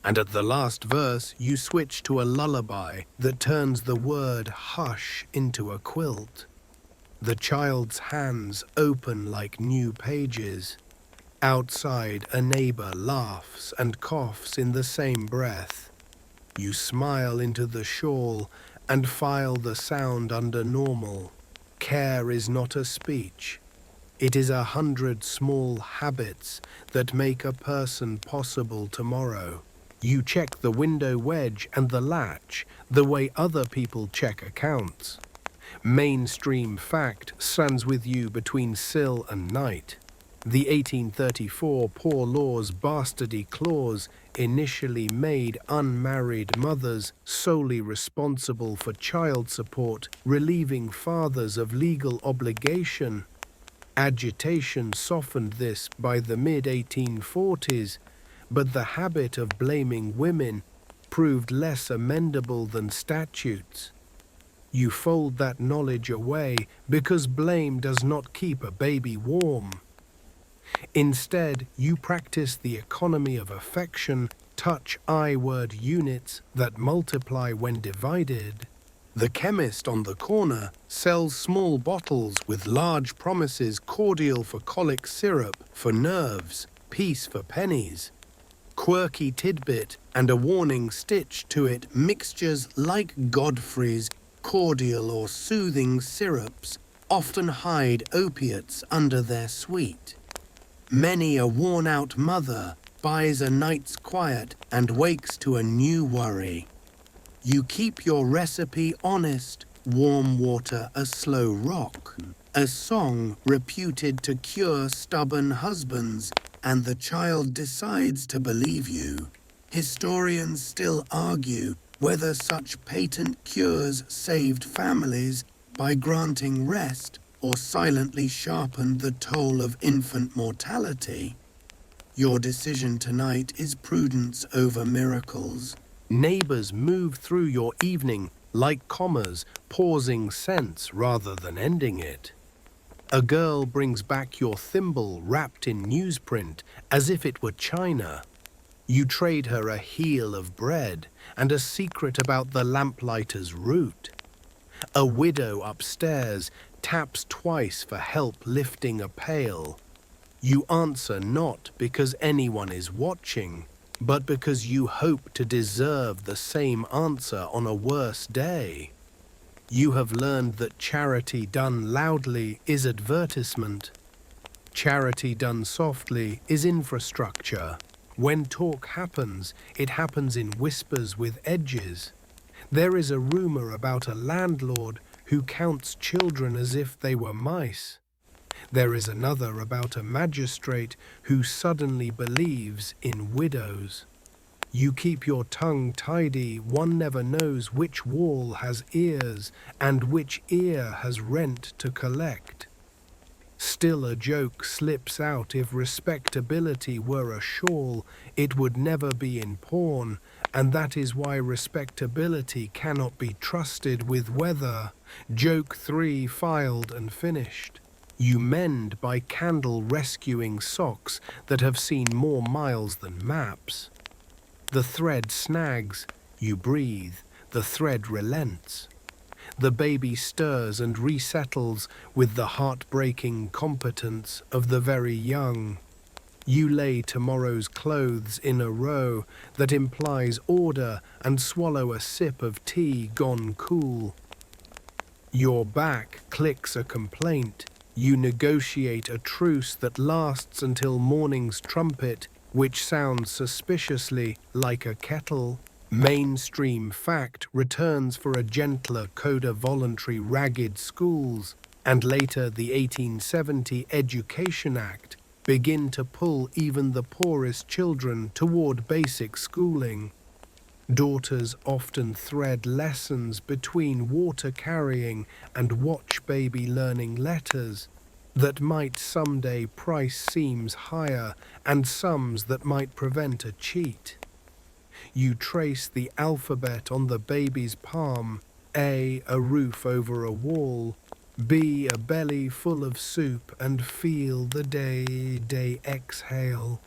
Speaker 1: and at the last verse you switch to a lullaby that turns the word hush into a quilt. The child's hands open like new pages. Outside, a neighbor laughs and coughs in the same breath. You smile into the shawl and file the sound under normal. Care is not a speech. It is 100 small habits that make a person possible tomorrow. You check the window wedge and the latch the way other people check accounts. Mainstream fact stands with you between sill and night. The 1834 Poor Law's bastardy clause initially made unmarried mothers solely responsible for child support, relieving fathers of legal obligation. Agitation softened this by the mid-1840s, but the habit of blaming women proved less amendable than statutes. You fold that knowledge away because blame does not keep a baby warm. Instead, you practice the economy of affection, touch I-word units that multiply when divided. The chemist on the corner sells small bottles with large promises, cordial for colic syrup, for nerves, peace for pennies. Quirky tidbit and a warning stitched to it, mixtures like Godfrey's, cordial or soothing syrups often hide opiates under their sweet. Many a worn-out mother buys a night's quiet and wakes to a new worry. You keep your recipe honest, warm water a slow rock, a song reputed to cure stubborn husbands, and the child decides to believe you. Historians still argue whether such patent cures saved families by granting rest or silently sharpened the toll of infant mortality.
Speaker 2: Your decision tonight is prudence over miracles.
Speaker 1: Neighbors move through your evening like commas, pausing sense rather than ending it. A girl brings back your thimble wrapped in newsprint as if it were china. You trade her a heel of bread and a secret about the lamplighter's route. A widow upstairs taps twice for help lifting a pail. You answer not because anyone is watching, but because you hope to deserve the same answer on a worse day. You have learned that charity done loudly is advertisement. Charity done softly is infrastructure. When talk happens, it happens in whispers with edges. There is a rumor about a landlord who counts children as if they were mice. There is another about a magistrate who suddenly believes in widows. You keep your tongue tidy, one never knows which wall has ears and which ear has rent to collect. Still a joke slips out. If respectability were a shawl, it would never be in pawn, and that is why respectability cannot be trusted with weather. Joke 3 filed and finished. You mend by candle rescuing socks that have seen more miles than maps. The thread snags, you breathe, the thread relents. The baby stirs and resettles with the heartbreaking competence of the very young. You lay tomorrow's clothes in a row that implies order and swallow a sip of tea gone cool. Your back clicks a complaint. You negotiate a truce that lasts until morning's trumpet, which sounds suspiciously like a kettle. Mainstream fact returns for a gentler coda voluntary ragged schools, and later the 1870 Education Act begin to pull even the poorest children toward basic schooling. Daughters often thread lessons between water carrying and watch baby learning letters that might someday price seems higher and sums that might prevent a cheat. You trace the alphabet on the baby's palm, A, a roof over a wall, B, a belly full of soup, and feel the day exhale.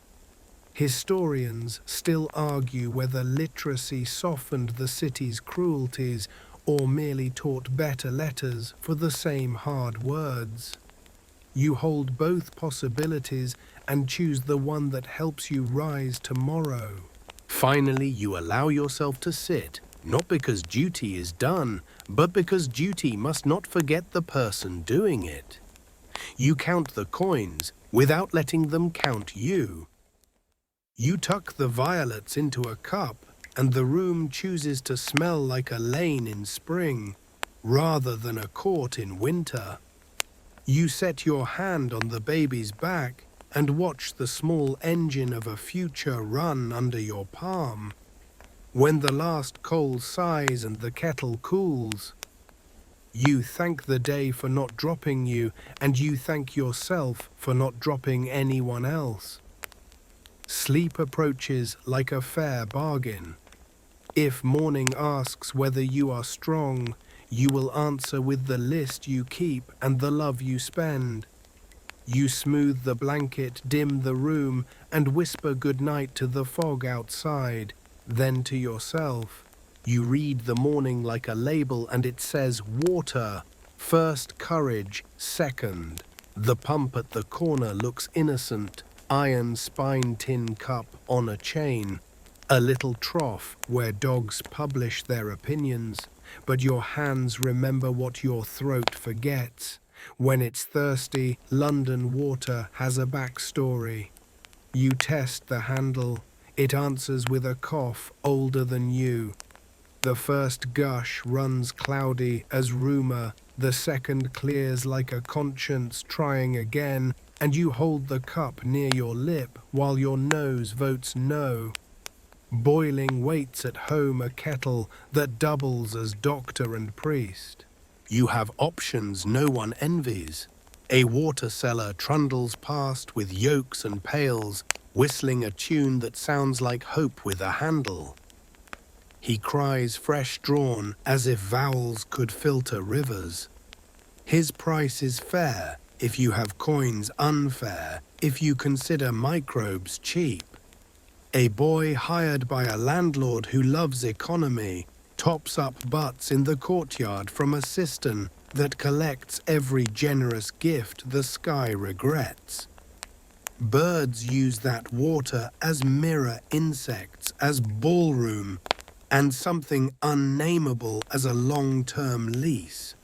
Speaker 1: Historians still argue whether literacy softened the city's cruelties or merely taught better letters for the same hard words. You hold both possibilities and choose the one that helps you rise tomorrow. Finally, you allow yourself to sit, not because duty is done, but because duty must not forget the person doing it. You count the coins without letting them count you. You tuck the violets into a cup, and the room chooses to smell like a lane in spring, rather than a court in winter. You set your hand on the baby's back and watch the small engine of a future run under your palm. When the last coal sighs and the kettle cools, you thank the day for not dropping you, and you thank yourself for not dropping anyone else. Sleep approaches like a fair bargain. If morning asks whether you are strong, you will answer with the list you keep and the love you spend. You smooth the blanket, dim the room, and whisper goodnight to the fog outside, then to yourself. You read the morning like a label, and it says water, first courage, second. The pump at the corner looks innocent, iron spine tin cup on a chain. A little trough where dogs publish their opinions, but your hands remember what your throat forgets. When it's thirsty, London water has a backstory. You test the handle. It answers with a cough older than you. The first gush runs cloudy as rumor. The second clears like a conscience trying again, and you hold the cup near your lip while your nose votes no. Boiling waits at home a kettle that doubles as doctor and priest. You have options no one envies. A water seller trundles past with yokes and pails, whistling a tune that sounds like hope with a handle. He cries fresh drawn as if vowels could filter rivers. His price is fair if you have coins, unfair if you consider microbes cheap. A boy hired by a landlord who loves economy tops up butts in the courtyard from a cistern that collects every generous gift the sky regrets. Birds use that water as mirror insects, as ballroom, and something unnameable as a long-term lease.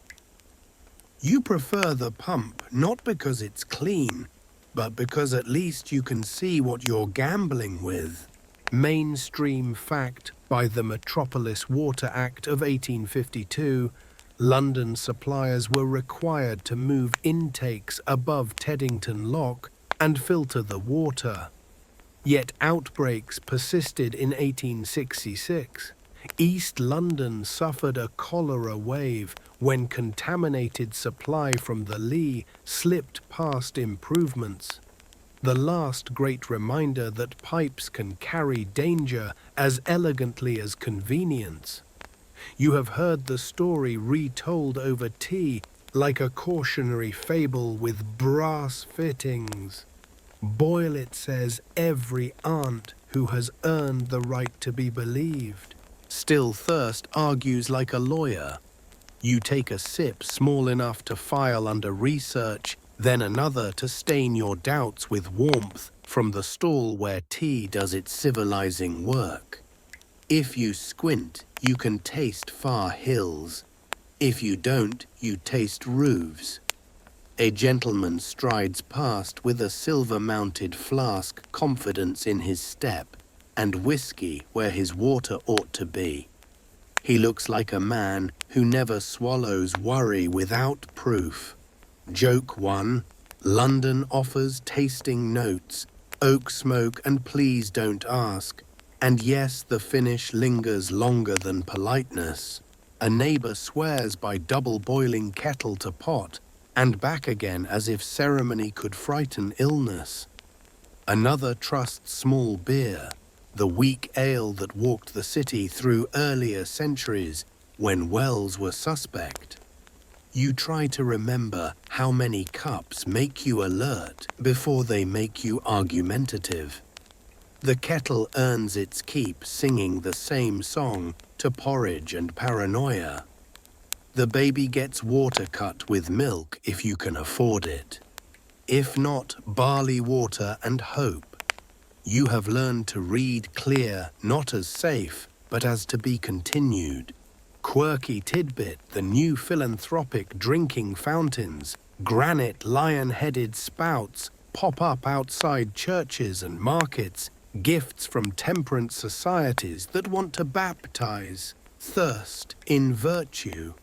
Speaker 1: You prefer the pump not because it's clean, but because at least you can see what you're gambling with. Mainstream fact: by the Metropolis Water Act of 1852, London suppliers were required to move intakes above Teddington Lock and filter the water. Yet outbreaks persisted in 1866. East London suffered a cholera wave when contaminated supply from the Lee slipped past improvements. The last great reminder that pipes can carry danger as elegantly as convenience. You have heard the story retold over tea like a cautionary fable with brass fittings. Boyle, it says, every aunt who has earned the right to be believed. Still Thirst argues like a lawyer. You take a sip small enough to file under research, then another to stain your doubts with warmth from the stall where tea does its civilizing work. If you squint, you can taste far hills. If you don't, you taste roofs. A gentleman strides past with a silver-mounted flask, confidence in his step, and whiskey where his water ought to be. He looks like a man who never swallows worry without proof. Joke 1. London offers tasting notes, oak smoke and please don't ask. And yes, the finish lingers longer than politeness. A neighbour swears by double boiling kettle to pot, and back again as if ceremony could frighten illness. Another trusts small beer, the weak ale that walked the city through earlier centuries when wells were suspect. You try to remember how many cups make you alert before they make you argumentative. The kettle earns its keep singing the same song to porridge and paranoia. The baby gets water cut with milk if you can afford it. If not, barley water and hope. You have learned to read clear not as safe, but as to be continued. Quirky tidbit: the new philanthropic drinking fountains, granite lion-headed spouts pop up outside churches and markets, gifts from temperance societies that want to baptize thirst in virtue.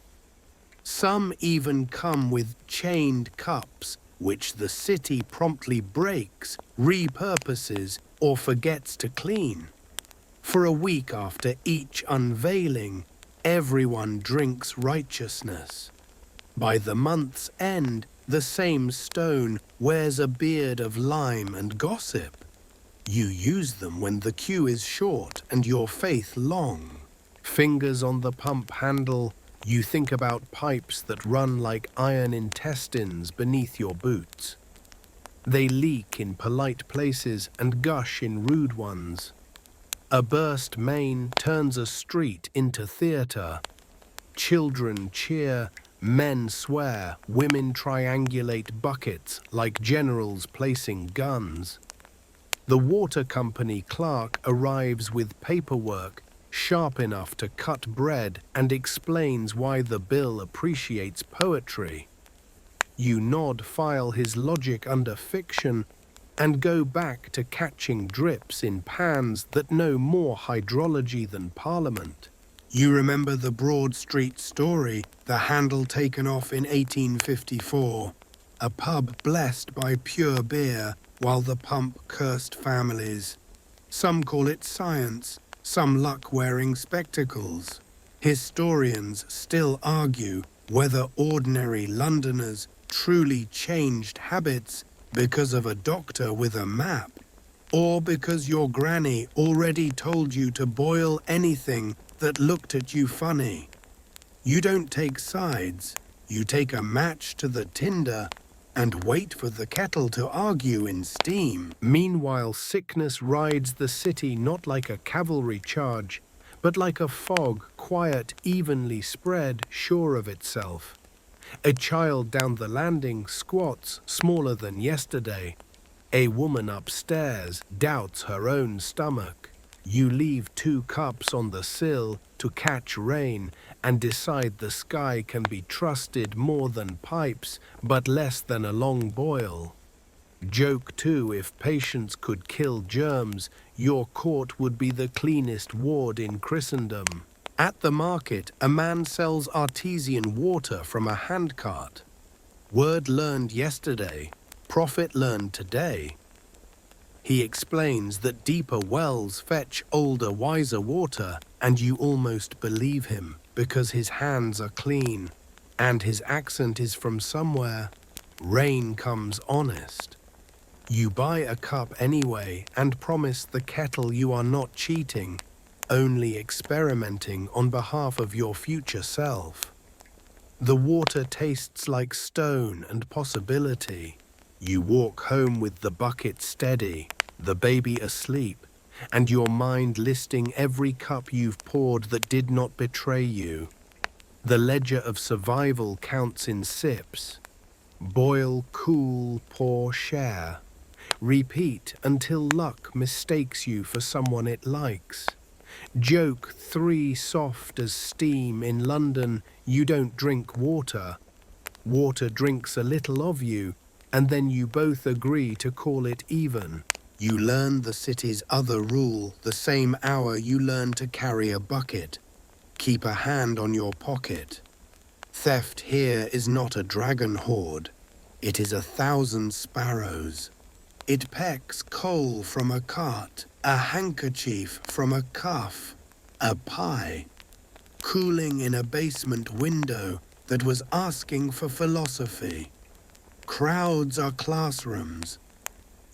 Speaker 1: Some even come with chained cups, which the city promptly breaks, repurposes, or forgets to clean. For a week after each unveiling, everyone drinks righteousness. By the month's end, the same stone wears a beard of lime and gossip. You use them when the queue is short and your faith long. Fingers on the pump handle, you think about pipes that run like iron intestines beneath your boots. They leak in polite places and gush in rude ones. A burst main turns a street into theatre. Children cheer, men swear, women triangulate buckets like generals placing guns. The water company clerk arrives with paperwork sharp enough to cut bread and explains why the bill appreciates poetry. You nod, file his logic under fiction, and go back to catching drips in pans that know more hydrology than Parliament. You remember the Broad Street story, the handle taken off in 1854, a pub blessed by pure beer while the pump cursed families. Some call it science, some luck wearing spectacles. Historians still argue whether ordinary Londoners truly changed habits because of a doctor with a map, or because your granny already told you to boil anything that looked at you funny. You don't take sides. You take a match to the tinder and wait for the kettle to argue in steam. Meanwhile, sickness rides the city not like a cavalry charge, but like a fog, quiet, evenly spread, sure of itself. A child down the landing squats, smaller than yesterday. A woman upstairs doubts her own stomach. You leave 2 cups on the sill to catch rain and decide the sky can be trusted more than pipes, but less than a long boil. Joke too, if patience could kill germs, your court would be the cleanest ward in Christendom. At the market, a man sells artesian water from a handcart. Word learned yesterday, profit learned today. He explains that deeper wells fetch older, wiser water, and you almost believe him because his hands are clean and his accent is from somewhere. Rain comes honest. You buy a cup anyway and promise the kettle you are not cheating, only experimenting on behalf of your future self. The water tastes like stone and possibility. You walk home with the bucket steady, the baby asleep, and your mind listing every cup you've poured that did not betray you. The ledger of survival counts in sips. Boil, cool, pour, share. Repeat until luck mistakes you for someone it likes. Joke 3 soft as steam in London, you don't drink water. Water drinks a little of you, and then you both agree to call it even. You learn the city's other rule the same hour you learn to carry a bucket. Keep a hand on your pocket. Theft here is not a dragon horde. It is 1,000 sparrows. It pecks coal from a cart, a handkerchief from a cuff, a pie, cooling in a basement window that was asking for philosophy. Crowds are classrooms.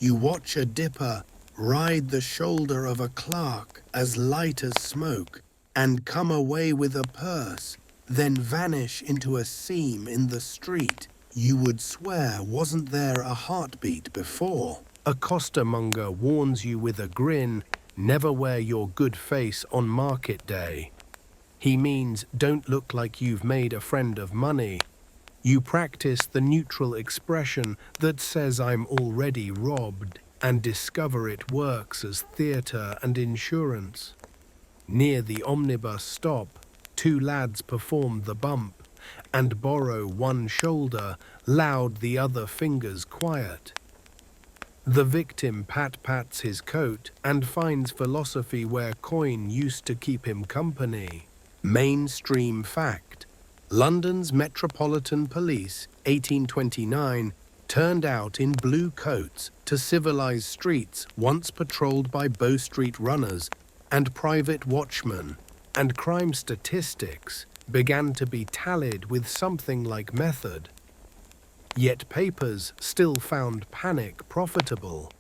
Speaker 1: You watch a dipper ride the shoulder of a clerk as light as smoke and come away with a purse, then vanish into a seam in the street you would swear wasn't there a heartbeat before. A costermonger warns you with a grin, never wear your good face on market day. He means don't look like you've made a friend of money. You practice the neutral expression that says I'm already robbed and discover it works as theatre and insurance. Near the omnibus stop, 2 lads perform the bump and borrow one shoulder, loud the other fingers quiet. The victim pat-pats his coat and finds philosophy where coin used to keep him company. Mainstream fact. London's Metropolitan Police, 1829, turned out in blue coats to civilize streets once patrolled by Bow Street runners and private watchmen, and crime statistics began to be tallied with something like method. Yet papers still found panic profitable.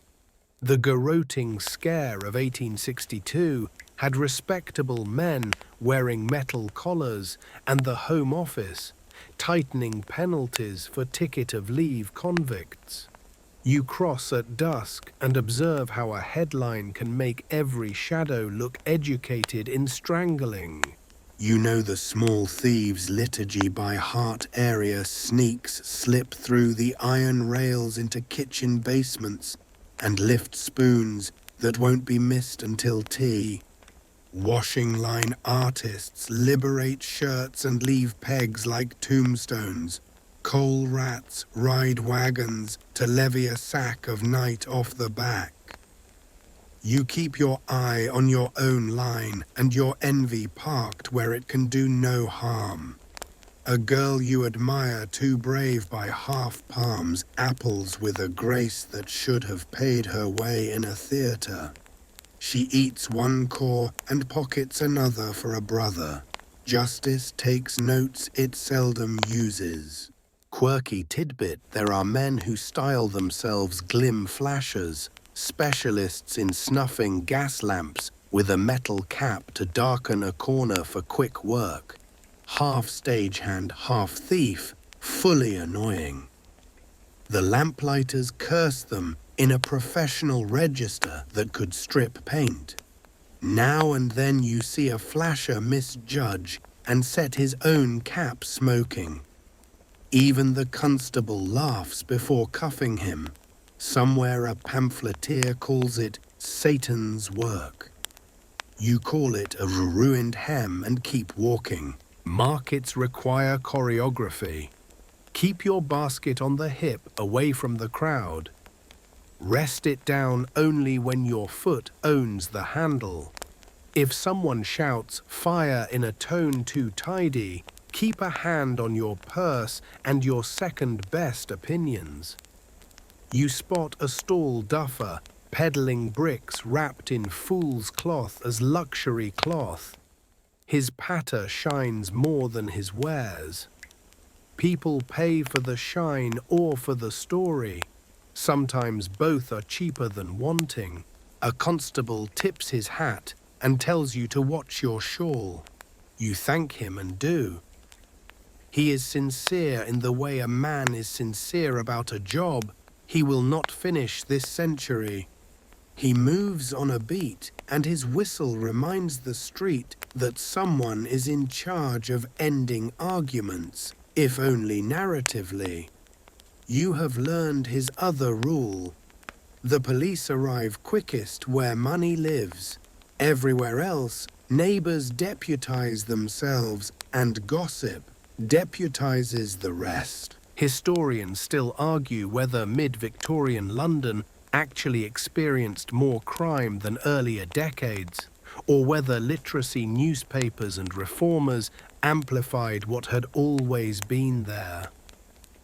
Speaker 1: The garroting scare of 1862 had respectable men wearing metal collars and the Home Office tightening penalties for ticket of leave convicts. You cross at dusk and observe how a headline can make every shadow look educated in strangling. You know the small thieves' liturgy by heart area sneaks slip through the iron rails into kitchen basements and lift spoons that won't be missed until tea. Washing line artists liberate shirts and leave pegs like tombstones. Coal rats ride wagons to levy a sack of night off the back. You keep your eye on your own line and your envy parked where it can do no harm. A girl you admire too brave by half palms apples with a grace that should have paid her way in a theatre. She eats one core and pockets another for a brother. Justice takes notes it seldom uses. Quirky tidbit, there are men who style themselves glim flashers, specialists in snuffing gas lamps with a metal cap to darken a corner for quick work, half stagehand, half thief, fully annoying. The lamplighters curse them in a professional register that could strip paint. Now and then you see a flasher misjudge and set his own cap smoking. Even the constable laughs before cuffing him. Somewhere a pamphleteer calls it Satan's work. You call it a ruined hem and keep walking. Markets require choreography. Keep your basket on the hip away from the crowd. Rest it down only when your foot owns the handle. If someone shouts fire in a tone too tidy, keep a hand on your purse and your second best opinions. You spot a stall duffer peddling bricks wrapped in fool's cloth as luxury cloth. His patter shines more than his wares. People pay for the shine or for the story. Sometimes both are cheaper than wanting. A constable tips his hat and tells you to watch your shawl. You thank him and do. He is sincere in the way a man is sincere about a job he will not finish this century. He moves on a beat, and his whistle reminds the street that someone is in charge of ending arguments, if only narratively. You have learned his other rule. The police arrive quickest where money lives. Everywhere else, neighbors deputize themselves, and gossip deputizes the rest. Historians still argue whether mid-Victorian London actually experienced more crime than earlier decades, or whether literacy newspapers and reformers amplified what had always been there.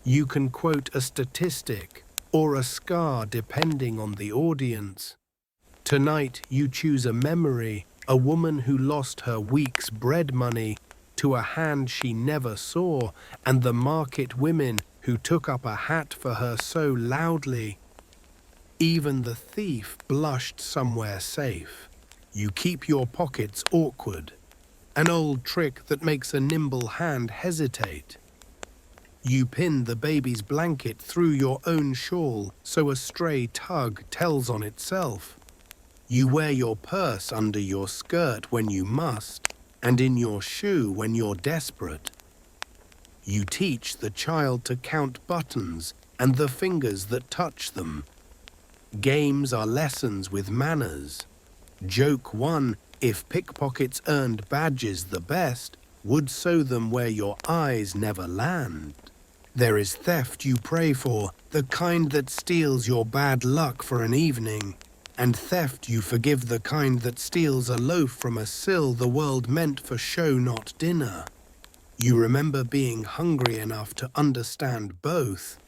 Speaker 1: You can quote a statistic or a scar depending on the audience. Tonight you choose a memory, a woman who lost her week's bread money to a hand she never saw, and the market women who took up a hat for her so loudly. Even the thief blushed somewhere safe. You keep your pockets awkward, an old trick that makes a nimble hand hesitate. You pin the baby's blanket through your own shawl so a stray tug tells on itself. You wear your purse under your skirt when you must, and in your shoe when you're desperate. You teach the child to count buttons and the fingers that touch them. Games are lessons with manners. Joke 1, if pickpockets earned badges the best, would sow them where your eyes never land. There is theft you pray for, the kind that steals your bad luck for an evening, and theft you forgive, the kind that steals a loaf from a sill the world meant for show, not dinner. You remember being hungry enough to understand both.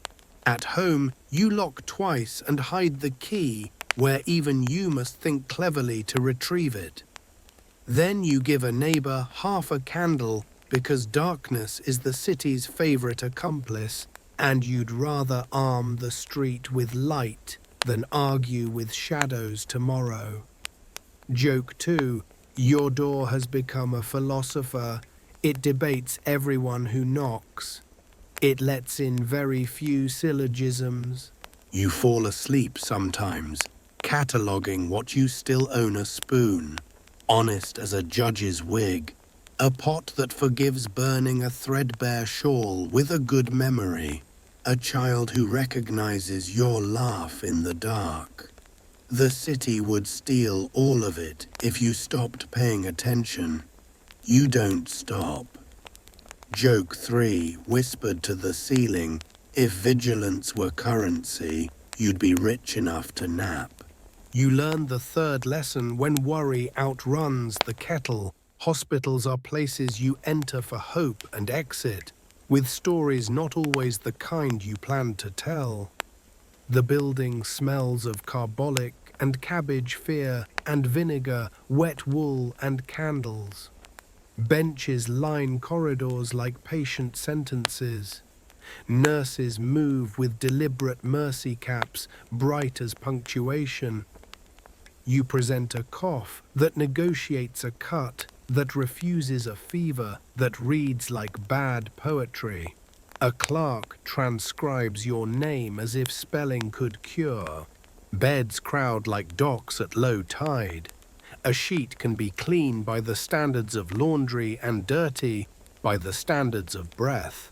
Speaker 1: At home, you lock twice and hide the key where even you must think cleverly to retrieve it. Then you give a neighbor half a candle because darkness is the city's favorite accomplice, and you'd rather arm the street with light than argue with shadows tomorrow. Joke 2, your door has become a philosopher. It debates everyone who knocks. It lets in very few syllogisms. You fall asleep sometimes, cataloguing what you still own: a spoon, honest as a judge's wig, a pot that forgives burning a threadbare shawl with a good memory, a child who recognizes your laugh in the dark. The city would steal all of it if you stopped paying attention. You don't stop. Joke 3, whispered to the ceiling, if vigilance were currency, you'd be rich enough to nap. You learn the third lesson when worry outruns the kettle. Hospitals are places you enter for hope and exit, with stories not always the kind you planned to tell. The building smells of carbolic and cabbage fear and vinegar, wet wool and candles. Benches line corridors like patient sentences. Nurses move with deliberate mercy caps, bright as punctuation. You present a cough that negotiates a cut, that refuses a fever, that reads like bad poetry. A clerk transcribes your name as if spelling could cure. Beds crowd like docks at low tide. A sheet can be clean by the standards of laundry and dirty by the standards of breath.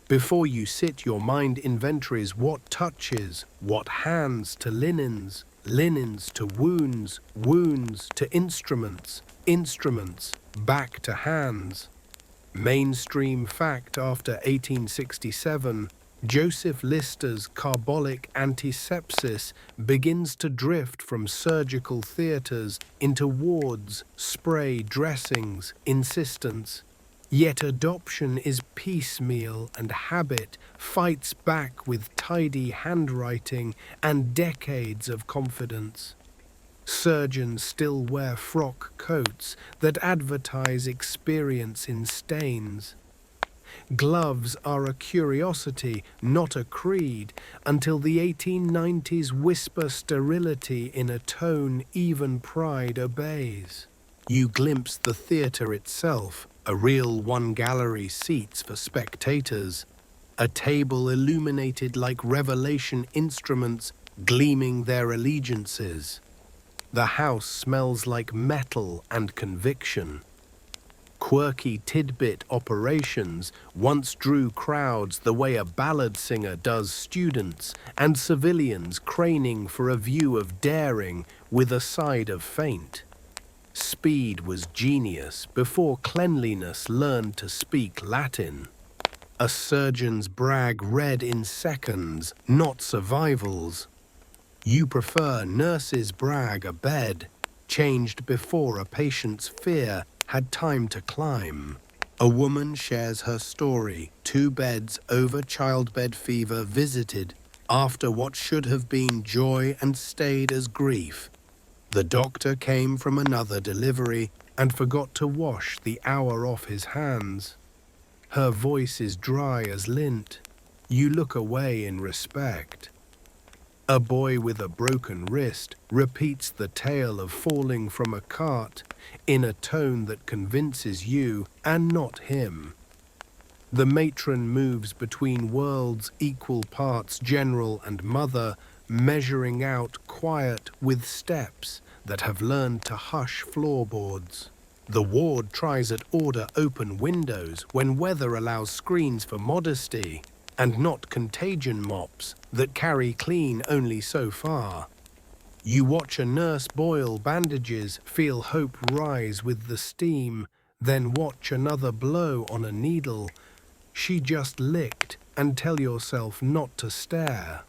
Speaker 1: Before you sit, your mind inventories what touches, what hands to linens, linens to wounds, wounds to instruments, instruments back to hands. Mainstream fact after 1867, Joseph Lister's carbolic antisepsis begins to drift from surgical theatres into wards, spray dressings, insistence. Yet adoption is piecemeal and habit fights back with tidy handwriting and decades of confidence. Surgeons still wear frock coats that advertise experience in stains. Gloves are a curiosity, not a creed, until the 1890s whisper sterility in a tone even pride obeys. You glimpse the theatre itself, a real one-gallery seats for spectators, a table illuminated like revelation instruments gleaming their allegiances. The house smells like metal and conviction. Quirky tidbit operations once drew crowds the way a ballad singer does students and civilians craning for a view of daring with a side of feint. Speed was genius before cleanliness learned to speak Latin. A surgeon's brag read in seconds, not survivals. You prefer nurses brag a bed, changed before a patient's fear had time to climb. A woman shares her story, 2 beds over childbed fever visited after what should have been joy and stayed as grief. The doctor came from another delivery and forgot to wash the hour off his hands. Her voice is dry as lint. You look away in respect. A boy with a broken wrist repeats the tale of falling from a cart in a tone that convinces you and not him. The matron moves between worlds equal parts general and mother, measuring out quiet with steps that have learned to hush floorboards. The ward tries at order open windows when weather allows screens for modesty, and not contagion mops that carry clean only so far. You watch a nurse boil bandages, feel hope rise with the steam, then watch another blow on a needle. She just licked, and tell yourself not to stare.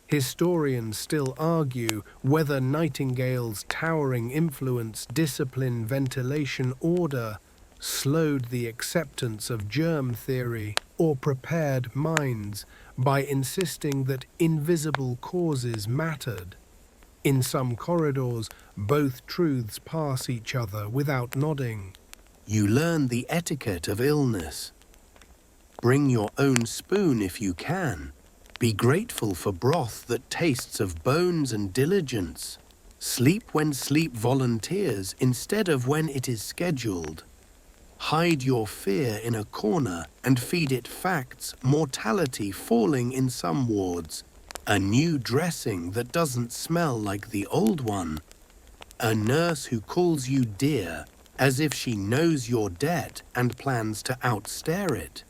Speaker 1: Historians still argue whether Nightingale's towering influence, discipline, ventilation, order slowed the acceptance of germ theory or prepared minds by insisting that invisible causes mattered. In some corridors, both truths pass each other without nodding.
Speaker 2: You learn the etiquette of illness. Bring your own spoon if you can. Be grateful for broth that tastes of bones and diligence. Sleep when sleep volunteers instead of when it is scheduled. Hide your fear in a corner and feed it facts, mortality falling in some wards. A new dressing that doesn't smell like the old one. A nurse who calls you dear as if she knows your debt and plans to outstare it.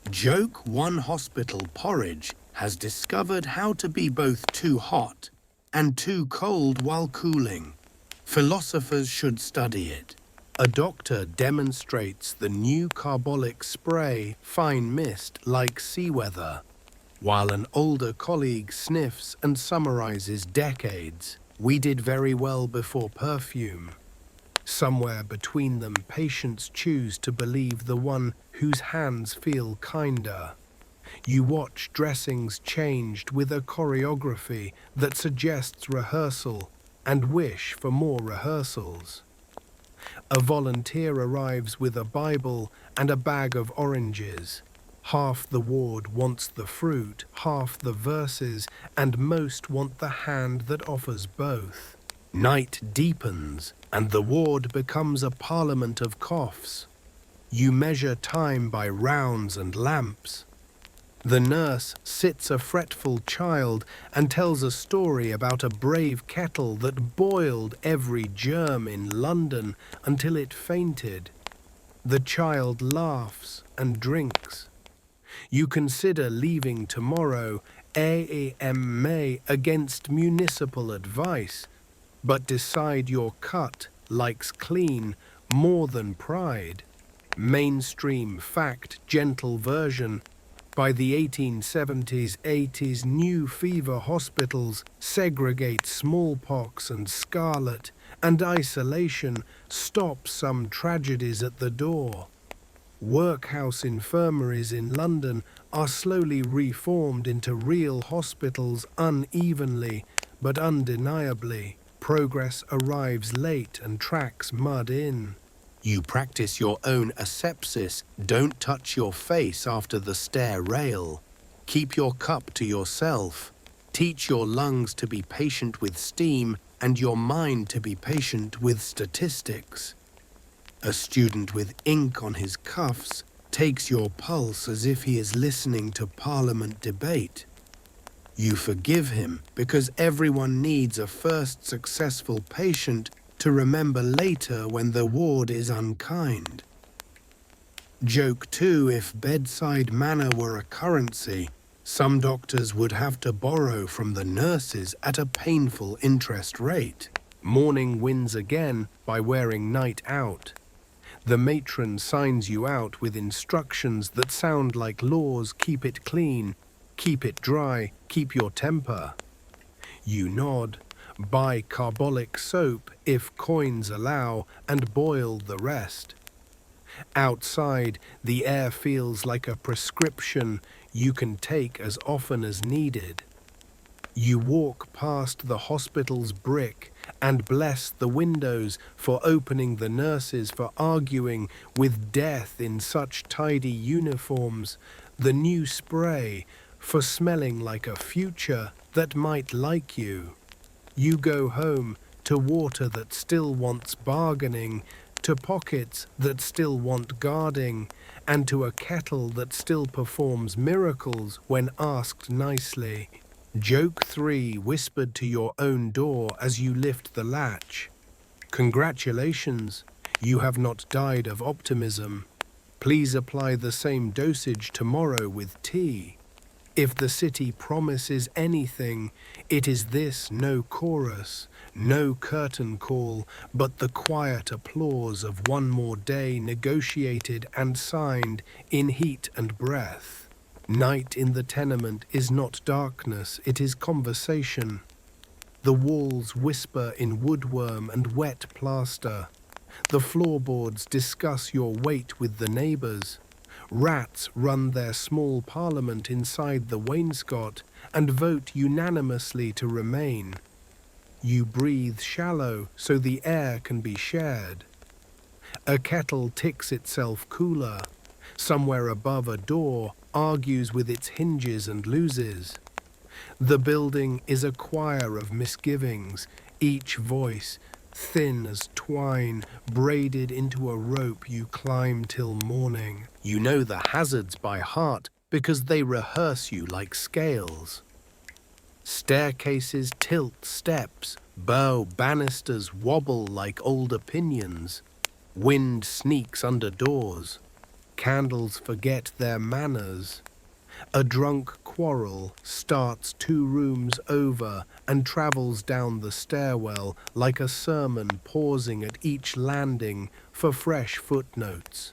Speaker 2: Joke one hospital porridge has discovered how to be both too hot and too cold while cooling. Philosophers should study it. A doctor demonstrates the new carbolic spray, fine mist like sea weather, while an older colleague sniffs and summarizes decades. We did very well before perfume. Somewhere between them, patients choose to believe the one whose hands feel kinder. You watch dressings changed with a choreography that suggests rehearsal and wish for more rehearsals. A volunteer arrives with a Bible and a bag of oranges.
Speaker 1: Half the ward wants the fruit, half the verses, and most want the hand that offers both. Night deepens, and the ward becomes a parliament of coughs. You measure time by rounds and lamps. The nurse sits a fretful child and tells a story about a brave kettle that boiled every germ in London until it fainted. The child laughs and drinks. You consider leaving tomorrow, a.m. May, against municipal advice, but decide your cut likes clean more than pride. Mainstream fact, gentle version. By the 1870s, 80s, new fever hospitals segregate smallpox and scarlet, and isolation stops some tragedies at the door. Workhouse infirmaries in London are slowly reformed into real hospitals unevenly, but undeniably. Progress arrives late and tracks mud in. You practice your own asepsis. Don't touch your face after the stair rail. Keep your cup to yourself. Teach your lungs to be patient with steam and your mind to be patient with statistics. A student with ink on his cuffs takes your pulse as if he is listening to Parliament debate. You forgive him because everyone needs a first successful patient to remember later when the ward is unkind. Joke 2: if bedside manner were a currency, some doctors would have to borrow from the nurses at a painful interest rate. Morning wins again by wearing night out. The matron signs you out with instructions that sound like laws: keep it clean, keep it dry, keep your temper. You nod, buy carbolic soap if coins allow, and boil the rest. Outside, the air feels like a prescription you can take as often as needed. You walk past the hospital's brick and bless the windows for opening, the nurses for arguing with death in such tidy uniforms, the new spray for smelling like a future that might like you. You go home to water that still wants bargaining, to pockets that still want guarding, and to a kettle that still performs miracles when asked nicely. Joke 3 whispered to your own door as you lift the latch. Congratulations, you have not died of optimism. Please apply the same dosage tomorrow with tea. If the city promises anything, it is this: no chorus, no curtain call, but the quiet applause of one more day negotiated and signed in heat and breath. Night in the tenement is not darkness, it is conversation. The walls whisper in woodworm and wet plaster. The floorboards discuss your weight with the neighbours. Rats run their small parliament inside the wainscot and vote unanimously to remain. You breathe shallow so the air can be shared. A kettle ticks itself cooler. Somewhere above a door argues with its hinges and loses. The building is a choir of misgivings, each voice thin as twine, braided into a rope you climb till morning. You know the hazards by heart because they rehearse you like scales. Staircases tilt steps, bow banisters wobble like old opinions. Wind sneaks under doors. Candles forget their manners. A drunk quarrel starts 2 rooms over and travels down the stairwell like a sermon, pausing at each landing for fresh footnotes.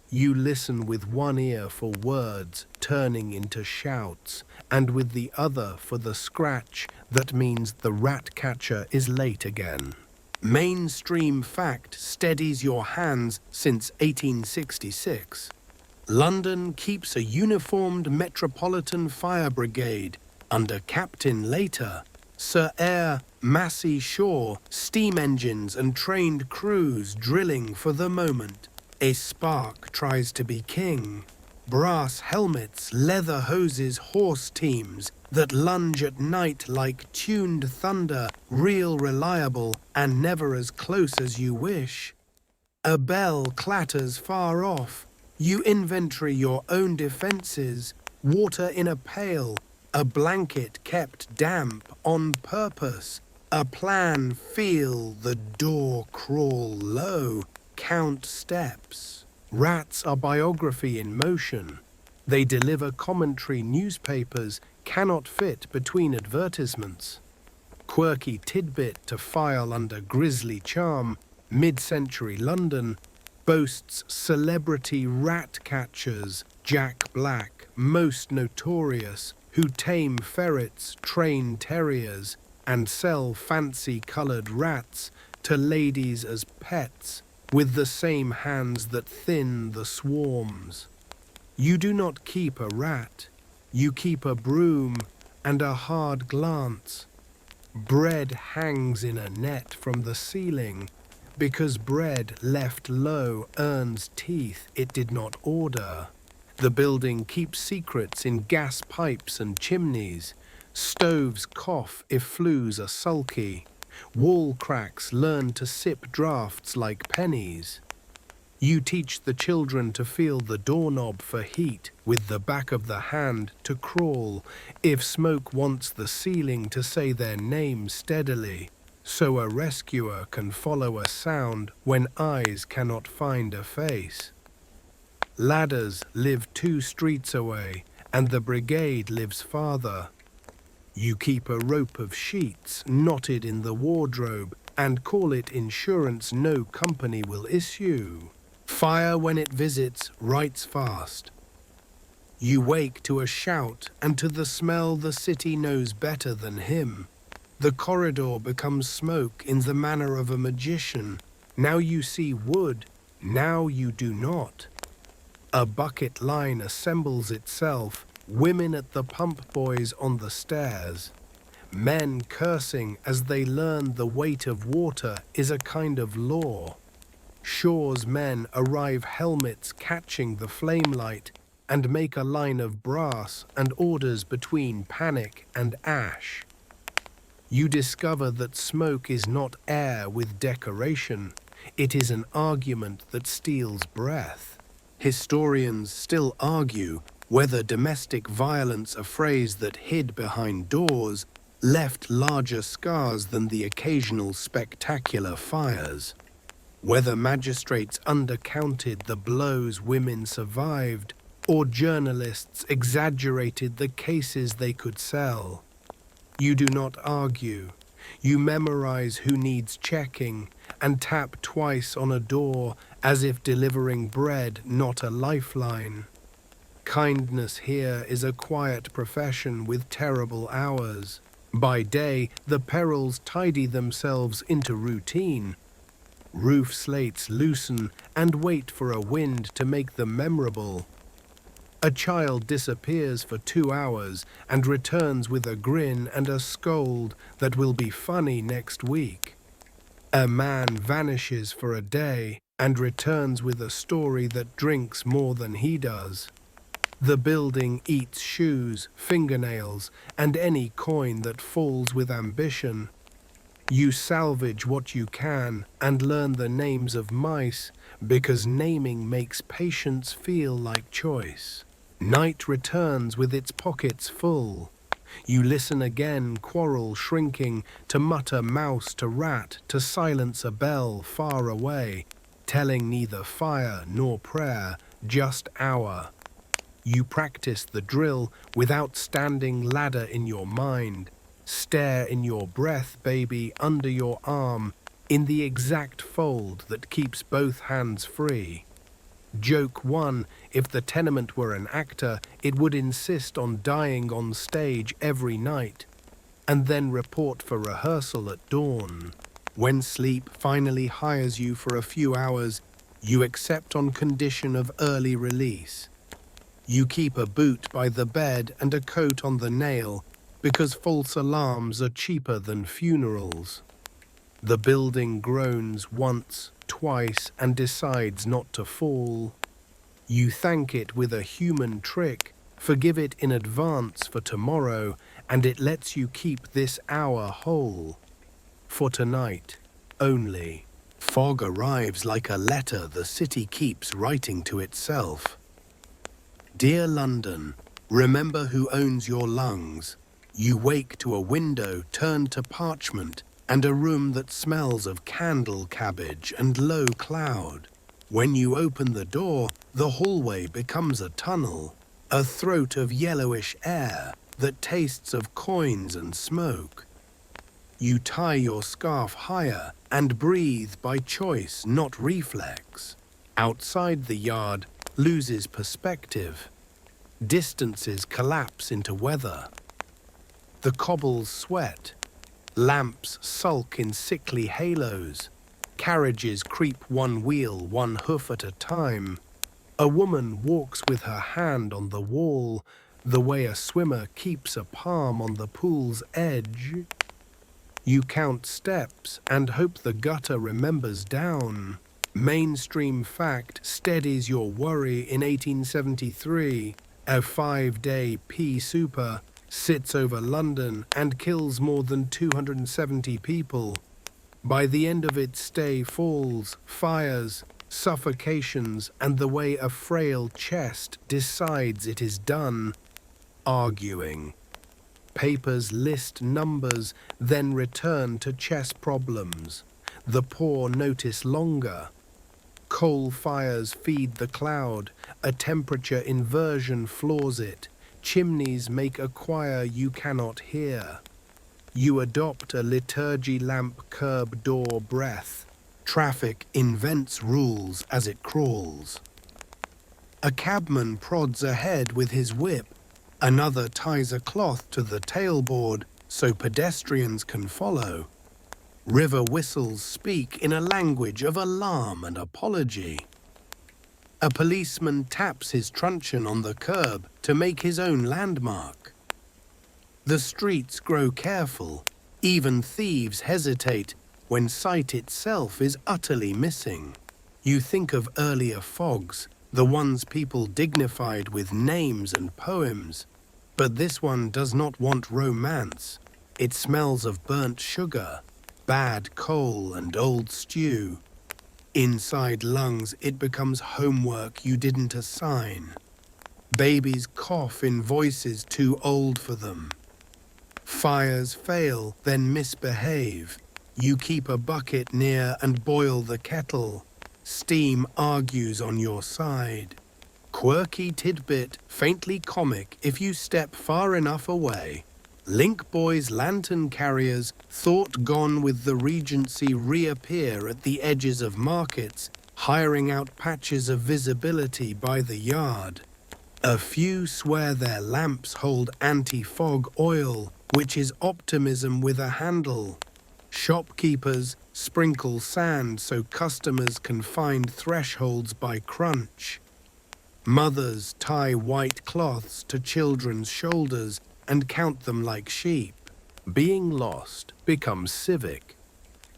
Speaker 1: You listen with one ear for words turning into shouts, and with the other for the scratch that means the rat catcher is late again. Mainstream fact steadies your hands since 1866. London keeps a uniformed Metropolitan Fire Brigade under Captain Later, Sir Eyre Massey Shaw, steam engines and trained crews drilling for the moment. A spark tries to be king. Brass helmets, leather hoses, horse teams that lunge at night like tuned thunder, real reliable and never as close as you wish. A bell clatters far off. You inventory your own defenses, water in a pail, a blanket kept damp on purpose, a plan feel the door crawl low, count steps. Rats are biography in motion. They deliver commentary newspapers cannot fit between advertisements. Quirky tidbit to file under grisly charm, mid-century London boasts celebrity rat catchers, Jack Black, most notorious, who tame ferrets, train terriers, and sell fancy-coloured rats to ladies as pets, with the same hands that thin the swarms. You do not keep a rat, you keep a broom and a hard glance. Bread hangs in a net from the ceiling, because bread left low earns teeth it did not order. The building keeps secrets in gas pipes and chimneys. Stoves cough if flues are sulky. Wall cracks learn to sip draughts like pennies. You teach the children to feel the doorknob for heat, with the back of the hand to crawl, if smoke wants the ceiling to say their name steadily, so a rescuer can follow a sound when eyes cannot find a face. Ladders live 2 streets away, and the brigade lives farther. You keep a rope of sheets knotted in the wardrobe and call it insurance no company will issue. Fire when it visits writes fast. You wake to a shout and to the smell the city knows better than him. The corridor becomes smoke in the manner of a magician. Now you see wood, now you do not. A bucket line assembles itself, women at the pump boys on the stairs. Men cursing as they learn the weight of water is a kind of law. Shore's men arrive helmets catching the flame light and make a line of brass and orders between panic and ash. You discover that smoke is not air with decoration. It is an argument that steals breath. Historians still argue whether domestic violence, a phrase that hid behind doors, left larger scars than the occasional spectacular fires. Whether magistrates undercounted the blows women survived, or journalists exaggerated the cases they could sell. You do not argue. You memorize who needs checking and tap twice on a door as if delivering bread, not a lifeline. Kindness here is a quiet profession with terrible hours. By day, the Perils tidy themselves into routine. Roof slates loosen and wait for a wind to make them memorable. A child disappears for 2 hours and returns with a grin and a scold that will be funny next week. A man vanishes for a day and returns with a story that drinks more than he does. The building eats shoes, fingernails, and any coin that falls with ambition. You salvage what you can and learn the names of mice because naming makes patience feel like choice. Night returns with its pockets full. You listen again, quarrel shrinking, to mutter mouse to rat, to silence a bell far away, telling neither fire nor prayer, just hour. You practice the drill without standing ladder in your mind. Stare in your breath, baby, under your arm, in the exact fold that keeps both hands free. Joke 1, if the Tenement were an actor, it would insist on dying on stage every night, and then report for rehearsal at dawn. When sleep finally hires you for a few hours, you accept on condition of early release. You keep a boot by the bed and a coat on the nail, because false alarms are cheaper than funerals. The building groans once, twice, and decides not to fall. You thank it with a human trick, forgive it in advance for tomorrow, and it lets you keep this hour whole. For tonight only. Fog arrives like a letter the city keeps writing to itself. Dear London, remember who owns your lungs. You wake to a window turned to parchment and a room that smells of candle cabbage and low cloud. When you open the door, the hallway becomes a tunnel, a throat of yellowish air that tastes of coins and smoke. You tie your scarf higher and breathe by choice, not reflex. Outside the yard loses perspective. Distances collapse into weather. The cobbles sweat. Lamps sulk in sickly halos. Carriages creep one wheel, one hoof at a time. A woman walks with her hand on the wall, the way a swimmer keeps a palm on the pool's edge. You count steps and hope the gutter remembers down. Mainstream fact steadies your worry in 1873. A 5-day pea super sits over London and kills more than 270 people. By the end of its stay, falls, fires, suffocations, and the way a frail chest decides it is done, arguing. Papers list numbers, then return to chess problems. The poor notice longer. Coal fires feed the cloud. A temperature inversion floors it. Chimneys make a choir you cannot hear. You adopt a liturgy lamp curb door breath. Traffic invents rules as it crawls. A cabman prods ahead with his whip. Another ties a cloth to the tailboard so pedestrians can follow. River whistles speak in a language of alarm and apology. A policeman taps his truncheon on the curb to make his own landmark. The streets grow careful. Even thieves hesitate when sight itself is utterly missing. You think of earlier fogs, the ones people dignified with names and poems. But this one does not want romance. It smells of burnt sugar, bad coal and old stew. Inside lungs, it becomes homework you didn't assign. Babies cough in voices too old for them. Fires fail, then misbehave. You keep a bucket near and boil the kettle. Steam argues on your side. Quirky tidbit, faintly comic if you step far enough away. Link boys' lantern carriers, thought gone with the Regency, reappear at the edges of markets, hiring out patches of visibility by the yard. A few swear their lamps hold anti-fog oil, which is optimism with a handle. Shopkeepers sprinkle sand so customers can find thresholds by crunch. Mothers tie white cloths to children's shoulders and count them like sheep. Being lost becomes civic.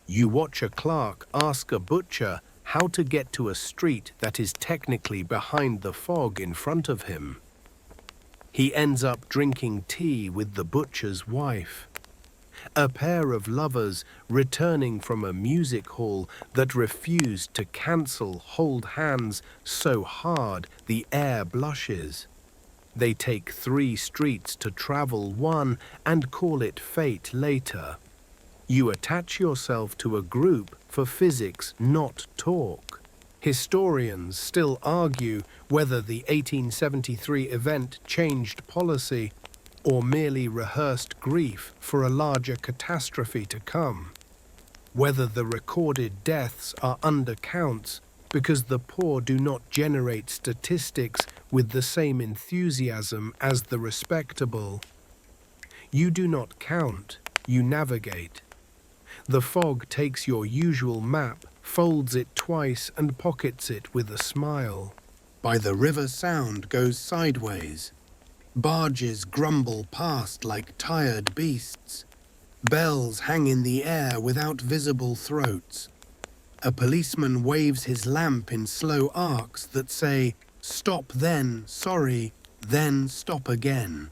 Speaker 1: You watch a clerk ask a butcher how to get to a street that is technically behind the fog in front of him. He ends up drinking tea with the butcher's wife. A pair of lovers returning from a music hall that refused to cancel hold hands so hard the air blushes. They take 3 streets to travel one and call it fate later. You attach yourself to a group for physics, not talk. Historians still argue whether the 1873 event changed policy or merely rehearsed grief for a larger catastrophe to come. Whether the recorded deaths are undercounts because the poor do not generate statistics with the same enthusiasm as the respectable. You do not count, you navigate. The fog takes your usual map, folds it twice and pockets it with a smile. By the river sound goes sideways. Barges grumble past like tired beasts. Bells hang in the air without visible throats. A policeman waves his lamp in slow arcs that say, Stop then, sorry, then stop again.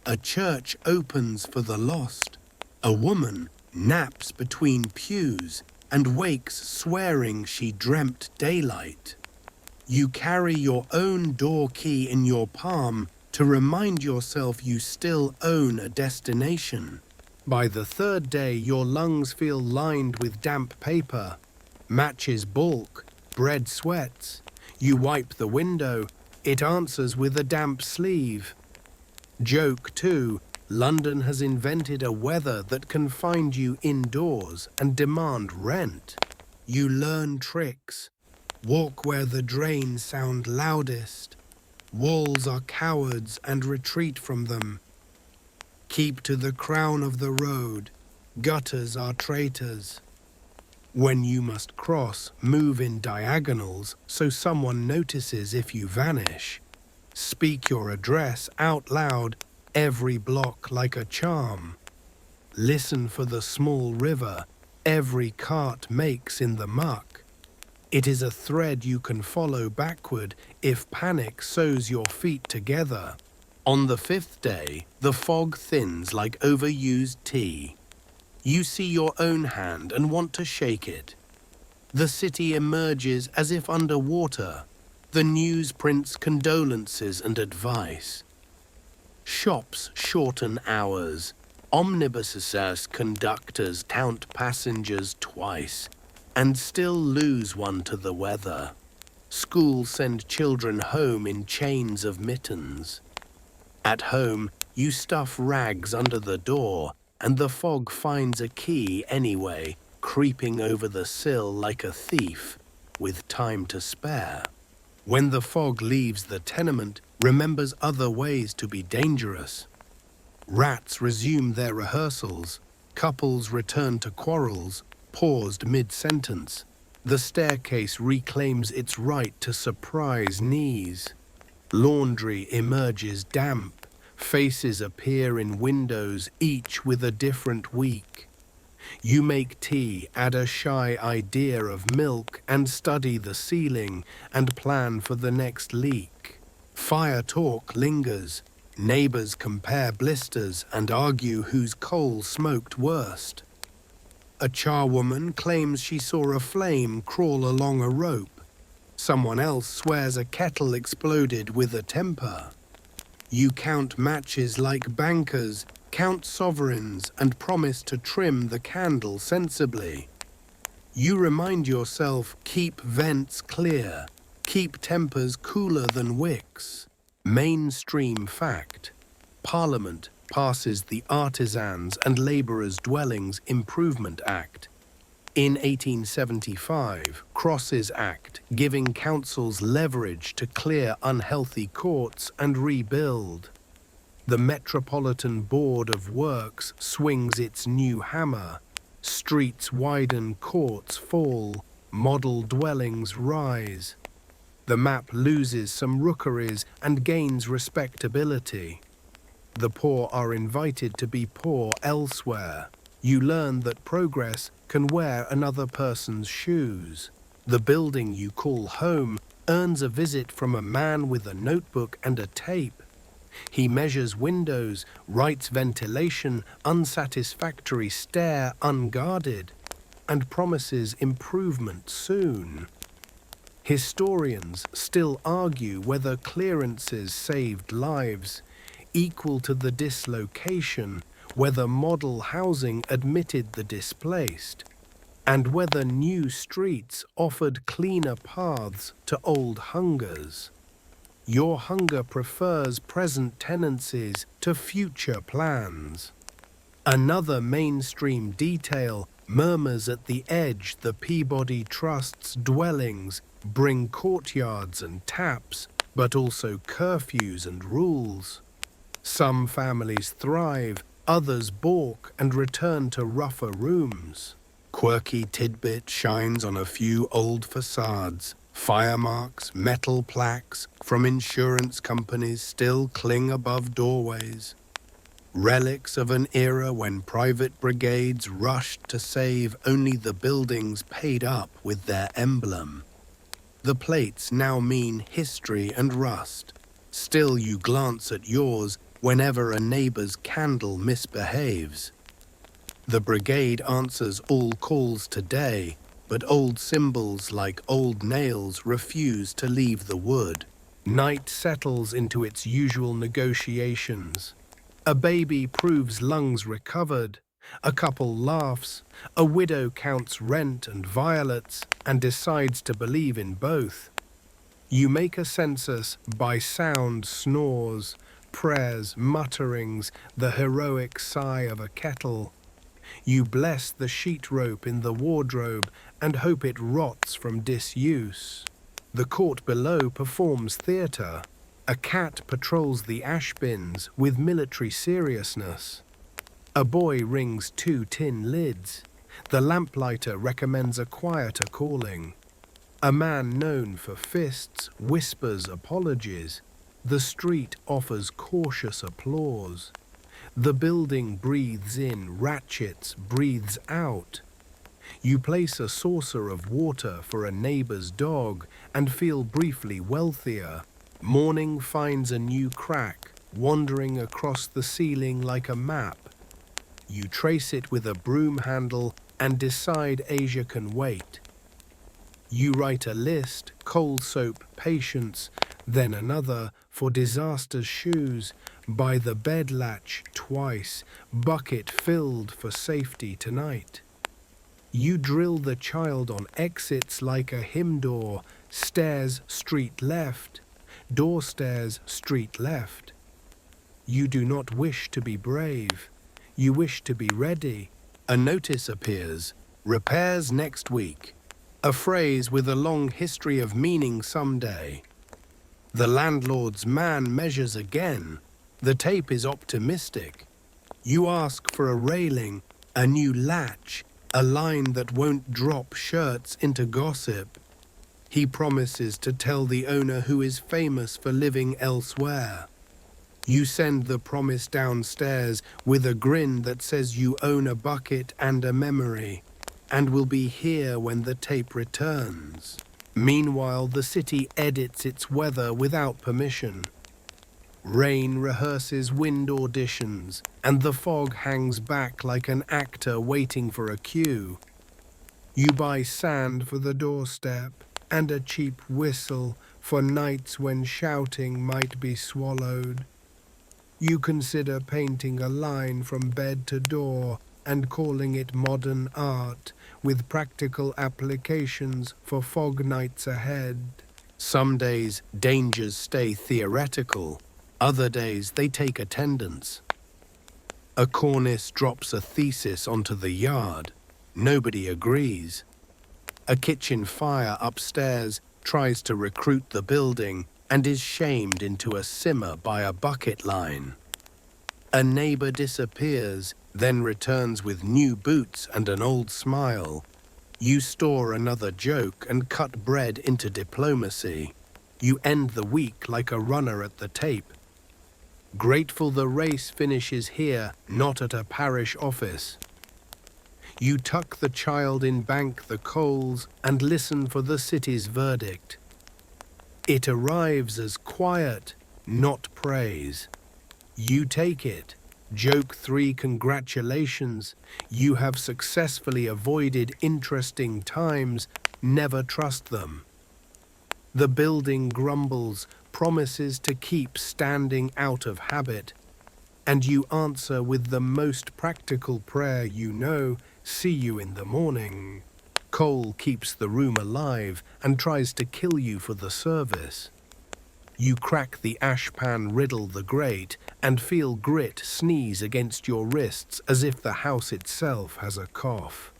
Speaker 1: A church opens for the lost. A woman naps between pews and wakes swearing she dreamt daylight. You carry your own door key in your palm to remind yourself you still own a destination. By the third day, your lungs feel lined with damp paper. Matches balk, bread sweats. You wipe the window, it answers with a damp sleeve. Joke too, London has invented a weather that can find you indoors and demand rent. You learn tricks. Walk where the drains sound loudest. Walls are cowards and retreat from them. Keep to the crown of the road. Gutters are traitors. When you must cross, move in diagonals so someone notices if you vanish. Speak your address out loud, every block like a charm. Listen for the small river every cart makes in the muck. It is a thread you can follow backward if panic sews your feet together. On the fifth day, the fog thins like overused tea. You see your own hand and want to shake it. The city emerges as if underwater. The news prints condolences and advice. Shops shorten hours. Omnibuses conductors count passengers twice and still lose one to the weather. Schools send children home in chains of mittens. At home, you stuff rags under the door, and the fog finds a key anyway, creeping over the sill like a thief, with time to spare. When the fog leaves the tenement, remembers other ways to be dangerous. Rats resume their rehearsals. Couples return to quarrels, paused mid-sentence. The staircase reclaims its right to surprise knees. Laundry emerges damp. Faces appear in windows, each with a different week. You make tea, add a shy idea of milk, and study the ceiling and plan for the next leak. Fire talk lingers. Neighbors compare blisters and argue whose coal smoked worst. A charwoman claims she saw a flame crawl along a rope. Someone else swears a kettle exploded with a temper. You count matches like bankers, count sovereigns, and promise to trim the candle sensibly. You remind yourself, keep vents clear, keep tempers cooler than wicks. Mainstream fact. Parliament passes the Artisans and Labourers' Dwellings Improvement Act. In 1875, Crosses Act, giving councils leverage to clear unhealthy courts and rebuild. The Metropolitan Board of Works swings its new hammer. Streets widen, courts fall, model dwellings rise. The map loses some rookeries and gains respectability. The poor are invited to be poor elsewhere. You learn that progress can wear another person's shoes. The building you call home earns a visit from a man with a notebook and a tape. He measures windows, writes ventilation, unsatisfactory stare unguarded, and promises improvement soon. Historians still argue whether clearances saved lives, equal to the dislocation, whether model housing admitted the displaced, and whether new streets offered cleaner paths to old hungers. Your hunger prefers present tenancies to future plans. Another mainstream detail murmurs at the edge the Peabody Trust's dwellings bring courtyards and taps, but also curfews and rules. Some families thrive, others balk and return to rougher rooms. Quirky tidbit shines on a few old facades. Fire marks, metal plaques from insurance companies still cling above doorways. Relics of an era when private brigades rushed to save only the buildings paid up with their emblem. The plates now mean history and rust. Still you glance at yours whenever a neighbour's candle misbehaves. The brigade answers all calls today, but old symbols like old nails refuse to leave the wood. Night settles into its usual negotiations. A baby proves lungs recovered. A couple laughs. A widow counts rent and violets and decides to believe in both. You make a census by sound snores, prayers, mutterings, the heroic sigh of a kettle. You bless the sheet rope in the wardrobe and hope it rots from disuse. The court below performs theatre. A cat patrols the ash bins with military seriousness. A boy rings 2 tin lids. The lamplighter recommends a quieter calling. A man known for fists whispers apologies. The street offers cautious applause. The building breathes in, ratchets, breathes out. You place a saucer of water for a neighbour's dog and feel briefly wealthier. Morning finds a new crack, wandering across the ceiling like a map. You trace it with a broom handle and decide Asia can wait. You write a list, cold soap, patience, then another for disaster's shoes, by the bed latch twice, bucket filled for safety tonight. You drill the child on exits like a hymn door, stairs, street left, door stairs, street left. You do not wish to be brave, you wish to be ready. A notice appears, repairs next week. A phrase with a long history of meaning someday. The landlord's man measures again. The tape is optimistic. You ask for a railing, a new latch, a line that won't drop shirts into gossip. He promises to tell the owner who is famous for living elsewhere. You send the promise downstairs with a grin that says you own a bucket and a memory, and will be here when the tape returns. Meanwhile, the city edits its weather without permission. Rain rehearses wind auditions, and the fog hangs back like an actor waiting for a cue. You buy sand for the doorstep and a cheap whistle for nights when shouting might be swallowed. You consider painting a line from bed to door and calling it modern art, with practical applications for fog nights ahead. Some days, dangers stay theoretical. Other days, they take attendance. A cornice drops a thesis onto the yard. Nobody agrees. A kitchen fire upstairs tries to recruit the building and is shamed into a simmer by a bucket line. A neighbour disappears, then returns with new boots and an old smile. You store another joke and cut bread into diplomacy. You end the week like a runner at the tape. Grateful the race finishes here, not at a parish office. You tuck the child in, bank the coals, and listen for the city's verdict. It arrives as quiet, not praise. You take it. Joke 3, congratulations. You have successfully avoided interesting times. Never trust them. The building grumbles, promises to keep standing out of habit. And you answer with the most practical prayer you know, see you in the morning. Coal keeps the room alive and tries to kill you for the service. You crack the ashpan riddle the grate and feel grit sneeze against your wrists as if the house itself has a cough.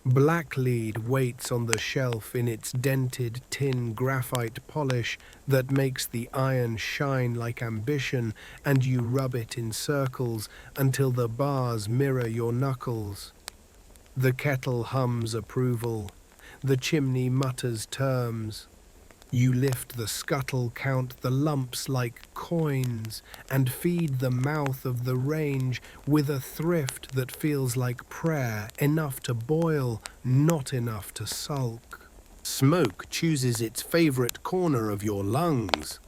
Speaker 1: Black lead waits on the shelf in its dented tin graphite polish that makes the iron shine like ambition, and you rub it in circles until the bars mirror your knuckles. The kettle hums approval. The chimney mutters terms. You lift the scuttle, count the lumps like coins, and feed the mouth of the range with a thrift that feels like prayer, enough to boil, not enough to sulk. Smoke chooses its favorite corner of your lungs.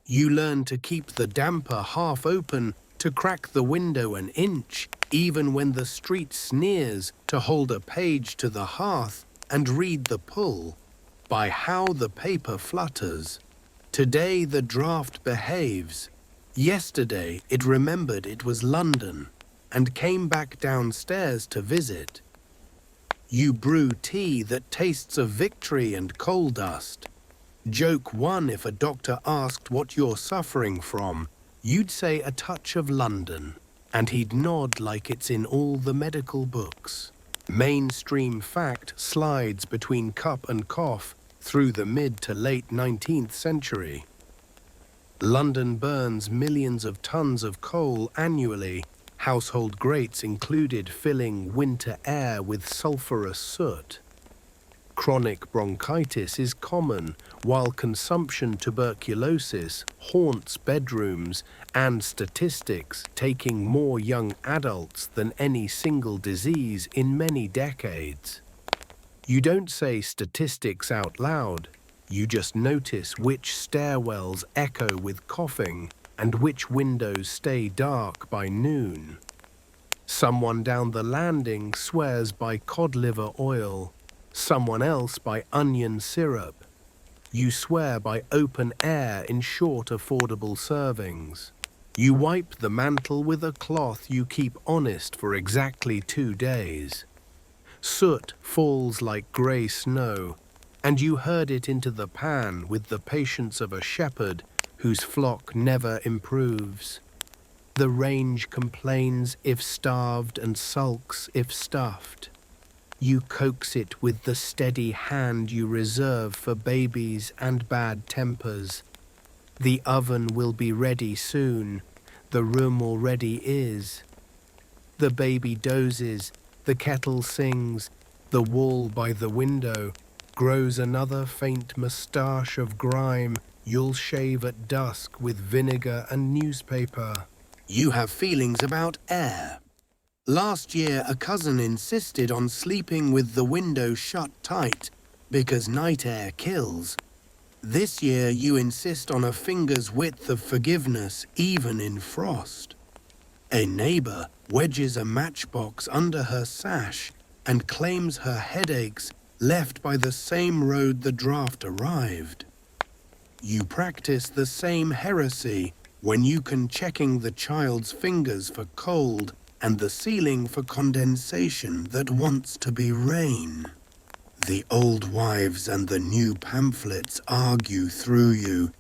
Speaker 1: You learn to keep the damper half open, to crack the window an inch, even when the street sneers, to hold a page to the hearth and read the pull, by how the paper flutters. Today the draft behaves. Yesterday it remembered it was London and came back downstairs to visit. You brew tea that tastes of victory and coal dust. Joke one if a doctor asked what you're suffering from. You'd say a touch of London, and he'd nod like it's in all the medical books. Mainstream fact slides between cup and cough through the mid to late 19th century. London burns millions of tons of coal annually, household grates included, filling winter air with sulfurous soot. Chronic bronchitis is common, while consumption tuberculosis haunts bedrooms and statistics, taking more young adults than any single disease in many decades. You don't say statistics out loud, you just notice which stairwells echo with coughing and which windows stay dark by noon. Someone down the landing swears by cod liver oil, someone else by onion syrup. You swear by open air in short, affordable servings. You wipe the mantle with a cloth you keep honest for exactly 2 days. Soot falls like grey snow, and you herd it into the pan with the patience of a shepherd whose flock never improves. The range complains if starved and sulks if stuffed. You coax it with the steady hand you reserve for babies and bad tempers. The oven will be ready soon. The room already is. The baby dozes, the kettle sings, the wall by the window grows another faint moustache of grime you'll shave at dusk with vinegar and newspaper. You have feelings about air. Last year, a cousin insisted on sleeping with the window shut tight because night air kills. This year, you insist on a finger's width of forgiveness even in frost. A neighbor wedges a matchbox under her sash and claims her headaches left by the same road the draft arrived. You practice the same heresy when you can, checking the child's fingers for cold and the ceiling for condensation that wants to be rain. The old wives and the new pamphlets argue through you.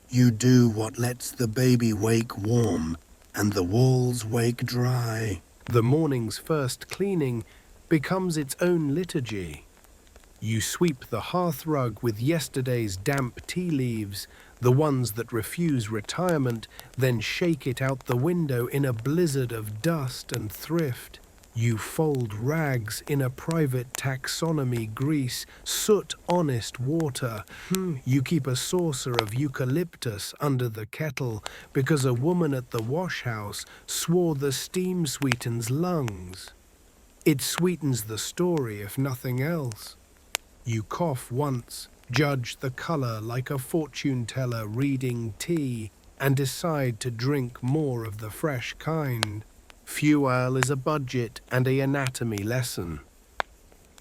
Speaker 1: You do what lets the baby wake warm and the walls wake dry. The morning's first cleaning becomes its own liturgy. You sweep the hearthrug with yesterday's damp tea leaves, the ones that refuse retirement, then shake it out the window in a blizzard of dust and thrift. You fold rags in a private taxonomy grease, soot honest water. You keep a saucer of eucalyptus under the kettle because a woman at the wash house swore the steam sweetens lungs. It sweetens the story if nothing else. You cough once, judge the color like a fortune teller reading tea, and decide to drink more of the fresh kind. Fuel is a budget and an anatomy lesson.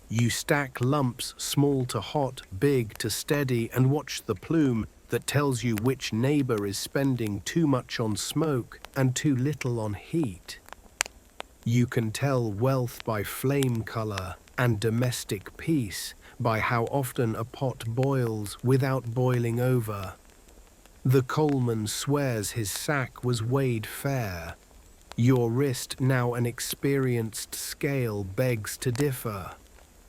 Speaker 1: You stack lumps small to hot, big to steady, and watch the plume that tells you which neighbor is spending too much on smoke and too little on heat. You can tell wealth by flame color and domestic peace by how often a pot boils without boiling over. The coalman swears his sack was weighed fair. Your wrist, now an experienced scale, begs to differ.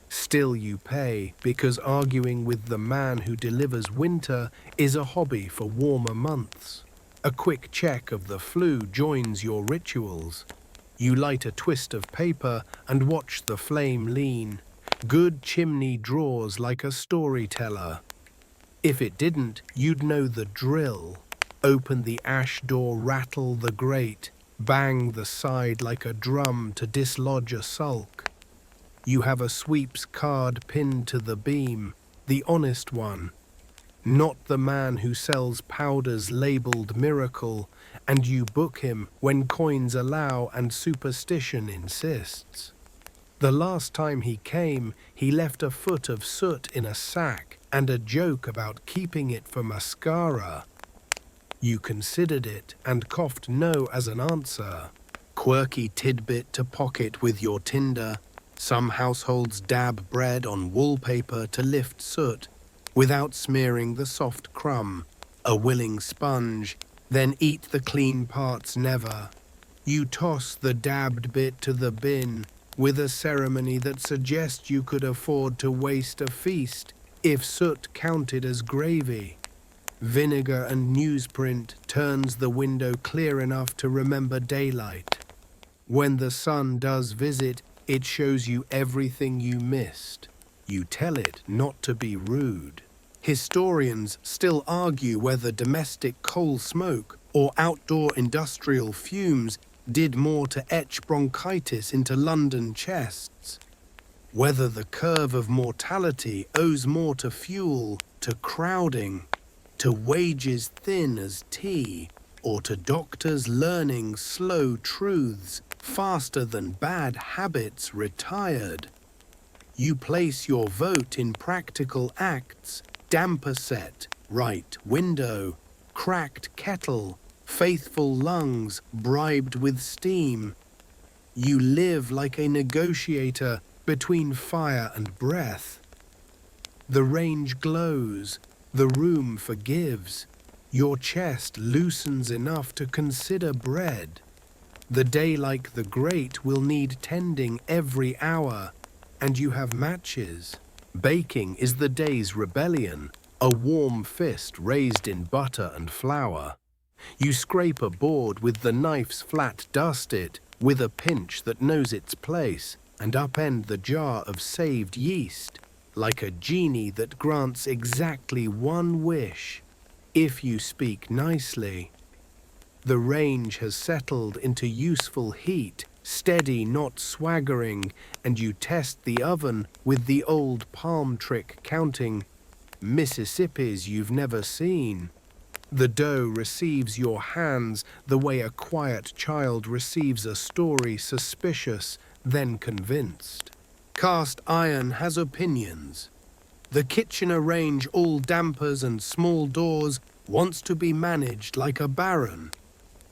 Speaker 1: Still you pay, because arguing with the man who delivers winter is a hobby for warmer months. A quick check of the flu joins your rituals. You light a twist of paper and watch the flame lean. Good chimney draws like a storyteller. If it didn't, you'd know the drill. Open the ash door, rattle the grate, bang the side like a drum to dislodge a sulk. You have a sweep's card pinned to the beam. the honest one, not the man who sells powders labeled miracle, and you book him when coins allow and superstition insists. The last time he came, he left a foot of soot in a sack and a joke about keeping it for mascara. You considered it and coughed no as an answer. Quirky tidbit to pocket with your Tinder. Some households dab bread on wallpaper to lift soot without smearing the soft crumb. A willing sponge, then eat the clean parts never. You toss the dabbed bit to the bin with a ceremony that suggests you could afford to waste a feast if soot counted as gravy. Vinegar and newsprint turns the window clear enough to remember daylight. When the sun does visit, it shows you everything you missed. You tell it not to be rude. Historians still argue whether domestic coal smoke or outdoor industrial fumes did more to etch bronchitis into London chests. Whether the curve of mortality owes more to fuel, to crowding, to wages thin as tea, or to doctors learning slow truths faster than bad habits retired. You place your vote in practical acts: damper set, right window, cracked kettle, faithful lungs bribed with steam. You live like a negotiator between fire and breath. The range glows, the room forgives. Your chest loosens enough to consider bread. The day like the great will need tending every hour, and you have matches. Baking is the day's rebellion, a warm fist raised in butter and flour. You scrape a board with the knife's flat dusted, with a pinch that knows its place, and upend the jar of saved yeast, like a genie that grants exactly one wish, if you speak nicely. The range has settled into useful heat, steady, not swaggering, and you test the oven with the old palm trick counting Mississippis you've never seen. The dough receives your hands the way a quiet child receives a story, suspicious, then convinced. Cast iron has opinions. The kitchener range, all dampers and small doors, wants to be managed like a baron.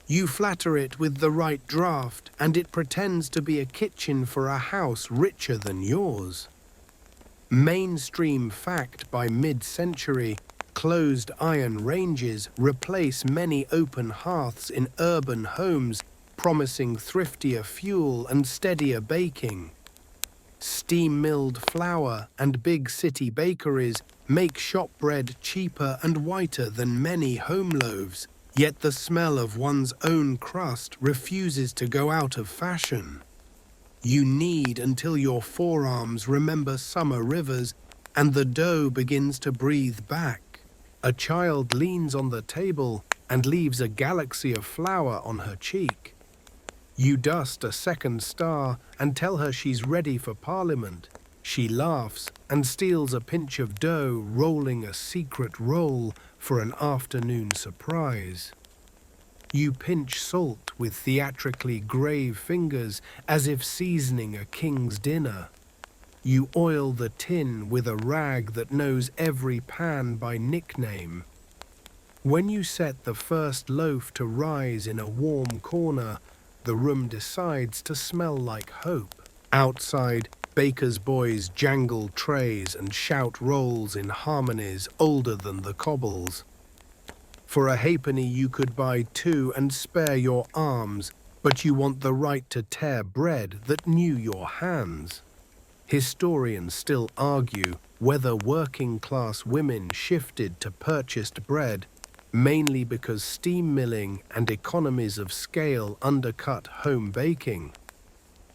Speaker 1: You flatter it with the right draft, and it pretends to be a kitchen for a house richer than yours. Mainstream fact by mid-century, closed iron ranges replace many open hearths in urban homes, promising thriftier fuel and steadier baking. Steam-milled flour and big city bakeries make shop bread cheaper and whiter than many home loaves, yet the smell of one's own crust refuses to go out of fashion. You knead until your forearms remember summer rivers and the dough begins to breathe back. A child leans on the table and leaves a galaxy of flour on her cheek. You dust a second star and tell her she's ready for Parliament. She laughs and steals a pinch of dough, rolling a secret roll for an afternoon surprise. You pinch salt with theatrically grave fingers as if seasoning a king's dinner. You oil the tin with a rag that knows every pan by nickname. When you set the first loaf to rise in a warm corner, the room decides to smell like hope. Outside, bakers' boys jangle trays and shout rolls in harmonies older than the cobbles. For a halfpenny you could buy two and spare your arms, but you want the right to tear bread that knew your hands. Historians still argue whether working-class women shifted to purchased bread mainly because steam milling and economies of scale undercut home baking,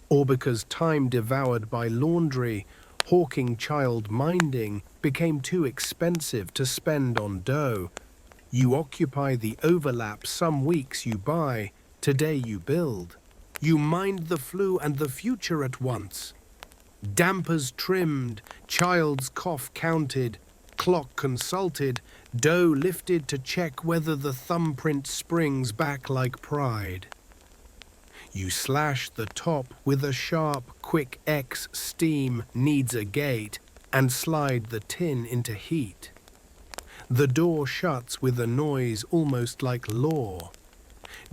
Speaker 1: or because time devoured by laundry, hawking child minding became too expensive to spend on dough. You occupy the overlap some weeks you buy, today you build. You mind the flu and the future at once. Dampers trimmed, child's cough counted, Clock consulted, dough lifted to check whether the thumbprint springs back like pride. You slash the top with a sharp, quick X. Steam needs a gate, and slide the tin into heat. The door shuts with a noise almost like law.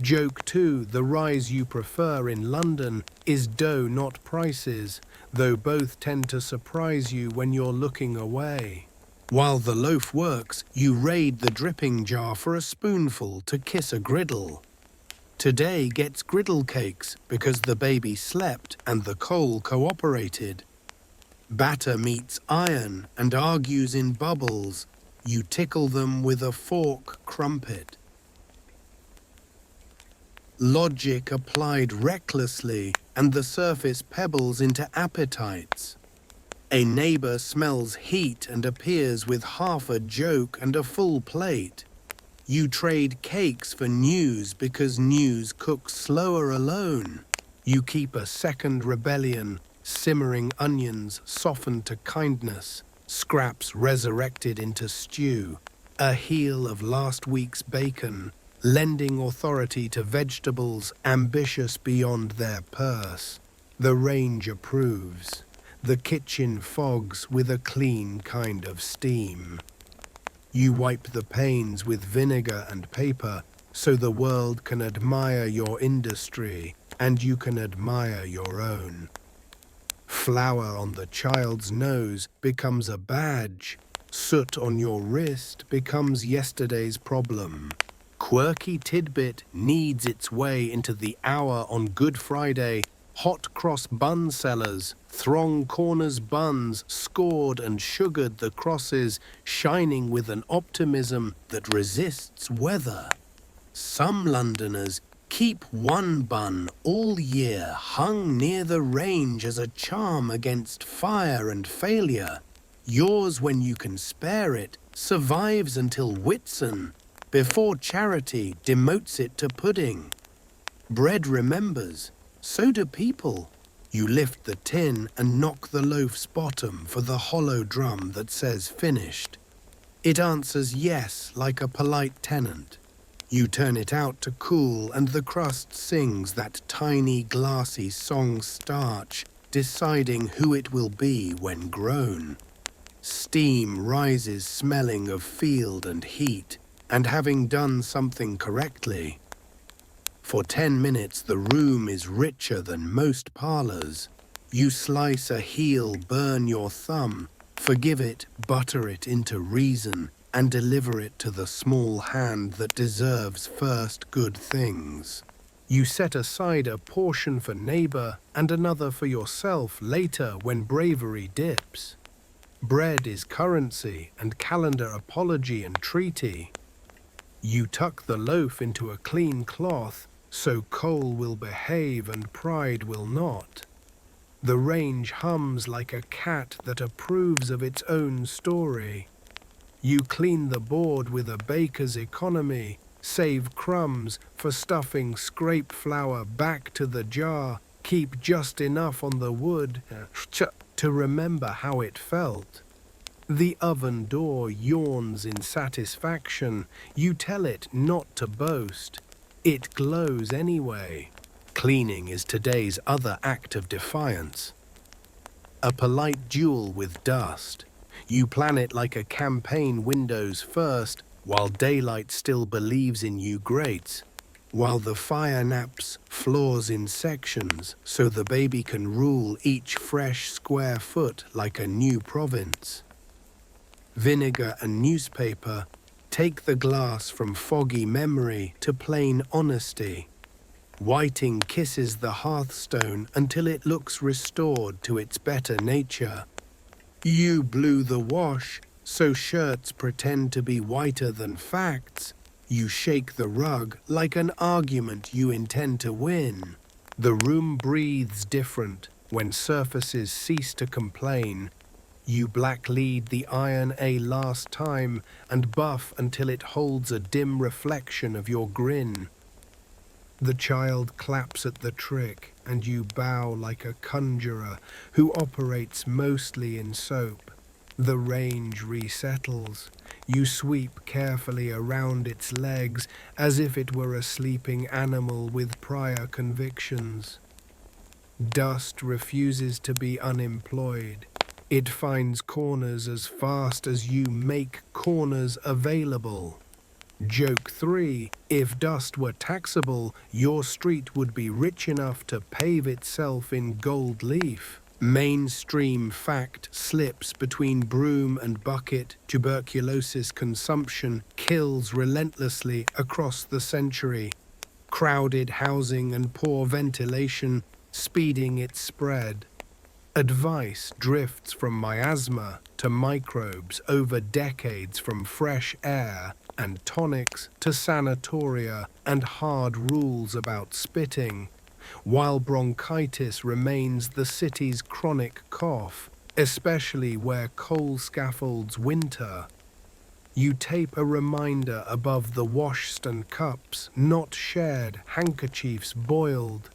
Speaker 1: Joke 2, the rise you prefer in London is dough, not prices, though both tend to surprise you when you're looking away. While the loaf works, you raid the dripping jar for a spoonful to kiss a griddle. Today gets griddle cakes because the baby slept and the coal cooperated. Batter meets iron and argues in bubbles. You tickle them with a fork crumpet. Logic applied recklessly, and the surface pebbles into appetites. A neighbor smells heat and appears with half a joke and a full plate. You trade cakes for news because news cooks slower alone. You keep a second rebellion, simmering onions softened to kindness, scraps resurrected into stew, a heel of last week's bacon, lending authority to vegetables ambitious beyond their purse. The range approves. The kitchen fogs with a clean kind of steam. You wipe the panes with vinegar and paper so the world can admire your industry and you can admire your own. Flour on the child's nose becomes a badge. Soot on your wrist becomes yesterday's problem. Quirky tidbit needs its way into the hour on Good Friday. Hot cross bun sellers throng corners buns, scored and sugared the crosses, shining with an optimism that resists weather. Some Londoners keep one bun all year hung near the range as a charm against fire and failure. Yours, when you can spare it, survives until Whitsun, before charity demotes it to pudding. Bread remembers, so do people. You lift the tin and knock the loaf's bottom for the hollow drum that says finished. It answers yes like a polite tenant. You turn it out to cool and the crust sings that tiny glassy song starch, deciding who it will be when grown. Steam rises smelling of field and heat, and having done something correctly. For 10 minutes the room is richer than most parlours. You slice a heel, burn your thumb, forgive it, butter it into reason, and deliver it to the small hand that deserves first good things. You set aside a portion for neighbour and another for yourself later when bravery dips. Bread is currency and calendar apology and treaty. You tuck the loaf into a clean cloth, so coal will behave and pride will not. The range hums like a cat that approves of its own story. You clean the board with a baker's economy, save crumbs for stuffing scrape flour back to the jar, keep just enough on the wood to remember how it felt. The oven door yawns in satisfaction. You tell it not to boast. It glows anyway. Cleaning is today's other act of defiance. A polite duel with dust. You plan it like a campaign windows first, while daylight still believes in you grates, while the fire naps floors in sections so the baby can rule each fresh square foot like a new province. Vinegar and newspaper take the glass from foggy memory to plain honesty. Whiting kisses the hearthstone until it looks restored to its better nature. You blew the wash, so shirts pretend to be whiter than facts. You shake the rug like an argument you intend to win. The room breathes different when surfaces cease to complain. You black-lead the iron a last time and buff until it holds a dim reflection of your grin. The child claps at the trick and you bow like a conjurer who operates mostly in soap. The range resettles. You sweep carefully around its legs as if it were a sleeping animal with prior convictions. Dust refuses to be unemployed. It finds corners as fast as you make corners available. Joke 3. If dust were taxable, your street would be rich enough to pave itself in gold leaf. Mainstream fact slips between broom and bucket. Tuberculosis consumption kills relentlessly across the century. Crowded housing and poor ventilation speeding its spread. Advice drifts from miasma to microbes over decades, from fresh air and tonics to sanatoria and hard rules about spitting, while bronchitis remains the city's chronic cough, especially where coal scaffolds winter. You tape a reminder above the washstand cups, not shared, handkerchiefs boiled,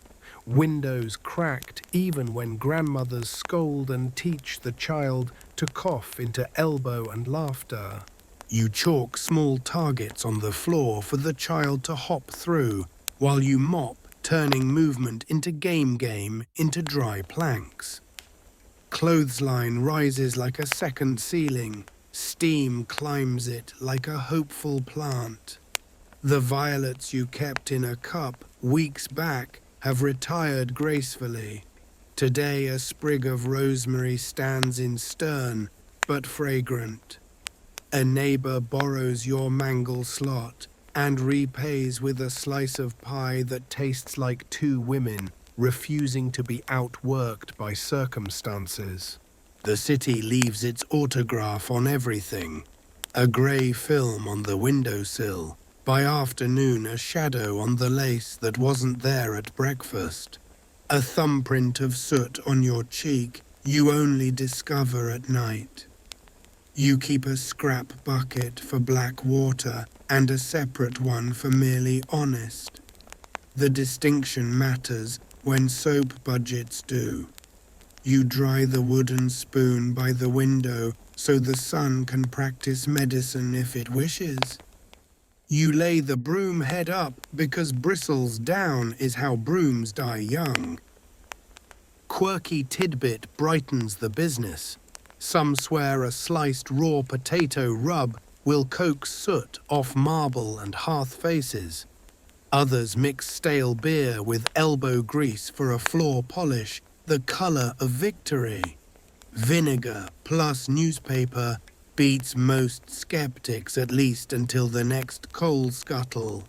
Speaker 1: windows cracked even when grandmothers scold and teach the child to cough into elbow and laughter. You chalk small targets on the floor for the child to hop through, while you mop, turning movement into game into dry planks. Clothesline rises like a second ceiling. Steam climbs it like a hopeful plant. The violets you kept in a cup weeks back have retired gracefully. Today a sprig of rosemary stands in stern, but fragrant. A neighbor borrows your mangle slot and repays with a slice of pie that tastes like two women refusing to be outworked by circumstances. The city leaves its autograph on everything. A grey film on the windowsill. By afternoon, a shadow on the lace that wasn't there at breakfast. A thumbprint of soot on your cheek you only discover at night. You keep a scrap bucket for black water and a separate one for merely honest. The distinction matters when soap budgets do. You dry the wooden spoon by the window so the sun can practice medicine if it wishes. You lay the broom head up because bristles down is how brooms die young. Quirky tidbit brightens the business. Some swear a sliced raw potato rub will coax soot off marble and hearth faces. Others mix stale beer with elbow grease for a floor polish, the color of victory. Vinegar plus newspaper beats most skeptics, at least until the next coal scuttle.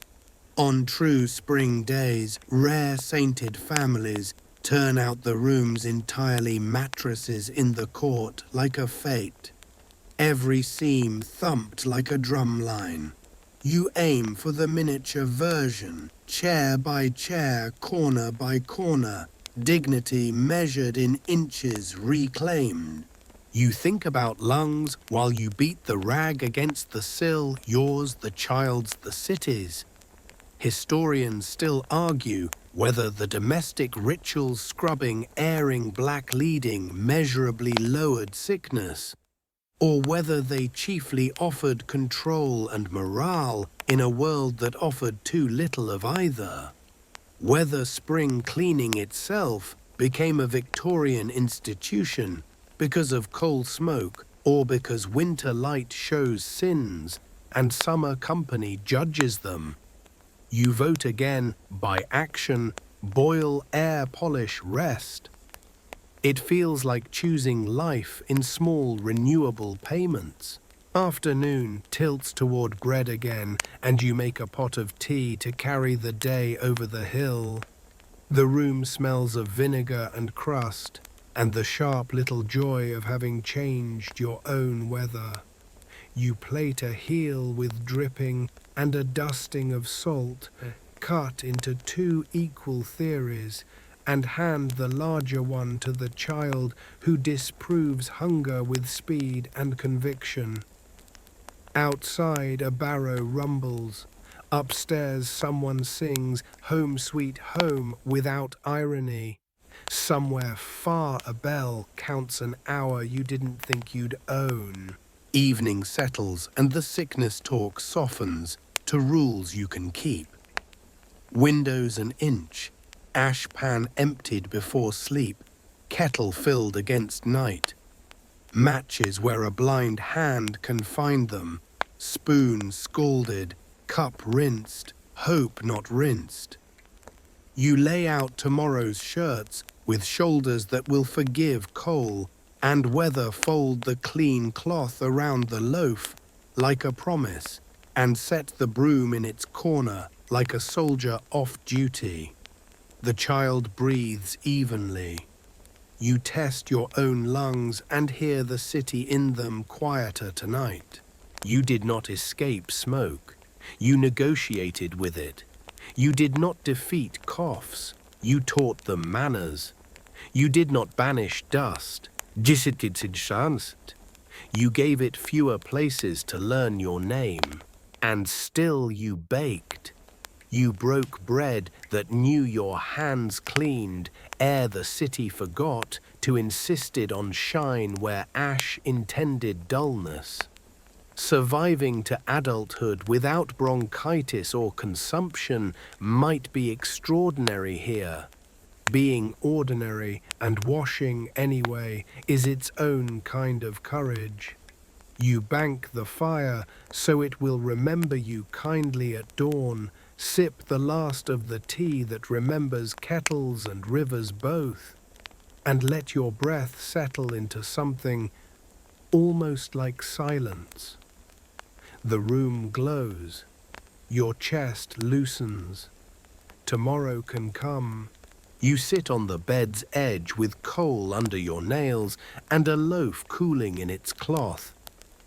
Speaker 1: On true spring days, rare sainted families turn out the rooms entirely mattresses in the court like a fete. Every seam thumped like a drum line. You aim for the miniature version, chair by chair, corner by corner, dignity measured in inches reclaimed. You think about lungs while you beat the rag against the sill, yours, the child's, the city's. Historians still argue whether the domestic rituals scrubbing, airing, black leading measurably lowered sickness, or whether they chiefly offered control and morale in a world that offered too little of either. Whether spring cleaning itself became a Victorian institution because of coal smoke, or because winter light shows sins and summer company judges them. You vote again by action, boil, air, polish, rest. It feels like choosing life in small renewable payments. Afternoon tilts toward bread again, and you make a pot of tea to carry the day over the hill. The room smells of vinegar and crust, and the sharp little joy of having changed your own weather. You plate a heel with dripping and a dusting of salt, cut into two equal theories, and hand the larger one to the child who disproves hunger with speed and conviction. Outside, a barrow rumbles. Upstairs, someone sings Home Sweet Home without irony. Somewhere far a bell counts an hour you didn't think you'd own.
Speaker 2: Evening settles and the sickness talk softens to rules you can keep. Windows an inch, ash pan emptied before sleep, kettle filled against night. Matches where a blind hand can find them, spoon scalded, cup rinsed, hope not rinsed. You lay out tomorrow's shirts with shoulders that will forgive coal, and weather fold the clean cloth around the loaf like a promise, and set the broom in its corner like a soldier off duty. The child breathes evenly. You test your own lungs and hear the city in them quieter tonight. You did not escape smoke. You negotiated with it. You did not defeat coughs. You taught them manners. You did not banish dust. You gave it fewer places to learn your name. And still you baked. You broke bread that knew your hands cleaned ere the city forgot to insisted on shine where ash intended dullness. Surviving to adulthood without bronchitis or consumption might be extraordinary here. Being ordinary and washing anyway is its own kind of courage. You bank the fire so it will remember you kindly at dawn. Sip the last of the tea that remembers kettles and rivers both, and let your breath settle into something almost like silence. The room glows. Your chest loosens. Tomorrow can come. You sit on the bed's edge with coal under your nails and a loaf cooling in its cloth.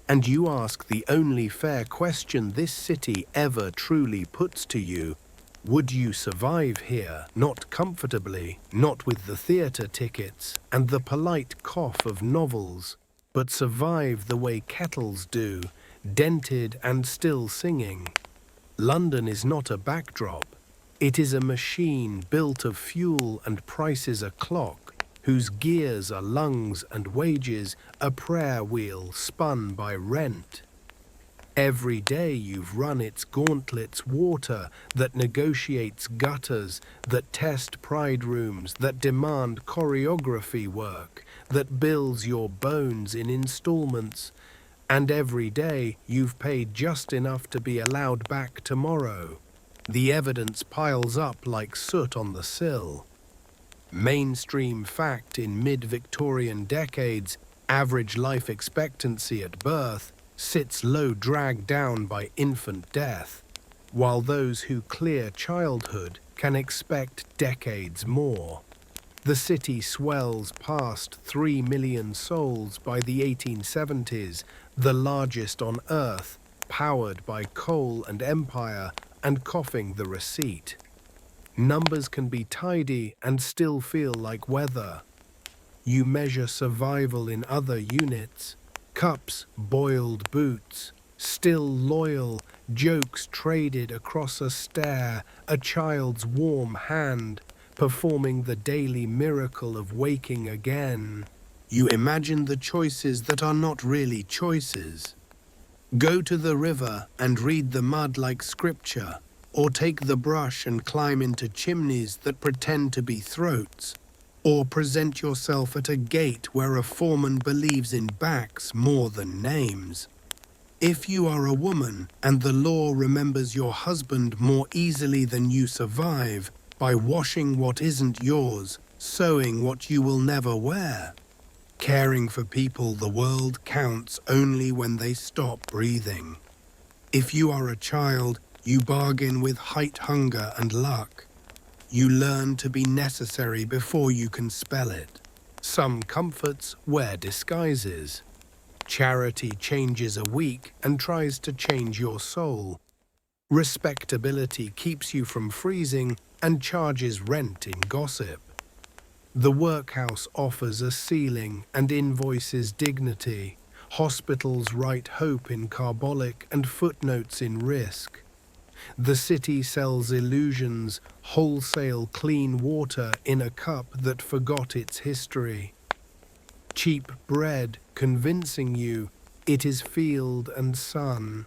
Speaker 2: And you ask the only fair question this city ever truly puts to you. Would you survive here, not comfortably, not with the theatre tickets and the polite cough of novels, but survive the way kettles do, dented and still singing? London is not a backdrop. It is a machine built of fuel and prices a clock, whose gears are lungs and wages, a prayer wheel spun by rent. Every day you've run its gauntlets water that negotiates gutters, that test pride rooms, that demand choreography work, that bills your bones in installments. And every day you've paid just enough to be allowed back tomorrow. The evidence piles up like soot on the sill. Mainstream fact in mid-Victorian decades, average life expectancy at birth sits low, dragged down by infant death, while those who clear childhood can expect decades more. The city swells past 3 million souls by the 1870s, the largest on earth, powered by coal and empire, and coughing the receipt. Numbers can be tidy and still feel like weather. You measure survival in other units. Cups, boiled boots, still loyal, jokes traded across a stare, a child's warm hand, performing the daily miracle of waking again. You imagine the choices that are not really choices. Go to the river and read the mud like scripture, or take the brush and climb into chimneys that pretend to be throats, or present yourself at a gate where a foreman believes in backs more than names. If you are a woman and the law remembers your husband more easily than you survive by washing what isn't yours, sewing what you will never wear, caring for people the world counts only when they stop breathing. If you are a child, you bargain with height, hunger, and luck. You learn to be necessary before you can spell it. Some comforts wear disguises. Charity changes a week and tries to change your soul. Respectability keeps you from freezing and charges rent in gossip. The workhouse offers a ceiling and invoices dignity. Hospitals write hope in carbolic and footnotes in risk.
Speaker 1: The city sells illusions, wholesale clean water in a cup that forgot its history. Cheap bread convincing you it is field and sun.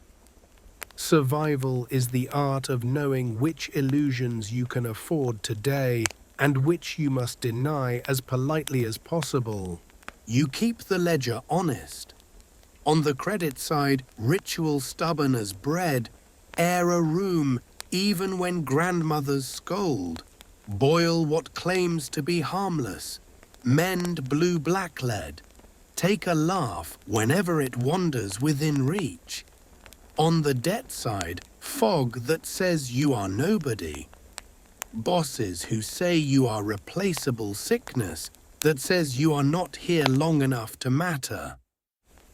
Speaker 1: Survival is the art of knowing which illusions you can afford today and which you must deny as politely as possible.
Speaker 2: You keep the ledger honest. On the credit side, ritual stubborn as bread, air a room even when grandmothers scold, boil what claims to be harmless, mend blue blacklead, take a laugh whenever it wanders within reach. On the debt side, fog that says you are nobody, bosses who say you are replaceable sickness that says you are not here long enough to matter.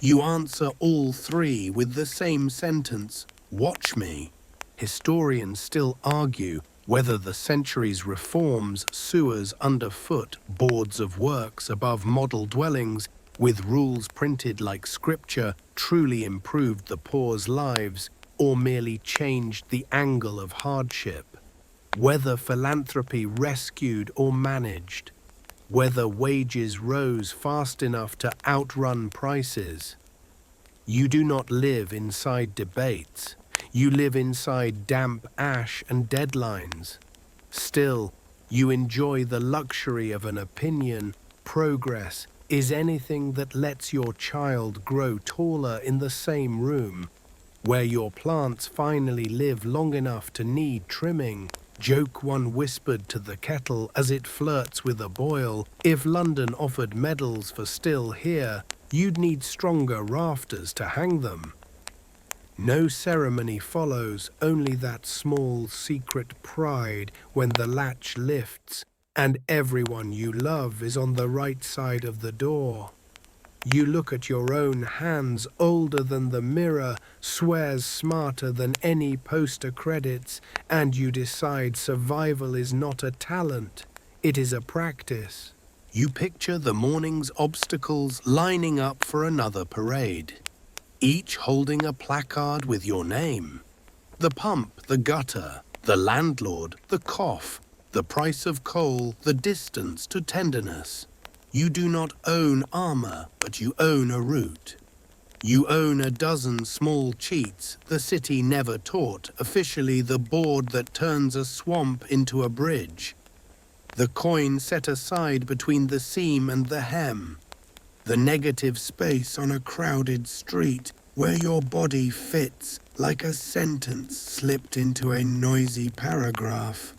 Speaker 2: You answer all three with the same sentence, watch me. Historians still argue whether the century's reforms, sewers underfoot, boards of works above model dwellings, with rules printed like scripture, truly improved the poor's lives, or merely changed the angle of hardship. Whether philanthropy rescued or managed, whether wages rose fast enough to outrun prices. You do not live inside debates. You live inside damp ash and deadlines. Still, you enjoy the luxury of an opinion. Progress is anything that lets your child grow taller in the same room, where your plants finally live long enough to need trimming. Joke one whispered to the kettle as it flirts with a boil. If London offered medals for still here, you'd need stronger rafters to hang them. No ceremony follows, only that small secret pride when the latch lifts and everyone you love is on the right side of the door. You look at your own hands, older than the mirror, swears smarter than any poster credits, and you decide survival is not a talent, it is a practice. You picture the morning's obstacles lining up for another parade, each holding a placard with your name. The pump, the gutter, the landlord, the cough, the price of coal, the distance to tenderness. You do not own armor, but you own a route. You own a dozen small cheats the city never taught, officially the board that turns a swamp into a bridge. The coin set aside between the seam and the hem. The negative space on a crowded street where your body fits like a sentence slipped into a noisy paragraph.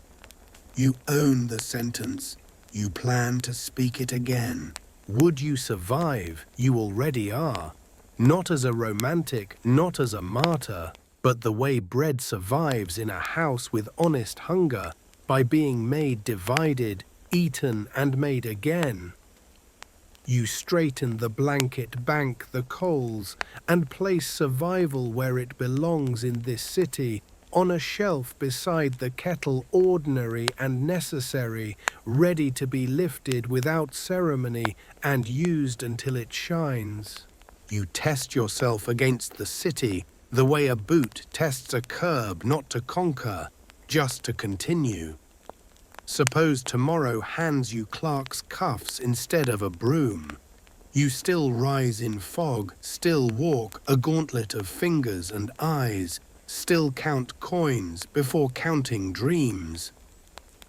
Speaker 2: You own the sentence. You plan to speak it again.
Speaker 1: Would you survive? You already are. Not as a romantic, not as a martyr, but the way bread survives in a house with honest hunger, by being made divided, eaten and made again. You straighten the blanket bank, the coals, and place survival where it belongs in this city, on a shelf beside the kettle, ordinary and necessary, ready to be lifted without ceremony and used until it shines. You test yourself against the city the way a boot tests a curb, not to conquer, just to continue. Suppose tomorrow hands you clerk's cuffs instead of a broom. You still rise in fog, still walk a gauntlet of fingers and eyes, still count coins before counting dreams.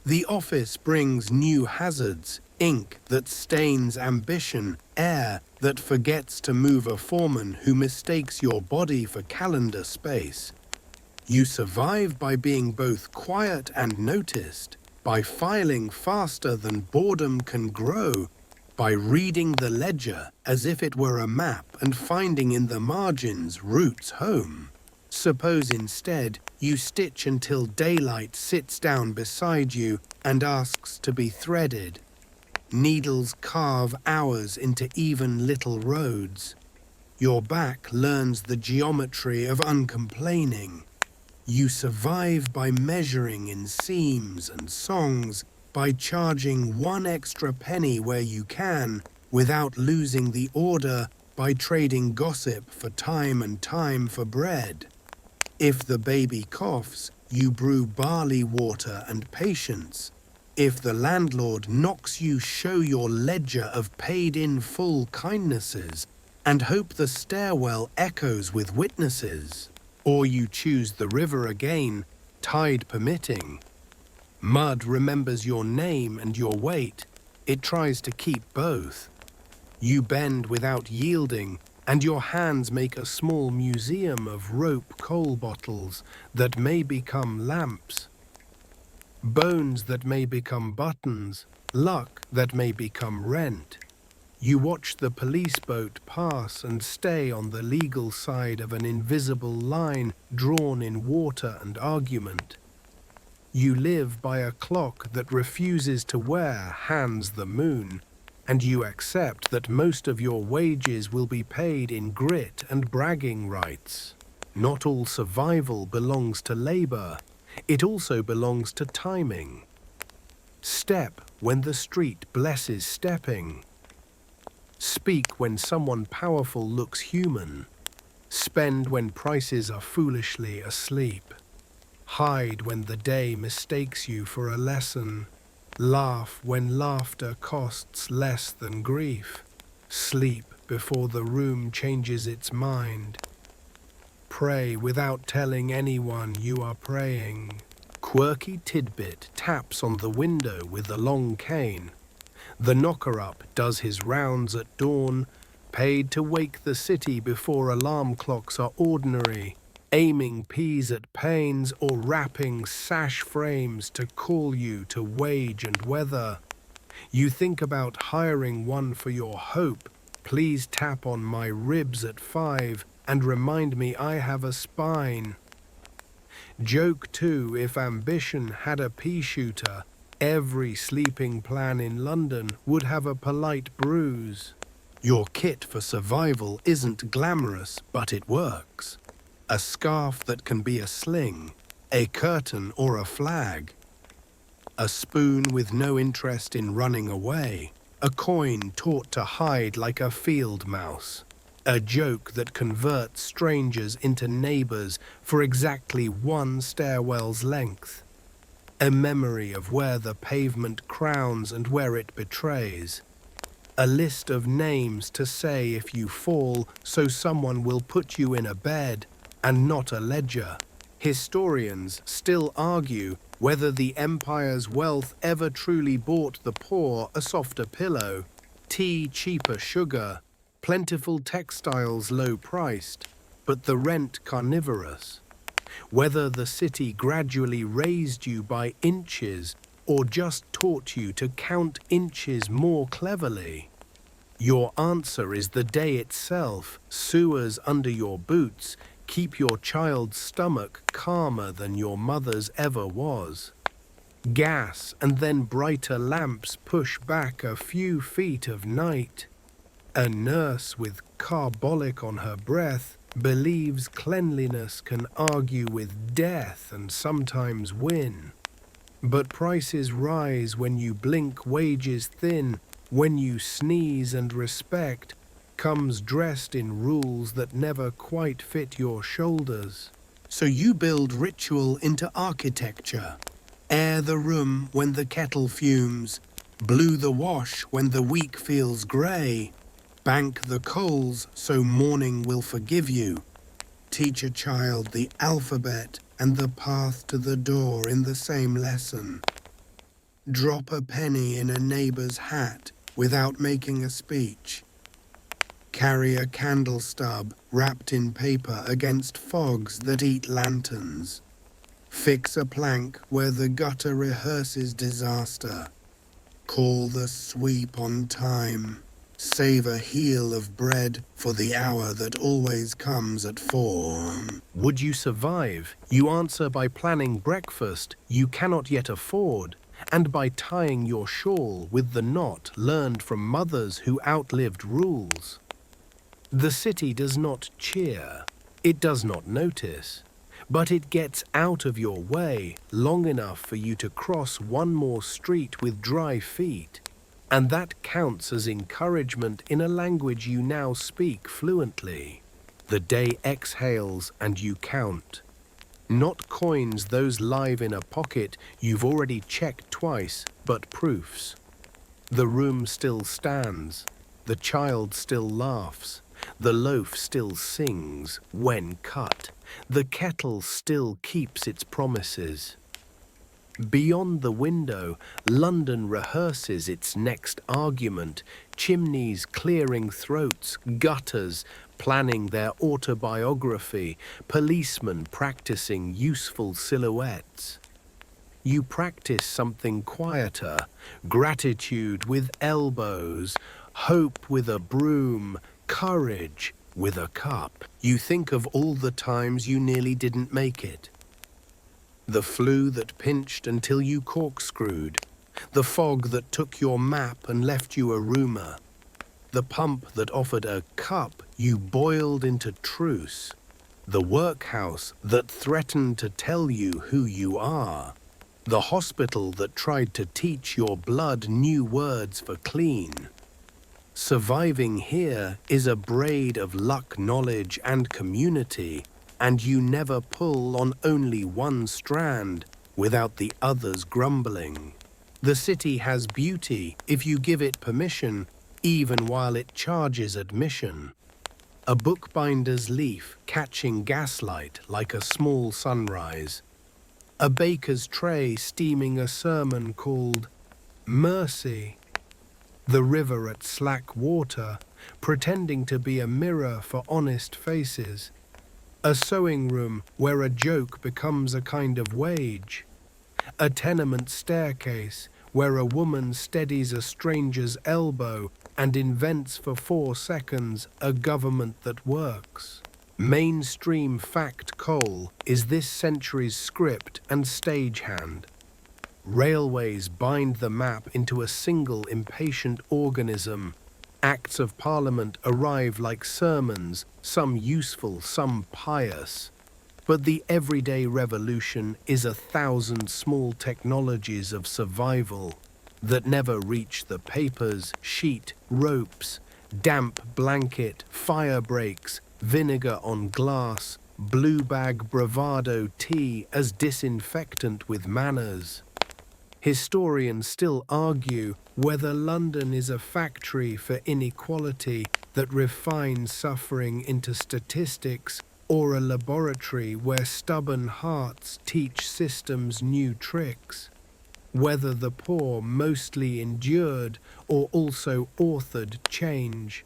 Speaker 1: The office brings new hazards, ink that stains ambition, air that forgets to move a foreman who mistakes your body for calendar space. You survive by being both quiet and noticed, by filing faster than boredom can grow, by reading the ledger as if it were a map and finding in the margins routes home. Suppose instead you stitch until daylight sits down beside you and asks to be threaded. Needles carve hours into even little roads. Your back learns the geometry of uncomplaining. You survive by measuring in seams and songs, by charging one extra penny where you can, without losing the order, by trading gossip for time and time for bread. If the baby coughs, you brew barley water and patience. If the landlord knocks you, show your ledger of paid-in full kindnesses and hope the stairwell echoes with witnesses. Or you choose the river again, tide permitting. Mud remembers your name and your weight. It tries to keep both. You bend without yielding, and your hands make a small museum of rope coal bottles that may become lamps, bones that may become buttons, luck that may become rent. You watch the police boat pass and stay on the legal side of an invisible line drawn in water and argument. You live by a clock that refuses to wear hands the moon, and you accept that most of your wages will be paid in grit and bragging rights. Not all survival belongs to labor. It also belongs to timing. Step when the street blesses stepping. Speak when someone powerful looks human. Spend when prices are foolishly asleep. Hide when the day mistakes you for a lesson. Laugh when laughter costs less than grief. Sleep before the room changes its mind. Pray without telling anyone you are praying. Quirky Tidbit taps on the window with a long cane. The knocker-up does his rounds at dawn, paid to wake the city before alarm clocks are ordinary, aiming peas at panes or wrapping sash frames to call you to wage and weather. You think about hiring one for your hope. Please tap on my ribs at 5 and remind me I have a spine. Joke too, if ambition had a pea shooter, every sleeping plan in London would have a polite bruise. Your kit for survival isn't glamorous, but it works. A scarf that can be a sling, a curtain or a flag. A spoon with no interest in running away. A coin taught to hide like a field mouse. A joke that converts strangers into neighbors for exactly one stairwell's length. A memory of where the pavement crowns and where it betrays. A list of names to say if you fall so someone will put you in a bed and not a ledger. Historians still argue whether the empire's wealth ever truly bought the poor a softer pillow, tea cheaper sugar, plentiful textiles low-priced, but the rent carnivorous. Whether the city gradually raised you by inches or just taught you to count inches more cleverly. Your answer is the day itself. Sewers under your boots keep your child's stomach calmer than your mother's ever was. Gas and then brighter lamps push back a few feet of night. A nurse with carbolic on her breath believes cleanliness can argue with death and sometimes win. But prices rise when you blink, wages thin, when you sneeze, and respect comes dressed in rules that never quite fit your shoulders. So you build ritual into architecture. Air the room when the kettle fumes, blue the wash when the week feels grey. Bank the coals so morning will forgive you. Teach a child the alphabet and the path to the door in the same lesson. Drop a penny in a neighbor's hat without making a speech. Carry a candle stub wrapped in paper against fogs that eat lanterns. Fix a plank where the gutter rehearses disaster. Call the sweep on time. Save a heel of bread for the hour that always comes at 4. Would you survive? You answer by planning breakfast you cannot yet afford, and by tying your shawl with the knot learned from mothers who outlived rules. The city does not cheer, it does not notice, but it gets out of your way long enough for you to cross one more street with dry feet. And that counts as encouragement in a language you now speak fluently. The day exhales and you count. Not coins, those live in a pocket you've already checked twice, but proofs. The room still stands, the child still laughs, the loaf still sings when cut, the kettle still keeps its promises. Beyond the window, London rehearses its next argument, chimneys clearing throats, gutters planning their autobiography, policemen practicing useful silhouettes. You practice something quieter, gratitude with elbows, hope with a broom, courage with a cup. You think of all the times you nearly didn't make it. The flu that pinched until you corkscrewed, the fog that took your map and left you a rumour, the pump that offered a cup you boiled into truce, the workhouse that threatened to tell you who you are, the hospital that tried to teach your blood new words for clean. Surviving here is a braid of luck, knowledge and community, and you never pull on only one strand without the others grumbling. The city has beauty if you give it permission, even while it charges admission. A bookbinder's leaf catching gaslight like a small sunrise. A baker's tray steaming a sermon called Mercy. The river at slack water pretending to be a mirror for honest faces. A sewing room where a joke becomes a kind of wage. A tenement staircase where a woman steadies a stranger's elbow and invents for 4 seconds a government that works. Mainstream fact coal is this century's script and stagehand. Railways bind the map into a single impatient organism. Acts of Parliament arrive like sermons, some useful, some pious. But the everyday revolution is 1,000 small technologies of survival that never reach the papers, sheet, ropes, damp blanket, fire breaks, vinegar on glass, blue bag bravado tea as disinfectant with manners. Historians still argue whether London is a factory for inequality that refines suffering into statistics or a laboratory where stubborn hearts teach systems new tricks. Whether the poor mostly endured or also authored change.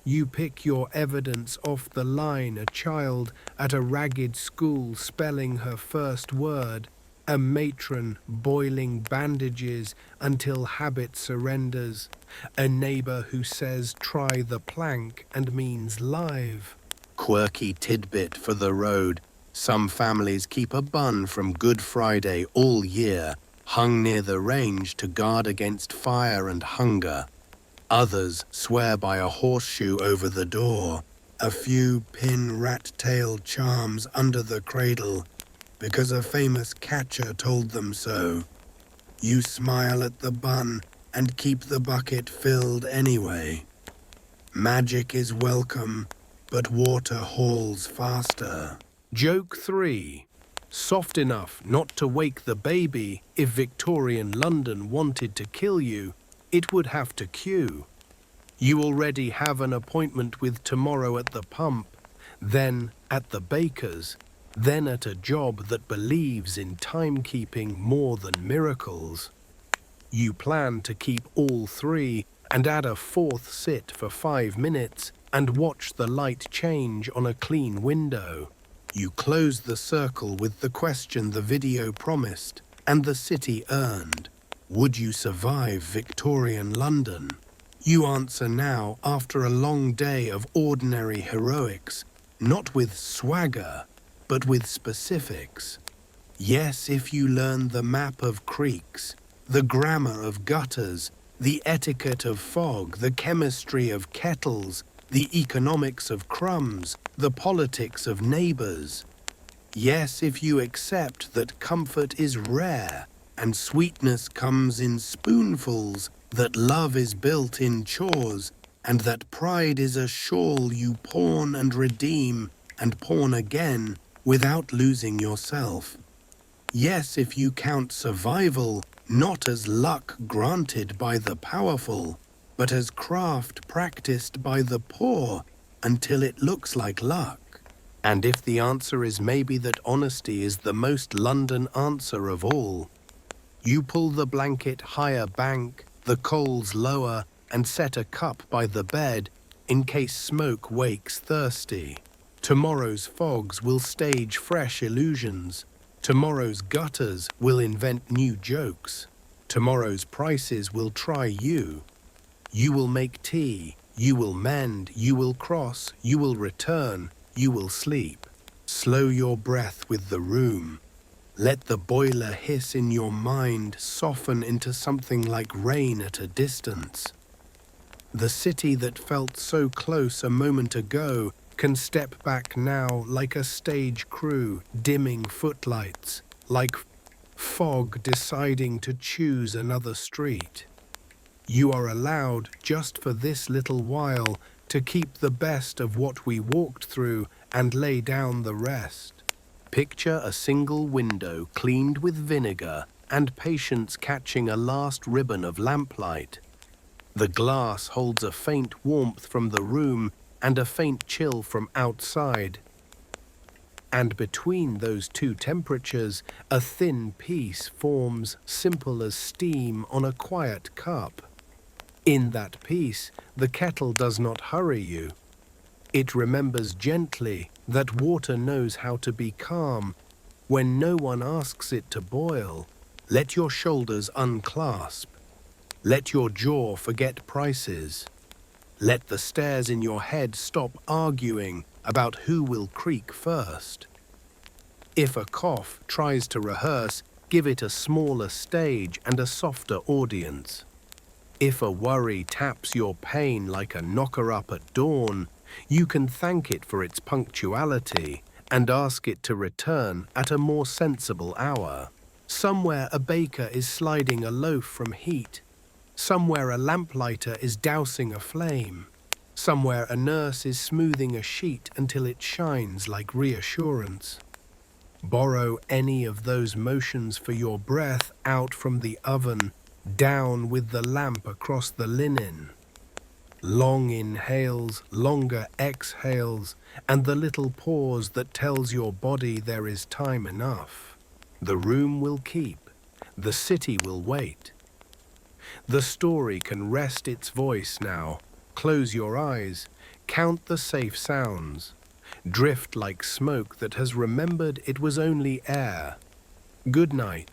Speaker 1: You pick your evidence off the line, a child at a ragged school spelling her first word, a matron boiling bandages until habit surrenders, a neighbour who says try the plank and means live.
Speaker 2: Quirky tidbit for the road. Some families keep a bun from Good Friday all year, hung near the range to guard against fire and hunger. Others swear by a horseshoe over the door, a few pin rat-tailed charms under the cradle, because a famous catcher told them so. You smile at the bun and keep the bucket filled anyway. Magic is welcome, but water hauls faster.
Speaker 1: Joke 3. Soft enough not to wake the baby, if Victorian London wanted to kill you, it would have to queue. You already have an appointment with tomorrow at the pump, then at the baker's, then at a job that believes in timekeeping more than miracles. You plan to keep all 3 and add a 4th sit for 5 minutes and watch the light change on a clean window. You close the circle with the question the video promised and the city earned. Would you survive Victorian London? You answer now after a long day of ordinary heroics, not with swagger, but with specifics. Yes, if you learn the map of creeks, the grammar of gutters, the etiquette of fog, the chemistry of kettles, the economics of crumbs, the politics of neighbours. Yes, if you accept that comfort is rare and sweetness comes in spoonfuls, that love is built in chores, and that pride is a shawl you pawn and redeem and pawn again without losing yourself. Yes, if you count survival not as luck granted by the powerful, but as craft practiced by the poor until it looks like luck. And if the answer is maybe that honesty is the most London answer of all, you pull the blanket higher bank, the coals lower, and set a cup by the bed in case smoke wakes thirsty. Tomorrow's fogs will stage fresh illusions. Tomorrow's gutters will invent new jokes. Tomorrow's prices will try you. You will make tea, you will mend, you will cross, you will return, you will sleep. Slow your breath with the room. Let the boiler hiss in your mind soften into something like rain at a distance. The city that felt so close a moment ago can step back now like a stage crew dimming footlights, like fog deciding to choose another street. You are allowed, just for this little while, to keep the best of what we walked through and lay down the rest. Picture a single window cleaned with vinegar and patience catching a last ribbon of lamplight. The glass holds a faint warmth from the room and a faint chill from outside. And between those two temperatures, a thin peace forms simple as steam on a quiet cup. In that peace, the kettle does not hurry you. It remembers gently that water knows how to be calm when no one asks it to boil. Let your shoulders unclasp. Let your jaw forget prices. Let the stairs in your head stop arguing about who will creak first. If a cough tries to rehearse, give it a smaller stage and a softer audience. If a worry taps your pain like a knocker-up at dawn, you can thank it for its punctuality and ask it to return at a more sensible hour. Somewhere a baker is sliding a loaf from heat. Somewhere a lamplighter is dousing a flame. Somewhere a nurse is smoothing a sheet until it shines like reassurance. Borrow any of those motions for your breath out from the oven, down with the lamp across the linen. Long inhales, longer exhales, and the little pause that tells your body there is time enough. The room will keep. The city will wait. The story can rest its voice now. Close your eyes. Count the safe sounds. Drift like smoke that has remembered it was only air. Good night.